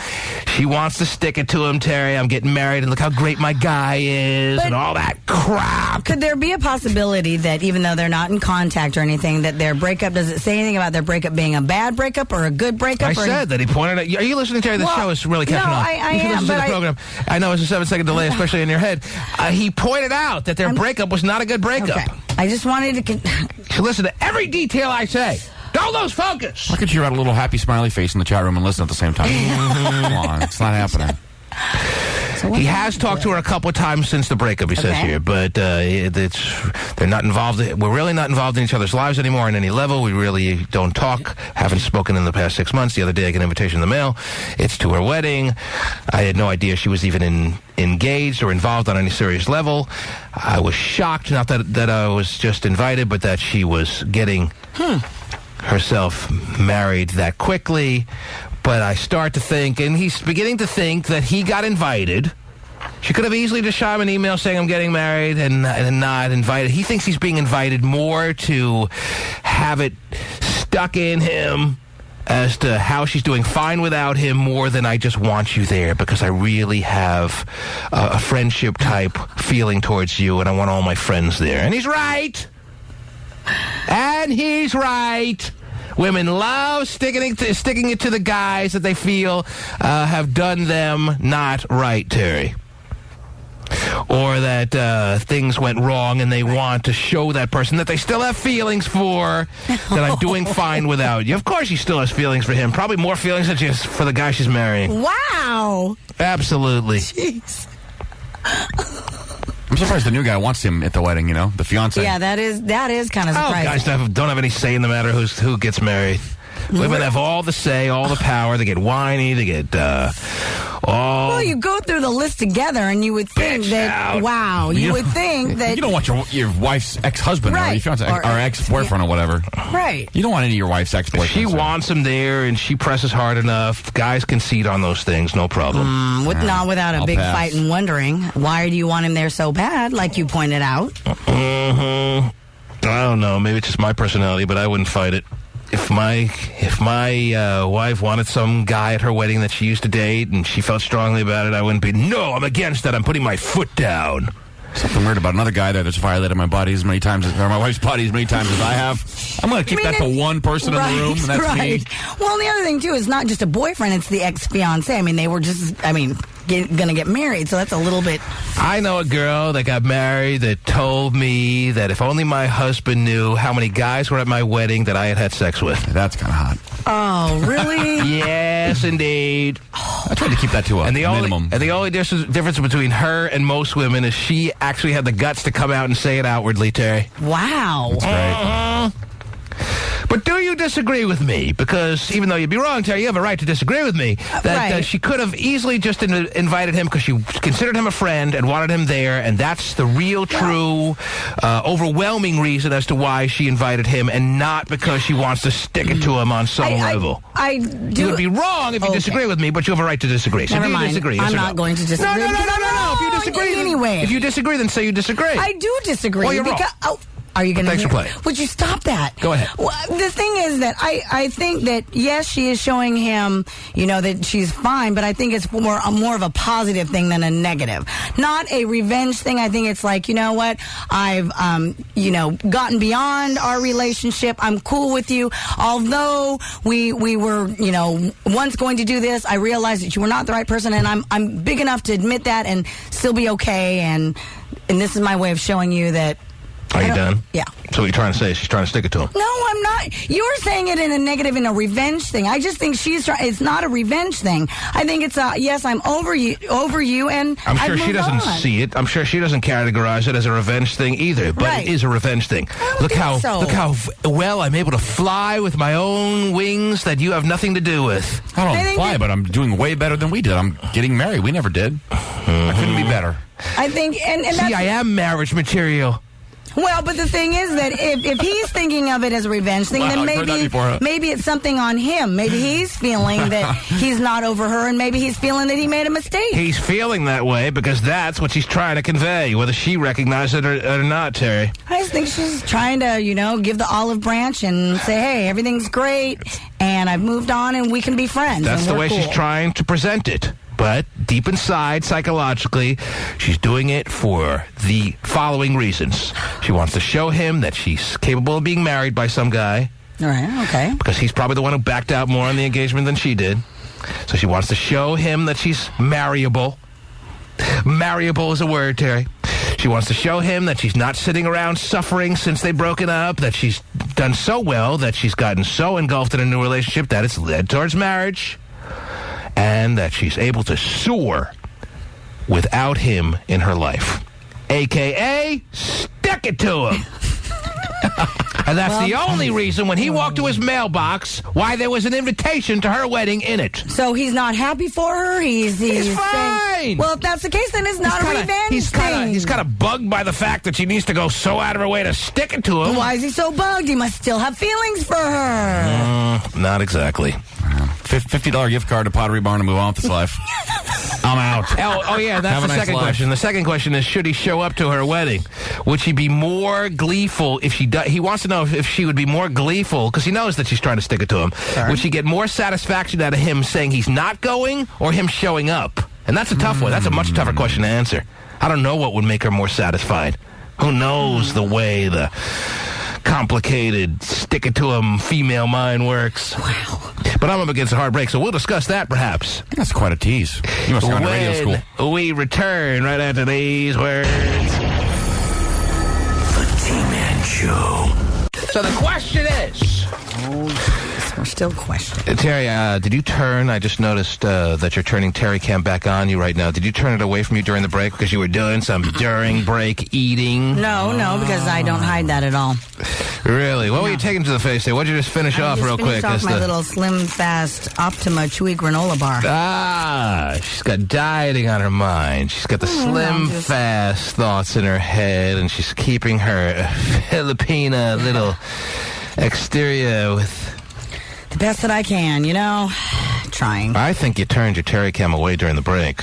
She wants to stick it to him, Terry. I'm getting married and look how great my guy is and all that crap. Could there be a possibility that even though they're not in contact or anything, that their breakup, does it say anything about their breakup being a bad breakup or a good breakup? I said that. He pointed out. Are you listening, Terry? The show is really catching on. I am. But the program. I know it's a 7-second delay, especially in your head. He pointed out that their breakup was not a good breakup. Okay. I just wanted to... You listen to every detail I say. Don't lose focus. Why could you write a little happy smiley face in the chat room and listen at the same time? Come on. It's not happening. He has talked to her a couple of times since the breakup, he says here, but they're not involved. We're really not involved in each other's lives anymore on any level. We really don't talk. Haven't spoken in the past 6 months. The other day I got an invitation in the mail. It's to her wedding. I had no idea she was even engaged or involved on any serious level. I was shocked, not that I was just invited, but that she was getting herself married that quickly. But I start to think, and he's beginning to think that he got invited. She could have easily just shot him an email saying I'm getting married and not invited. He thinks he's being invited more to have it stuck in him as to how she's doing fine without him more than I just want you there because I really have a friendship type feeling towards you and I want all my friends there. And he's right. And he's right. Women love sticking it to the guys that they feel have done them not right, Terry. Or that things went wrong and they want to show that person that they still have feelings for, that I'm doing fine without you. Of course she still has feelings for him. Probably more feelings than just for the guy she's marrying. Wow. Absolutely. Jeez. I'm surprised the new guy wants him at the wedding, you know, the fiance. Yeah, that is kind of surprising. Guys don't have any say in the matter who gets married. Women have all the say, all the power. They get whiny. They get all... Well, you go through the list together, and you would think that... Wow. You would think that... You don't want your wife's ex-husband or your fiance, or ex-boyfriend or whatever. Right. You don't want any of your wife's ex-boyfriends. She wants him there, and she presses hard enough. Guys concede on those things, no problem. Not without a big fight and wondering, why do you want him there so bad, like you pointed out? I don't know. Maybe it's just my personality, but I wouldn't fight it. If my wife wanted some guy at her wedding that she used to date and she felt strongly about it, I wouldn't be, no, I'm against that. I'm putting my foot down. Something weird about another guy there that's violated my body as many times, or my wife's body as many times as I have. I'm going to keep that to one person in the room, and that's me. Well, the other thing, too, is not just a boyfriend, it's the ex-fiancé. I mean, they were just, going to get married, so that's a little bit... I know a girl that got married that told me that if only my husband knew how many guys were at my wedding that I had sex with. That's kind of hot. Oh, really? Yes, indeed. I tried to keep that to a minimum. And the only difference between her and most women is she actually had the guts to come out and say it outwardly, Terry. Wow. That's great. But do you disagree with me? Because even though you'd be wrong, Terry, you have a right to disagree with me. That she could have easily just invited him because she considered him a friend and wanted him there, and that's the real, true, overwhelming reason as to why she invited him, and not because she wants to stick it to him on some level. You would be wrong if you disagree with me, but you have a right to disagree. So Never do you mind. disagree? I'm not going to disagree. No. If you disagree, anyway. If you disagree, then say you disagree. I do disagree. Well, you're wrong. Are you going to? Thanks for playing. Would you stop that? Go ahead. Well, the thing is that I think that, yes, she is showing him, that she's fine, but I think it's more of a positive thing than a negative. Not a revenge thing. I think it's like, you know what? I've, gotten beyond our relationship. I'm cool with you. Although we were, once going to do this, I realized that you were not the right person, and I'm big enough to admit that and still be okay. And this is my way of showing you that. Are you done? Yeah. So what you're trying to say is she's trying to stick it to him. No, I'm not. You're saying it in a negative, in a revenge thing. I just think it's not a revenge thing. I think it's yes, I'm over you, and I'm sure she doesn't see it. I'm sure she doesn't categorize it as a revenge thing either. But it is a revenge thing. Look how well I'm able to fly with my own wings that you have nothing to do with. I don't fly, but I'm doing way better than we did. I'm getting married. We never did. I couldn't be better. I think, and see, I am marriage material. Well, but the thing is that if he's thinking of it as a revenge thing, then maybe it's something on him. Maybe he's feeling that he's not over her, and maybe he's feeling that he made a mistake. He's feeling that way because that's what she's trying to convey, whether she recognizes it or not, Terry. I just think she's trying to, give the olive branch and say, hey, everything's great, and I've moved on, and we can be friends. That's the way she's trying to present it. But deep inside, psychologically, she's doing it for the following reasons. She wants to show him that she's capable of being married by some guy. All right, okay. Because he's probably the one who backed out more on the engagement than she did. So she wants to show him that she's marriable. Marriable is a word, Terry. She wants to show him that she's not sitting around suffering since they've broken up, that she's done so well, that she's gotten so engulfed in a new relationship that it's led towards marriage. And that she's able to soar without him in her life. A.K.A. stick it to him. And that's the only reason when he walked to his mailbox why there was an invitation to her wedding in it. So he's not happy for her? He's fine. Saying, well, if that's the case, then it's not a revenge thing. He's kind of bugged by the fact that she needs to go so out of her way to stick it to him. Why is he so bugged? He must still have feelings for her. Not exactly. $50 gift card to Pottery Barn to move on with his life. I'm out. Oh yeah, that's the second question. The second question is, should he show up to her wedding? Would she be more gleeful if she does? He wants to know if she would be more gleeful, because he knows that she's trying to stick it to him. Sure. Would she get more satisfaction out of him saying he's not going, or him showing up? And that's a tough one. That's a much tougher question to answer. I don't know what would make her more satisfied. Who knows the way the complicated stick-it-to-him female mind works. Wow. But I'm up against a hard break, so we'll discuss that perhaps. That's quite a tease. You must have gone to radio school. We return right after these words. The T-Man Show. So the question is... We're still questioning. Terry, did you turn? I just noticed that you're turning Terry Cam back on you right now. Did you turn it away from you during the break because you were doing some during break eating? No, because I don't hide that at all. Really? What were you taking to the face there? What'd you just finish off real quick? Off my little Slim Fast Optima Chewy granola bar. Ah, she's got dieting on her mind. She's got the Slim Fast thoughts in her head, and she's keeping her Filipina little exterior with... the best that I can, trying. I think you turned your Terry Cam away during the break.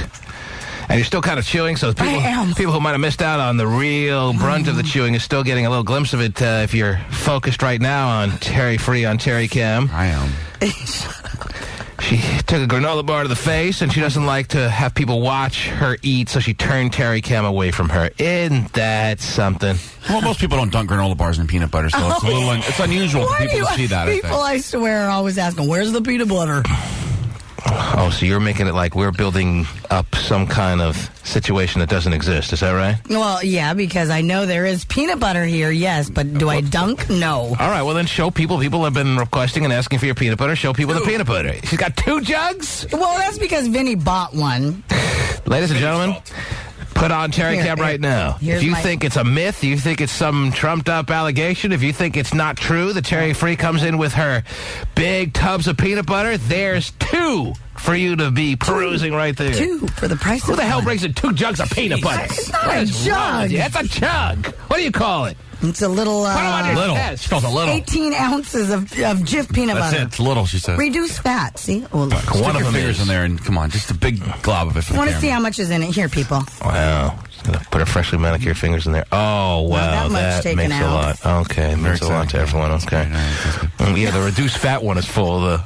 And you're still kind of chewing, so people who might have missed out on the real brunt of the chewing is still getting a little glimpse of it if you're focused right now on Terry Free on Terry Cam. I am. She took a granola bar to the face, and she doesn't like to have people watch her eat, so she turned Terry Cam away from her. Isn't that something? Well, most people don't dunk granola bars in peanut butter, so it's a little it's unusual for people to see that. People, I swear, are always asking, where's the peanut butter? Oh, so you're making it like we're building up some kind of situation that doesn't exist. Is that right? Well, yeah, because I know there is peanut butter here, yes, but do I dunk? No. All right, well then show people. People have been requesting and asking for your peanut butter. Show people the peanut butter. She's got 2 jugs? Well, that's because Vinnie bought one. Ladies and gentlemen, put on Terry Cam right now. If you think it's a myth, you think it's some trumped-up allegation, if you think it's not true, the Terry Free comes in with her big tubs of peanut butter, there's 2 for you to be perusing right there. 2 for the price of Who the hell one. brings in 2 jugs of peanut butter? It's not a jug. It's a chug. What do you call it? It's a little, little. She calls it little. 18 ounces of Jif peanut That's butter. it. It's little, she says. Reduced fat, see? Oh, look. Stick One of your them fingers is. in there and come on, just a big glob of it for I the want to camera. see how much is in it. Here, people. Wow. Just gonna put her freshly manicured fingers in there. Oh, wow. that much That taken makes out. a lot. Okay, makes a lot to everyone. Okay. Yeah, the reduced fat one is full. The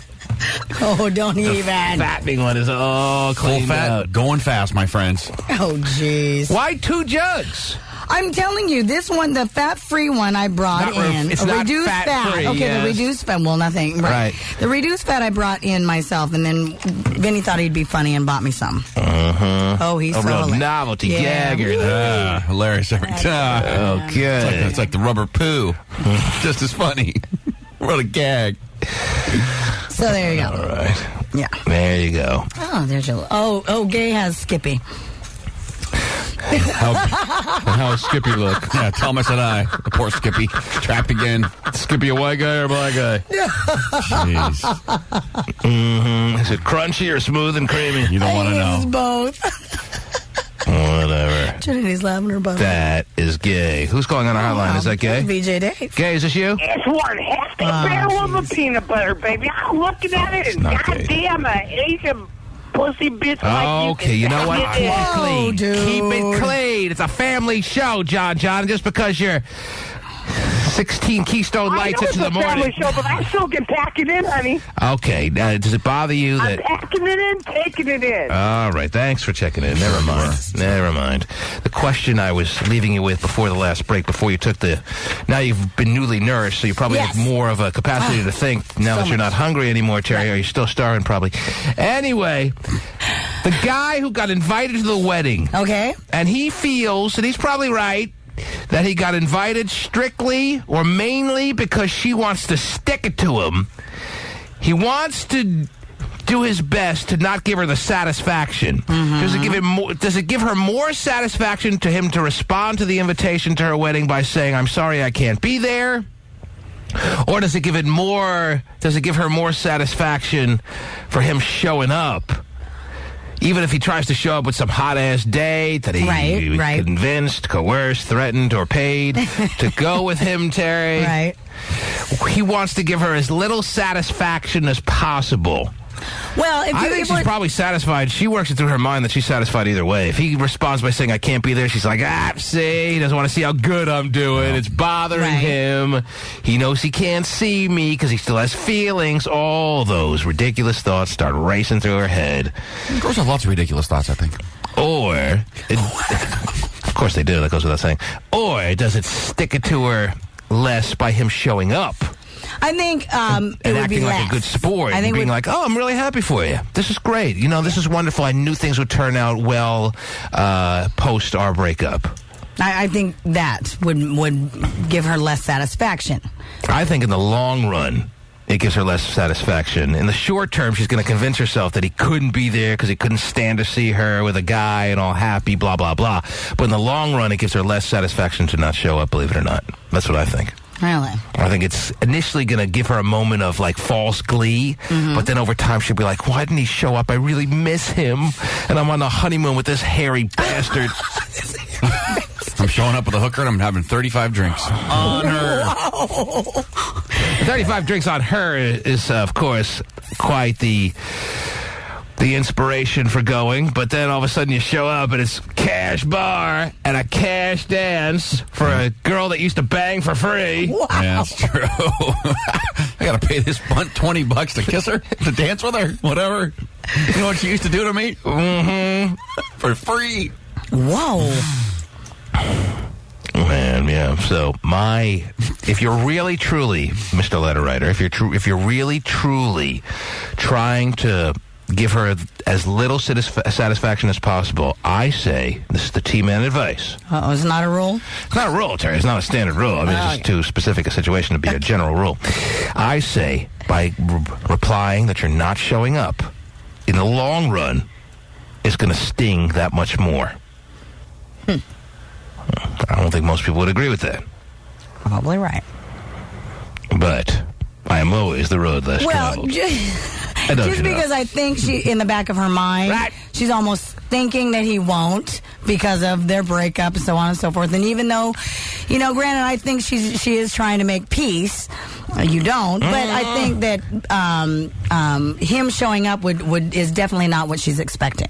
Oh, don't even. fattening one is all Full cleaned fat, out. going fast, my friends. Oh, jeez. Why 2 jugs? I'm telling you, this one, the fat-free one I brought in. It's not reduced fat-free, fat. Okay, yes. the reduced fat. Well, nothing. Right. The reduced fat I brought in myself, and then Vinnie thought he'd be funny and bought me some. Uh-huh. Oh, he's a so real hilarious. novelty Yeah. gagger. Hilarious every time. Okay. It's like the rubber Pooh. Just as funny. What a gag. So there you go. All right. Yeah. There you go. Oh, there's your. Oh, Gay has Skippy. How does Skippy look? Yeah, tell him I said I. The poor Skippy. Trapped again. Skippy a white guy or a black guy? Jeez. Mm-hmm. Is it crunchy or smooth and creamy? You don't want to It's know. both. Whatever. Trinity's laughing her butt. That is gay. Who's calling on our hotline? Is that gay? VJ Dave. Gay, is this you? It's one hefty barrel of a peanut butter, baby. I'm looking at it, and not goddamn, an Asian pussy bitch like Okay, you know what? It Keep is. it clean. dude. Keep it clean. It's a family show, John. Just because you're 16 Keystone I Lights know into it's the a family morning. show, but I still can pack it in, honey. Okay, now, does it bother you I'm that... packing it in, taking it in. All right, thanks for checking in. Never mind. Never mind. The question I was leaving you with before the last break, before you took the... Now you've been newly nourished, so you probably Yes. have more of a capacity to think now that you're not hungry anymore, Terry. Or you're still starving, probably. Anyway, the guy who got invited to the wedding... Okay. And he feels, and he's probably right, that he got invited strictly or mainly because she wants to stick it to him. He wants to do his best to not give her the satisfaction. Does it give her more satisfaction to him to respond to the invitation to her wedding by saying, "I'm sorry I can't be there"? Or does it give her more satisfaction for him showing up? Even if he tries to show up with some hot-ass date that he convinced, coerced, threatened, or paid to go with him, Terry. Right. He wants to give her as little satisfaction as possible. Well, I think she's probably satisfied. She works it through her mind that she's satisfied either way. If he responds by saying, "I can't be there," she's like, see, he doesn't want to see how good I'm doing. It's bothering him. He knows he can't see me because he still has feelings. All those ridiculous thoughts start racing through her head. Girls have lots of ridiculous thoughts, I think. Of course they do. That goes without saying. Or does it stick it to her less by him showing up? I think it and would be acting like less. a good sport I and think being like, "Oh, I'm really happy for you. This is great. You know, this is wonderful. I knew things would turn out well post our breakup." I think that would give her less satisfaction. I think in the long run, it gives her less satisfaction. In the short term, she's going to convince herself that he couldn't be there because he couldn't stand to see her with a guy and all happy, blah, blah, blah. But in the long run, it gives her less satisfaction to not show up, believe it or not. That's what I think. Really? I think it's initially going to give her a moment of, like, false glee, but then over time she'll be like, "Why didn't he show up? I really miss him, and I'm on the honeymoon with this hairy bastard." I'm showing up with a hooker and I'm having 35 drinks on her. 35 drinks on her is, of course, quite the inspiration for going, but then all of a sudden you show up and it's cash bar and a cash dance for a girl that used to bang for free. Wow. Yeah, that's true. I got to pay this bunt $20 to kiss her, to dance with her, whatever. You know what she used to do to me? For free. Whoa. Man, yeah. So if you're really truly, Mr. Letter Writer, if you're really truly trying to give her as little satisfaction as possible. I say, this is the T-Man advice. It's not a rule? It's not a rule, Terry. It's not a standard rule. I mean, it's just too specific a situation to be a general rule. I say, by replying that you're not showing up, in the long run, it's going to sting that much more. I don't think most people would agree with that. Probably right. But I am always the road less traveled. Just because I think she, in the back of her mind, she's almost thinking that he won't because of their breakup and so on and so forth. And even though, granted, I think she is trying to make peace. You don't, but I think that him showing up is definitely not what she's expecting.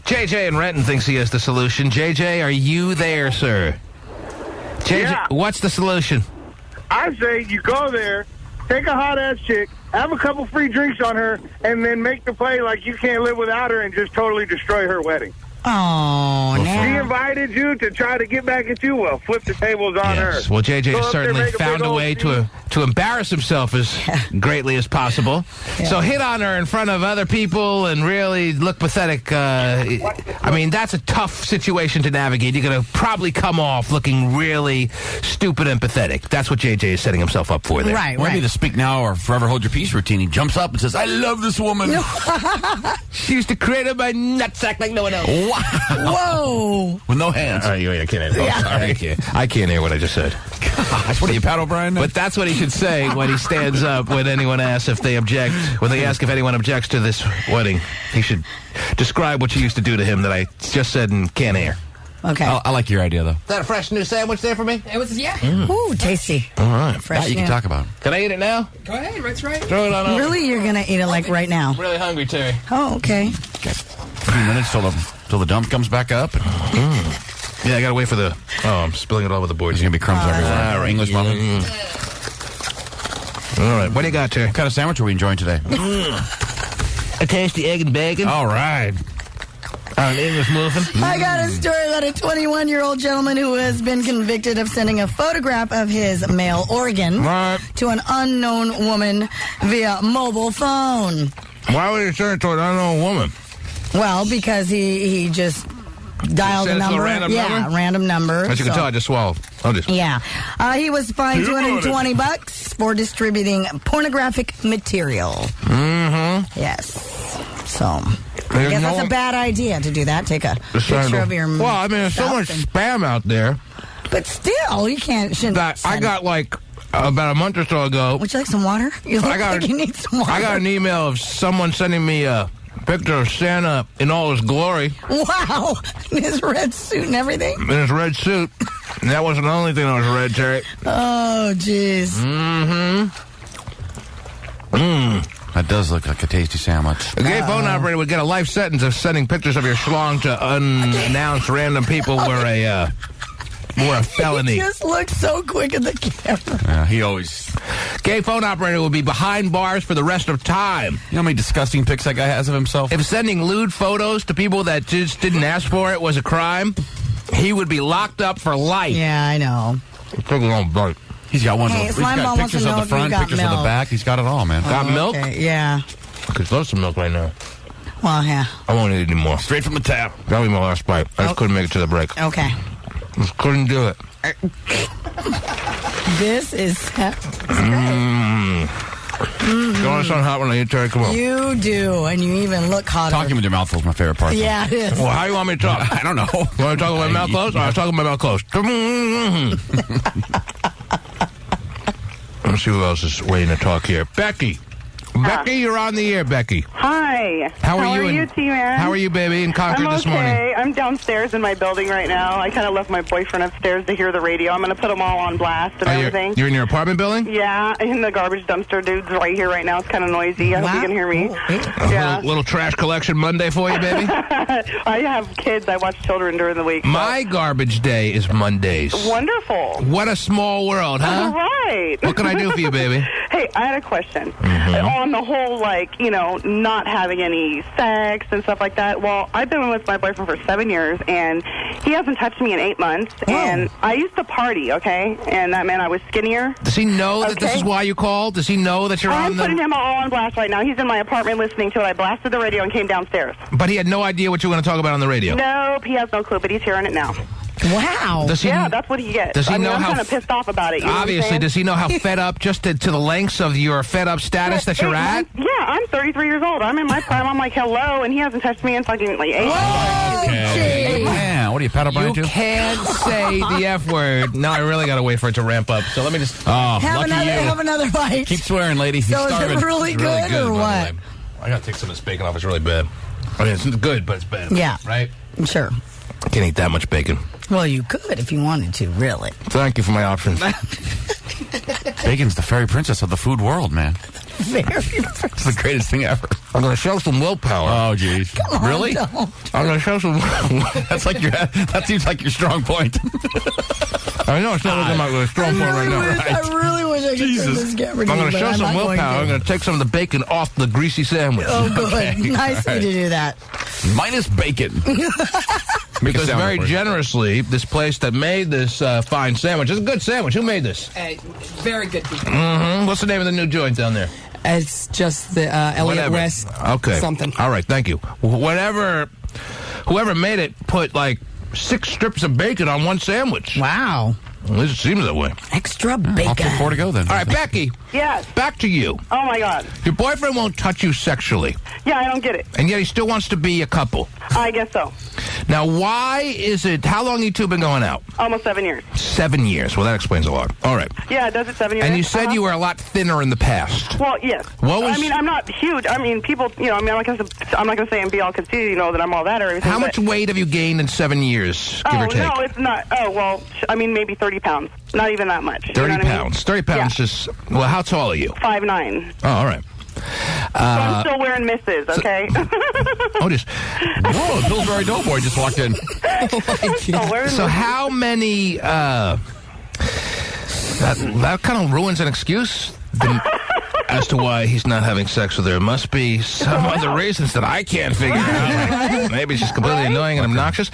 JJ in Renton thinks he has the solution. JJ, are you there, sir? JJ, what's the solution? I say you go there, take a hot-ass chick, have a couple free drinks on her, and then make the play like you can't live without her and just totally destroy her wedding. Oh, no. She invited you to try to get back at you. Well, flip the tables on her. Well, JJ certainly found a way to embarrass himself as greatly as possible. Yeah. So hit on her in front of other people and really look pathetic. I mean, that's a tough situation to navigate. You're going to probably come off looking really stupid and pathetic. That's what JJ is setting himself up for there. Right. Maybe the speak now or forever hold your peace routine. He jumps up and says, I love this woman. She used to create my nutsack like no one else. Whoa. With no hands. I can't hear. I can't hear what I just said. Gosh, what are you, Pat O'Brien? But that's what he should say when he stands up when anyone asks if they object. When they ask if anyone objects to this wedding, he should describe what you used to do to him that I just said and can't hear. Okay. I like your idea, though. Is that a fresh new sandwich there for me? It was, yeah. Ooh, tasty. All right. Fresh that you can talk about. Can I eat it now? Go ahead, that's right. Throw it on over. Really? You're going to eat it like right now? I'm really hungry, Terry. Oh, okay. A few minutes till the dump comes back up. Yeah, I got to wait for the... Oh, I'm spilling it all over the board. There's going to be crumbs everywhere. Right. English muffin. All right. What do you got, Terry? What kind of sandwich are we enjoying today? A tasty egg and bacon. All right. An English muffin. I got a story about a 21-year-old gentleman who has been convicted of sending a photograph of his male organ to an unknown woman via mobile phone. Why would he send it to an unknown woman? Well, because he just dialed a number. Random number. As you can tell, I just swallowed. Yeah. He was fined $220 for distributing pornographic material. Mm-hmm. Yes. So, I guess that's a bad idea to do that. Take a picture of your... Well, I mean, there's so much spam out there. But still, you shouldn't... I got, like, about a month or so ago... Would you like some water? You look like you need some water. I got an email of someone sending me a picture of Santa in all his glory. Wow. In his red suit and everything? In his red suit. And that wasn't the only thing that was red, Terry. Oh, jeez. That does look like a tasty sandwich. A gay phone operator would get a life sentence of sending pictures of your schlong to unannounced random people were a felony. He just looks so quick at the camera. Yeah, he always... Gay phone operator will be behind bars for the rest of time. You know how many disgusting pics that guy has of himself? If sending lewd photos to people that just didn't ask for it was a crime, he would be locked up for life. Yeah, I know. It took a long break. He's got one. Hey, He's got pictures of the front, pictures of the back. He's got it all, man. Got milk? Okay. Yeah. I could love some milk right now. Well, yeah. I won't eat any more. Straight from the tap. That'll be my last bite. I just couldn't make it to the break. Okay. Just couldn't do it. This is... Don't it sound hot when I eat, Terry? Come on. You do, and you even look hotter. Talking with your mouth full is my favorite part. Yeah, it is. Well, how do you want me to talk? I don't know. You want me to talk with my mouth closed? I was talking with my mouth closed. Let's see who else is waiting to talk here. Becky. Becky, you're on the air, Becky. Hi. How are you, T-Man? How are you, baby, in Concord this morning? I'm downstairs in my building right now. I kind of left my boyfriend upstairs to hear the radio. I'm going to put them all on blast and everything. You're in your apartment building? Yeah, and the garbage dumpster dude's right here right now. It's kind of noisy. I hope you can hear me. Yeah. Little trash collection Monday for you, baby? I have kids. I watch children during the week. So. My garbage day is Mondays. Wonderful. What a small world, huh? Right. What can I do for you, baby? Hey, I had a question on the whole, like, you know, not having any sex and stuff like that. Well, I've been with my boyfriend for 7 years, and he hasn't touched me in 8 months. And I used to party, okay? And that meant I was skinnier. Does he know that this is why you called? Does he know that you're I'm putting him all on blast right now. He's in my apartment listening to it. I blasted the radio and came downstairs. But he had no idea what you were going to talk about on the radio? Nope, he has no clue, but he's hearing it now. Wow. Yeah, that's what he gets. Does he know I'm how kind of pissed off about it. You know obviously, does he know how fed up, just to the lengths of your fed up status that you're at? Yeah, I'm 33 years old. I'm in my prime. I'm like, hello, and he hasn't touched me in fucking like 8 months. Okay. Yeah, what are you, paddle Brian, too? You can't say the F word. No, I really got to wait for it to ramp up. So let me just... Oh, Have another bite. Keep swearing, lady. He's So is starving. it really good or what? I got to take some of this bacon off. It's really bad. I mean, it's good, but it's bad. Yeah. Right? Sure. I can't eat that much bacon. Well, you could if you wanted to, really. Thank you for my options. Bacon's the fairy princess of the food world, man. Very. It's the greatest thing ever. I'm going to show some willpower. Oh, jeez. Come on, Really? don't. I'm going to show some... That seems like your strong point. I know, it's not looking like a strong point right now. I really wish I could turn this camera. I'm going to show some willpower. I'm going to take some of the bacon off the greasy sandwich. Oh, good. Okay. Nice of you to do that. Minus bacon. Because very generously, this place that made this fine sandwich, it's a good sandwich. Who made this? Very good people. What's the name of the new joint down there? It's just the Elliott Whatever. West Okay. something. All right, thank you. Whoever made it put like 6 strips of bacon on one sandwich. Wow. At least it seems that way. Extra bacon. I'll take 4 to go then. All right, Becky. Yes. Back to you. Oh, my God. Your boyfriend won't touch you sexually, Yeah, I don't get it. and yet he still wants to be a couple. I guess so. Now, why is it... How long you two been going out? Almost 7 years. 7 years. Well, that explains a lot. All right. Yeah, does it 7 years? And you said you were a lot thinner in the past. Well, yes. What was- I mean, I'm not huge. I mean, people, you know, I mean, I'm not going to say and be all conceited, you know, that I'm all that or everything. How much weight have you gained in 7 years, give or take? No, it's not. Oh, well, I mean, maybe 30 pounds. Not even that much. 30 You know what I mean? pounds. 30 pounds just... Well, how tall are you? 5'9". Oh, all right. So I'm still wearing misses, okay? Oh, just... Whoa, Pillsbury Doughboy just walked in. So how many... That kind of ruins an excuse as to why he's not having sex with her. Must be some other reasons that I canant figure out. Like, maybe she's completely annoying and obnoxious.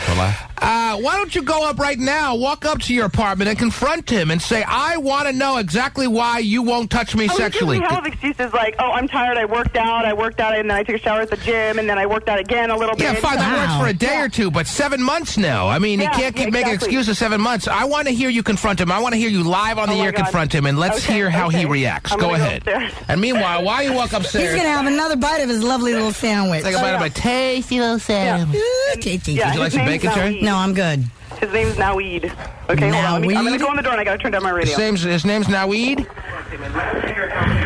Why don't you go up right now, walk up to your apartment and confront him and say, I want to know exactly why you won't touch me sexually. We have excuses like, oh, I'm tired, I worked out, and then I took a shower at the gym, and then I worked out again a little bit. Yeah, fine, that works for a day or two, but 7 months now. I mean, he can't keep making excuses 7 months. I want to hear you confront him. I want to hear you live on the air confront him, and let's hear how he reacks. Go ahead. And meanwhile, while you walk upstairs... He's going to have another bite of his lovely little sandwich. Take a bite of my tasty little sandwich. Tasty. Would you like some bacon, Terry? No, I'm good. His name's Naweed. Okay, hold on. I'm going to go in the door, and I got to turn down my radio. His name's Naweed?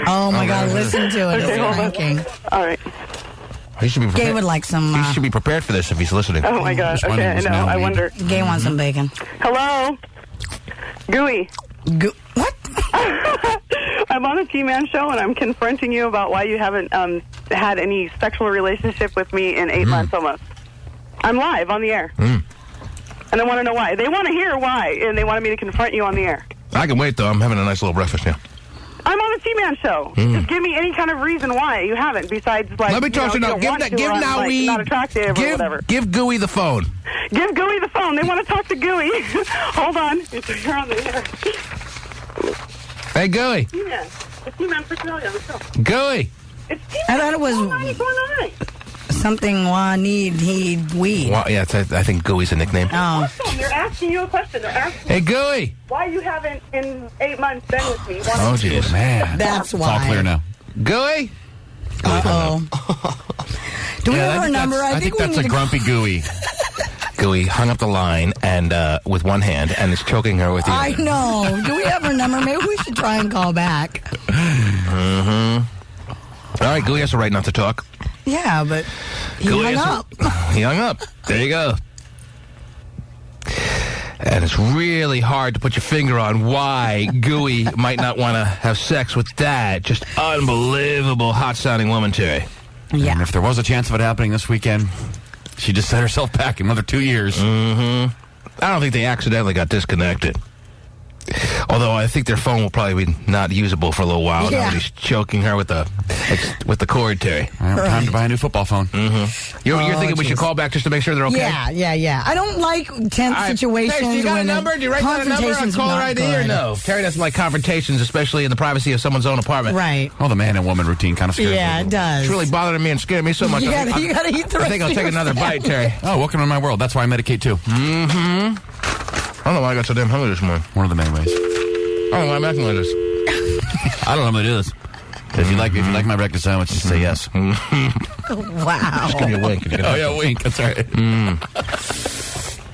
Oh, my God, listen to it. Okay, hold on. Ranking. All right. He should be prepared. Gay would like some... He should be prepared for this if he's listening. Oh, my God. Okay, I know. I wonder. Gay wants some bacon. Hello? Gooey. What? I'm on a T-Man show, and I'm confronting you about why you haven't had any sexual relationship with me in 8 months almost. I'm live on the air. And I want to know why. They want to hear why, and they wanted me to confront you on the air. I can wait, though. I'm having a nice little breakfast now. I'm on a T-Man show. Just give me any kind of reason why you haven't, besides, like, Let me talk to you now. Give Naweed... not attractive or whatever. Give Gooey the phone. Give Gooey the phone. They want to talk to Gooey. Hold on. You're on the air. Hey, Gooey. T-Man. It's T-Man for Australia. Let's go. Gooey. It's T-Man. I thought it was... Something weed. Well, yeah, I think Gooey's a nickname. Oh. They're asking you a question. They're asking Hey, Gooey. why you haven't in 8 months been with me. Oh, jeez. Man. That's It's why. all clear now. Gooey? Uh-oh. Do we have her number? I think that's a grumpy Gooey. Gooey hung up the line and with one hand and is choking her with the I other. know. Do we have her number? Maybe we should try and call back. All right, Gooey has the right not to talk. Yeah, but he Gooey hung has up. He hung up. There you go. And it's really hard to put your finger on why Gooey might not want to have sex with that just unbelievable hot-sounding woman, Terry. Yeah. And if there was a chance of it happening this weekend, she just set herself back another 2 years. I don't think they accidentally got disconnected. Although I think their phone will probably be not usable for a little while. Yeah. Now that he's choking her with the cord, Terry. Time to buy a new football phone. Mm-hmm. You're thinking we should call back just to make sure they're okay? Yeah. I don't like tense situations. Terry, do you got a when number? Do you write down a number on caller ID or no? Terry doesn't like confrontations, especially in the privacy of someone's own apartment. Right. Well, the man and woman routine kind of scares me. Yeah, it does. It's really bothering me and scaring me so much. You gotta eat the rest I think I'll of take your another bite, Terry. Oh, welcome to my world. That's why I medicate too. Mm-hmm. I don't know why I got so damn hungry this morning. One of the main ways. I don't know why I'm acting like this. I don't know how to do this. If you like my breakfast sandwich, just say yes. Wow. Just give me a wink. Oh, yeah, wink. That's right.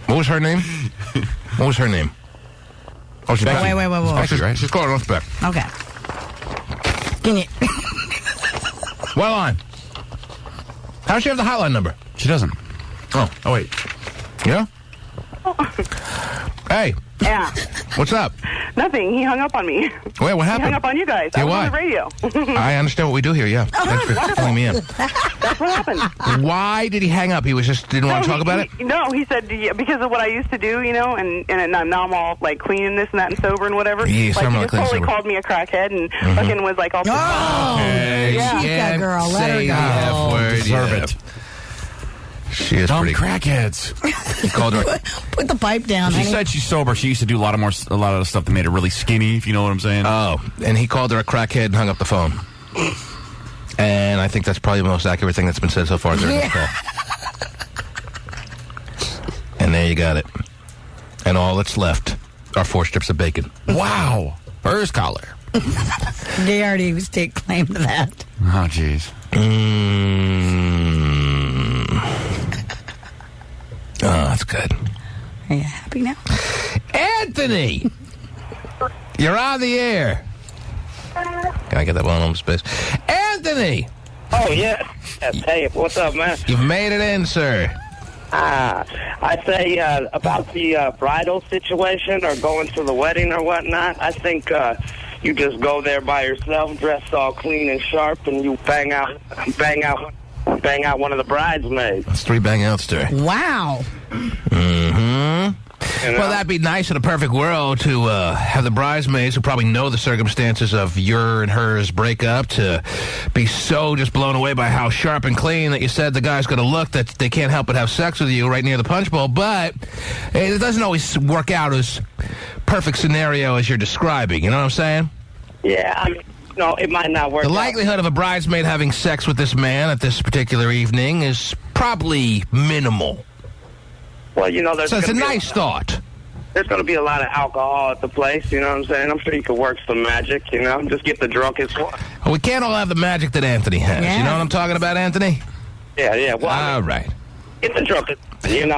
What was her name? Oh, she's Wait. Right? She's calling us back. Okay. Can you... Well on. How does she have the hotline number? She doesn't. Oh, wait. Yeah? Hey. Yeah. What's up? Nothing. He hung up on me. Wait, what happened? He hung up on you guys. Yeah, I was why? on the radio. I understand what we do here, yeah. Thanks for filling me in. That's what happened. Why did he hang up? He was just didn't want to talk about it? No, he said because of what I used to do, and now I'm all like clean and this and that and sober and whatever. Yes, like, I'm he all just clean and totally sober. called me a crackhead and fucking was like all. Okay. Yeah. girl, let her Say go. the F word. Deserve it. She is Dumb pretty. crackheads. He called her. Put the pipe down. She honey. said she's sober. She used to do a lot of the stuff that made her really skinny, if you know what I'm saying. Oh, and he called her a crackhead and hung up the phone. And I think that's probably the most accurate thing that's been said so far during this call. And there you got it. And all that's left are 4 strips of bacon. Wow. First caller. They already take claim to that. Oh, jeez. Oh, that's good. Are you happy now? Anthony! You're on the air. Can I get that one on space? Anthony! Oh, yeah. Hey, what's up, man? You've made it in, sir. I say about the bridal situation or going to the wedding or whatnot, I think you just go there by yourself, dressed all clean and sharp, and you bang out one of the bridesmaids. That's 3 bang outs, Terry. Wow. Mm-hmm. Well, that'd be nice in a perfect world to have the bridesmaids, who probably know the circumstances of your and hers breakup, to be so just blown away by how sharp and clean that you said the guy's going to look that they can't help but have sex with you right near the punch bowl. But it doesn't always work out as perfect scenario as you're describing. You know what I'm saying? Yeah, I mean, no, it might not work. The likelihood of a bridesmaid having sex with this man at this particular evening is probably minimal. Well, there's So it's a gonna be nice thought. There's going to be a lot of alcohol at the place, you know what I'm saying? I'm sure you could work some magic, just get the drunkest one. We can't all have the magic that Anthony has. Yeah. You know what I'm talking about, Anthony? Yeah. Well, all right. Get the drunkest,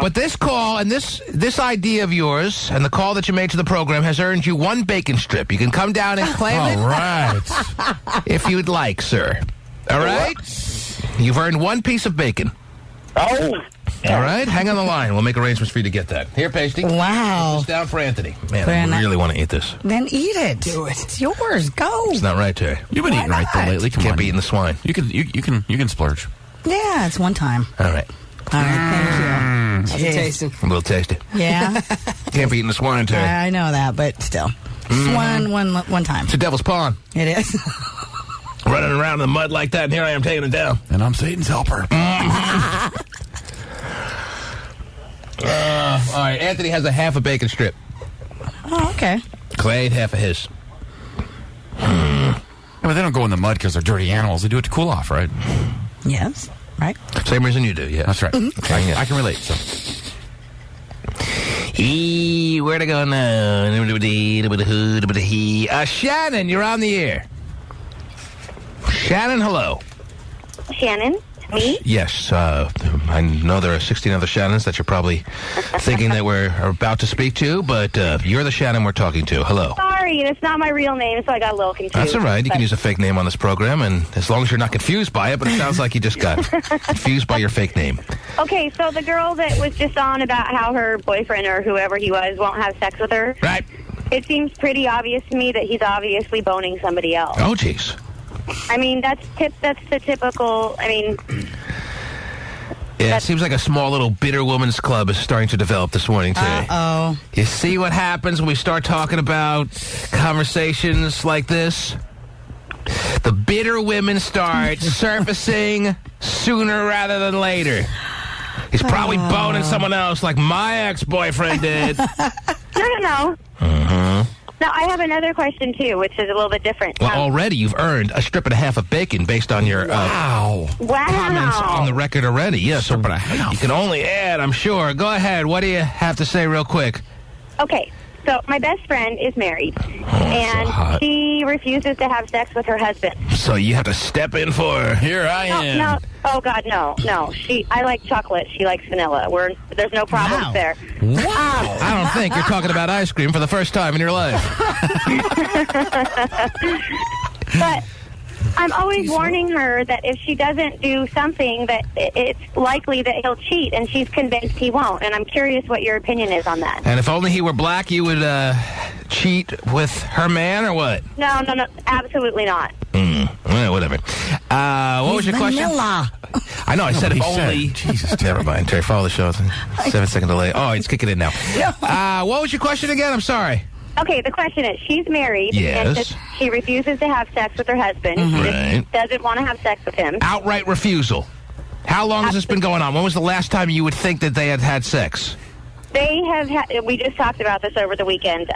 But this call and this idea of yours and the call that you made to the program has earned you 1 bacon strip. You can come down and claim it. All right. If you'd like, sir. All right? You've earned 1 piece of bacon. Oh. All right? Hang on the line. We'll make arrangements for you to get that. Here, Pasty. Wow. Put this down for Anthony. Man, Then I really want to eat this. Then eat it. Do it. It's yours. Go. It's not right, Terry. You've been eating right though lately. Come Can't on. be eating the swine. You can splurge. Yeah, it's one time. All right. All right, thank you. Tasting. A little tasty. Yeah. Can't be eating the swine, Terry. I know that, but still. Just one time. It's a devil's pawn. It is. Running around in the mud like that, and here I am taking it down. And I'm Satan's helper. All right, Anthony has a half a bacon strip. Oh, okay. Clay ate half of his. Yeah, but they don't go in the mud because they're dirty animals. They do it to cool off, right? Yes. Right. Same reason you do, yeah. That's right. I can relate. So. Where to go now? Shannon, you're on the air. Shannon, hello. Shannon, me? Yes, I know there are 16 other Shannons that you're probably thinking that we're about to speak to, but you're the Shannon we're talking to. Hello. Sorry, it's not my real name, so I got a little confused. That's all right. You But- can use a fake name on this program, and as long as you're not confused by it, but it sounds like you just got confused by your fake name. Okay, so the girl that was just on about how her boyfriend or whoever he was won't have sex with her. Right. It seems pretty obvious to me that he's obviously boning somebody else. Oh, jeez. I mean, that's the typical. I mean, Yeah, it seems like a small little bitter woman's club is starting to develop this morning, today. Uh-oh. You see what happens when we start talking about conversations like this? The bitter women start surfacing sooner rather than later. He's probably boning someone else like my ex-boyfriend did. No. Now, I have another question, too, which is a little bit different. Well, already you've earned a strip and a half of bacon based on your comments on the record already. Yeah, so you can only add, I'm sure. Go ahead. What do you have to say real quick? Okay, so my best friend is married, and she refuses to have sex with her husband. So you have to step in for her. Here I am. No. Oh, God, no. I like chocolate. She likes vanilla. There's no problems there. Wow. I don't think you're talking about ice cream for the first time in your life. But I'm always warning her that if she doesn't do something, that it's likely that he'll cheat, and she's convinced he won't. And I'm curious what your opinion is on that. And if only he were black, you would cheat with her man, or what? No, absolutely not. Well, whatever. What was your question? Vanilla. I know, I said if only. Jesus, never mind. Terry, follow the show. 7-second delay. Oh, it's kicking in now. What was your question again? I'm sorry. Okay, the question is, she's married, and she refuses to have sex with her husband. She doesn't want to have sex with him. Outright refusal. How long has this been going on? When was the last time you would think that they had had sex? They have we just talked about this over the weekend.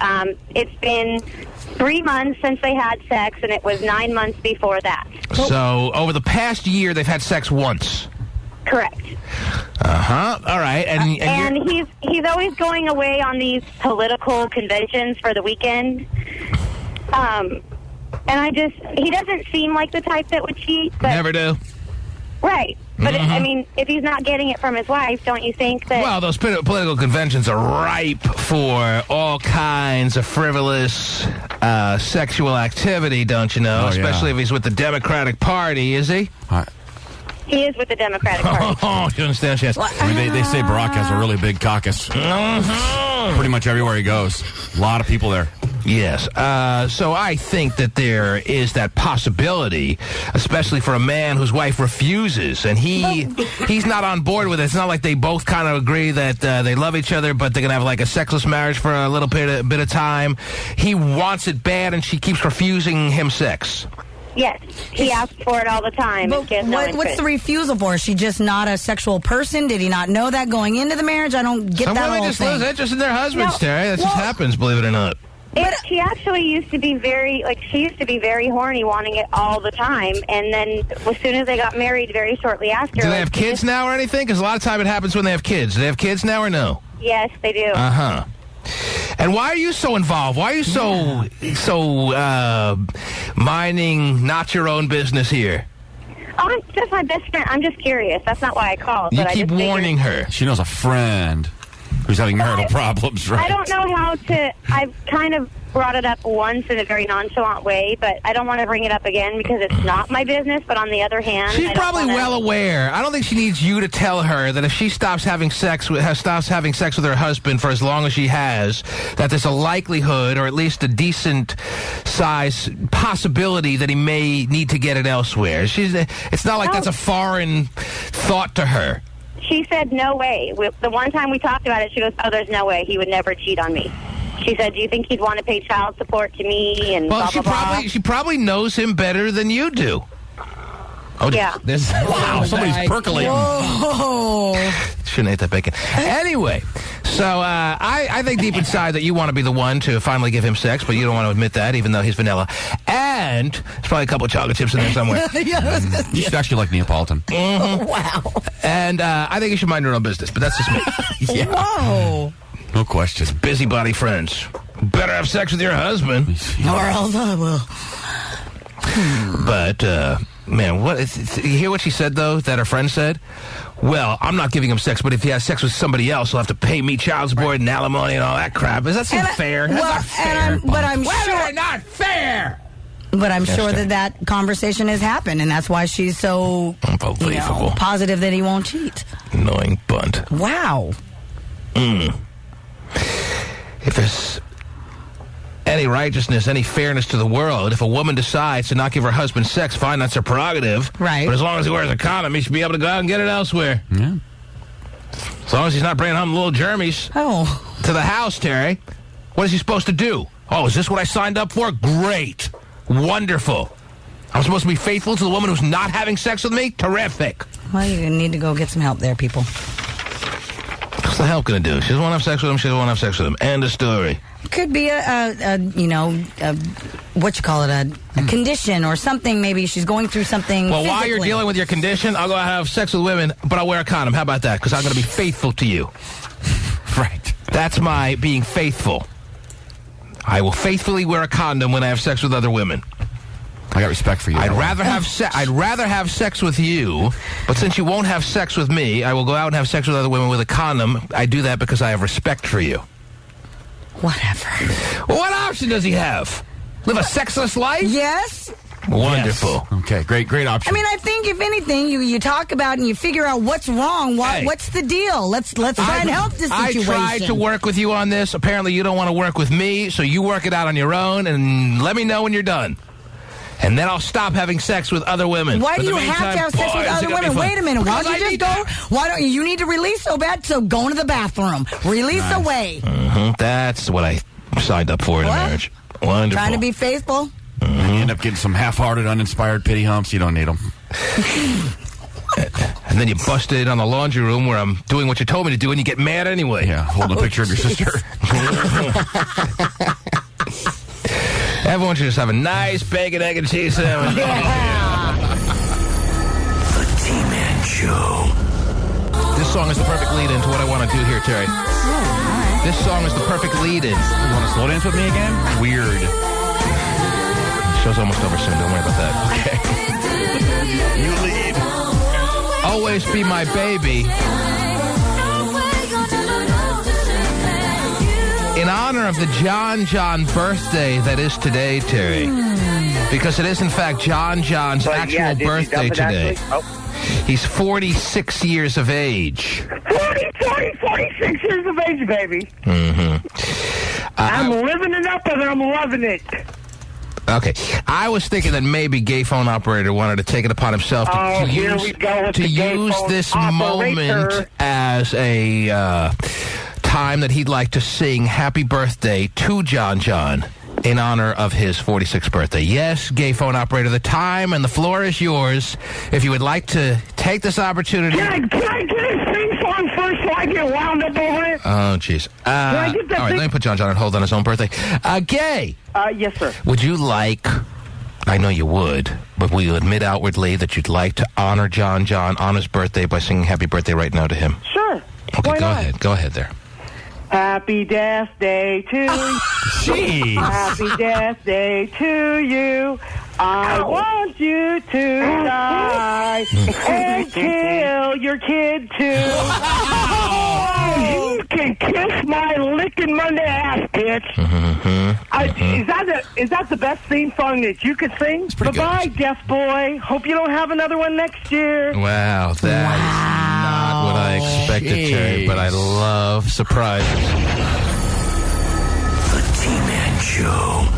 It's been 3 months since they had sex, and it was 9 months before that. So, over the past year, they've had sex once. Correct. All right. And he's always going away on these political conventions for the weekend. And he doesn't seem like the type that would cheat. But, never do. Right. But, I mean, if he's not getting it from his wife, don't you think that... Well, those political conventions are ripe for all kinds of frivolous sexual activity, don't you know? Especially if he's with the Democratic Party, is he? He is with the Democratic Party. Oh, you understand? Yes. I mean, they say Barack has a really big caucus. Pretty much everywhere he goes. A lot of people there. Yes. So I think that there is that possibility, especially for a man whose wife refuses, and he's not on board with it. It's not like they both kind of agree that they love each other, but they're going to have like a sexless marriage for a little bit of time. He wants it bad, and she keeps refusing him sex. Yes, he asks for it all the time. But what's the refusal for? Is she just not a sexual person? Did he not know that going into the marriage? I don't get that whole thing. Some women just lose interest in their husbands, Terry. That just happens, believe it or not. She actually used to be very horny, wanting it all the time. And then as soon as they got married, very shortly after. Do they have kids now or anything? Because a lot of time it happens when they have kids. Do they have kids now or no? Yes, they do. And why are you so involved? Why are you so minding not your own business here? Oh, I'm just my best friend. I'm just curious. That's not why I called. You keep warning her. She knows a friend who's having marital problems, right? I don't know how to... I've kind of brought it up once in a very nonchalant way, but I don't want to bring it up again because it's not my business. But on the other hand... She's probably well aware. I don't think she needs you to tell her that if she stops having sex with her husband for as long as she has, that there's a likelihood, or at least a decent size possibility, that he may need to get it elsewhere. It's not like that's a foreign thought to her. She said, no way. The one time we talked about it, she goes, oh, there's no way. He would never cheat on me. She said, do you think he'd want to pay child support to me? And well, blah, blah, blah. She probably knows him better than you do. Oh, yeah. Wow, somebody's percolating. Whoa. Shouldn't eat that bacon. Anyway, so I think deep inside that you want to be the one to finally give him sex, but you don't want to admit that, even though he's vanilla. And there's probably a couple of chocolate chips in there somewhere. You should actually like Neapolitan. Oh, wow. And I think you should mind your own business, but that's just me. Whoa. No question. Busybody friends. Better have sex with your husband. Or else I will. But, man, you hear what she said, though, that her friend said? Well, I'm not giving him sex, but if he has sex with somebody else, he'll have to pay me child support and alimony and all that crap. Does that seem fair? That's not fair. But I'm sure... not fair! But I'm sure that conversation has happened, and that's why she's so positive that he won't cheat. Annoying bunt. Wow. If there's any righteousness, any fairness to the world, if a woman decides to not give her husband sex, fine, that's her prerogative. Right. But as long as he wears a condom, he should be able to go out and get it elsewhere. Yeah. As long as he's not bringing home little germies to the house, Terry. What is he supposed to do? Oh, is this what I signed up for? Great. Wonderful. I'm supposed to be faithful to the woman who's not having sex with me? Terrific. Well, you're going to need to go get some help there, people. What's the help going to do? She doesn't want to have sex with him. She doesn't want to have sex with him. End of story. Could be a condition or something. Maybe she's going through something Well, physically. while you're dealing with your condition, I'll go have sex with women, but I'll wear a condom. How about that? Because I'm going to be faithful to you. Right. That's my being faithful. I will faithfully wear a condom when I have sex with other women. I got respect for you. I'd rather have sex with you, but since you won't have sex with me, I will go out and have sex with other women with a condom. I do that because I have respect for you. Whatever. Well, what option does he have? Live a sexless life? Yes. Wonderful. Yes. Okay, great option. I mean, I think if anything, you talk about and you figure out what's wrong. What's the deal? Let's try and help this situation. I tried to work with you on this. Apparently, you don't want to work with me, so you work it out on your own and let me know when you're done. And then I'll stop having sex with other women. Why do you have to have sex with other women? Wait a minute. Why don't you just go? Why don't you need to release so bad? So go into the bathroom. Release away. That's what I signed up for in a marriage. Wonderful. Trying to be faithful. You end up getting some half-hearted, uninspired pity humps. You don't need them. And then you busted in on the laundry room where I'm doing what you told me to do, and you get mad anyway. Yeah, holding a picture of your sister. Everyone should just have a nice bacon, egg, and cheese sandwich. The T-Man Show. This song is the perfect lead-in to what I want to do here, Terry. This song is the perfect lead-in. You want to slow dance with me again? Weird. Show's almost over soon. Don't worry about that. Okay. You lead. Always be my baby. In honor of the John birthday that is today, Terry. Because it is, in fact, John's actual birthday today. He's 46 years of age. 46 years of age, baby. I'm living it up and I'm loving it. Okay. I was thinking that maybe Gay Phone Operator wanted to take it upon himself to use this moment as a time that he'd like to sing Happy Birthday to John in honor of his 46th birthday. Yes, Gay Phone Operator, the time and the floor is yours. If you would like to take this opportunity... Can I get his theme song first so I get wound up over it? Oh, jeez. All right, let me put John on hold on his own birthday. Gay! Yes, sir. Would you like... I know you would, but will you admit outwardly that you'd like to honor John on his birthday by singing Happy Birthday right now to him? Sure. Okay, Why not? ahead. Go ahead there. Happy Death Day to you. Jeez. Happy Death Day to you. I want you to die and kill your kid too. You can kiss my licking Monday ass, bitch. Is that the best theme song that you could sing? Bye-bye, Deaf Boy. Hope you don't have another one next year. Wow, that is not what I expected, Terry, but I love surprises. The T-Man Show.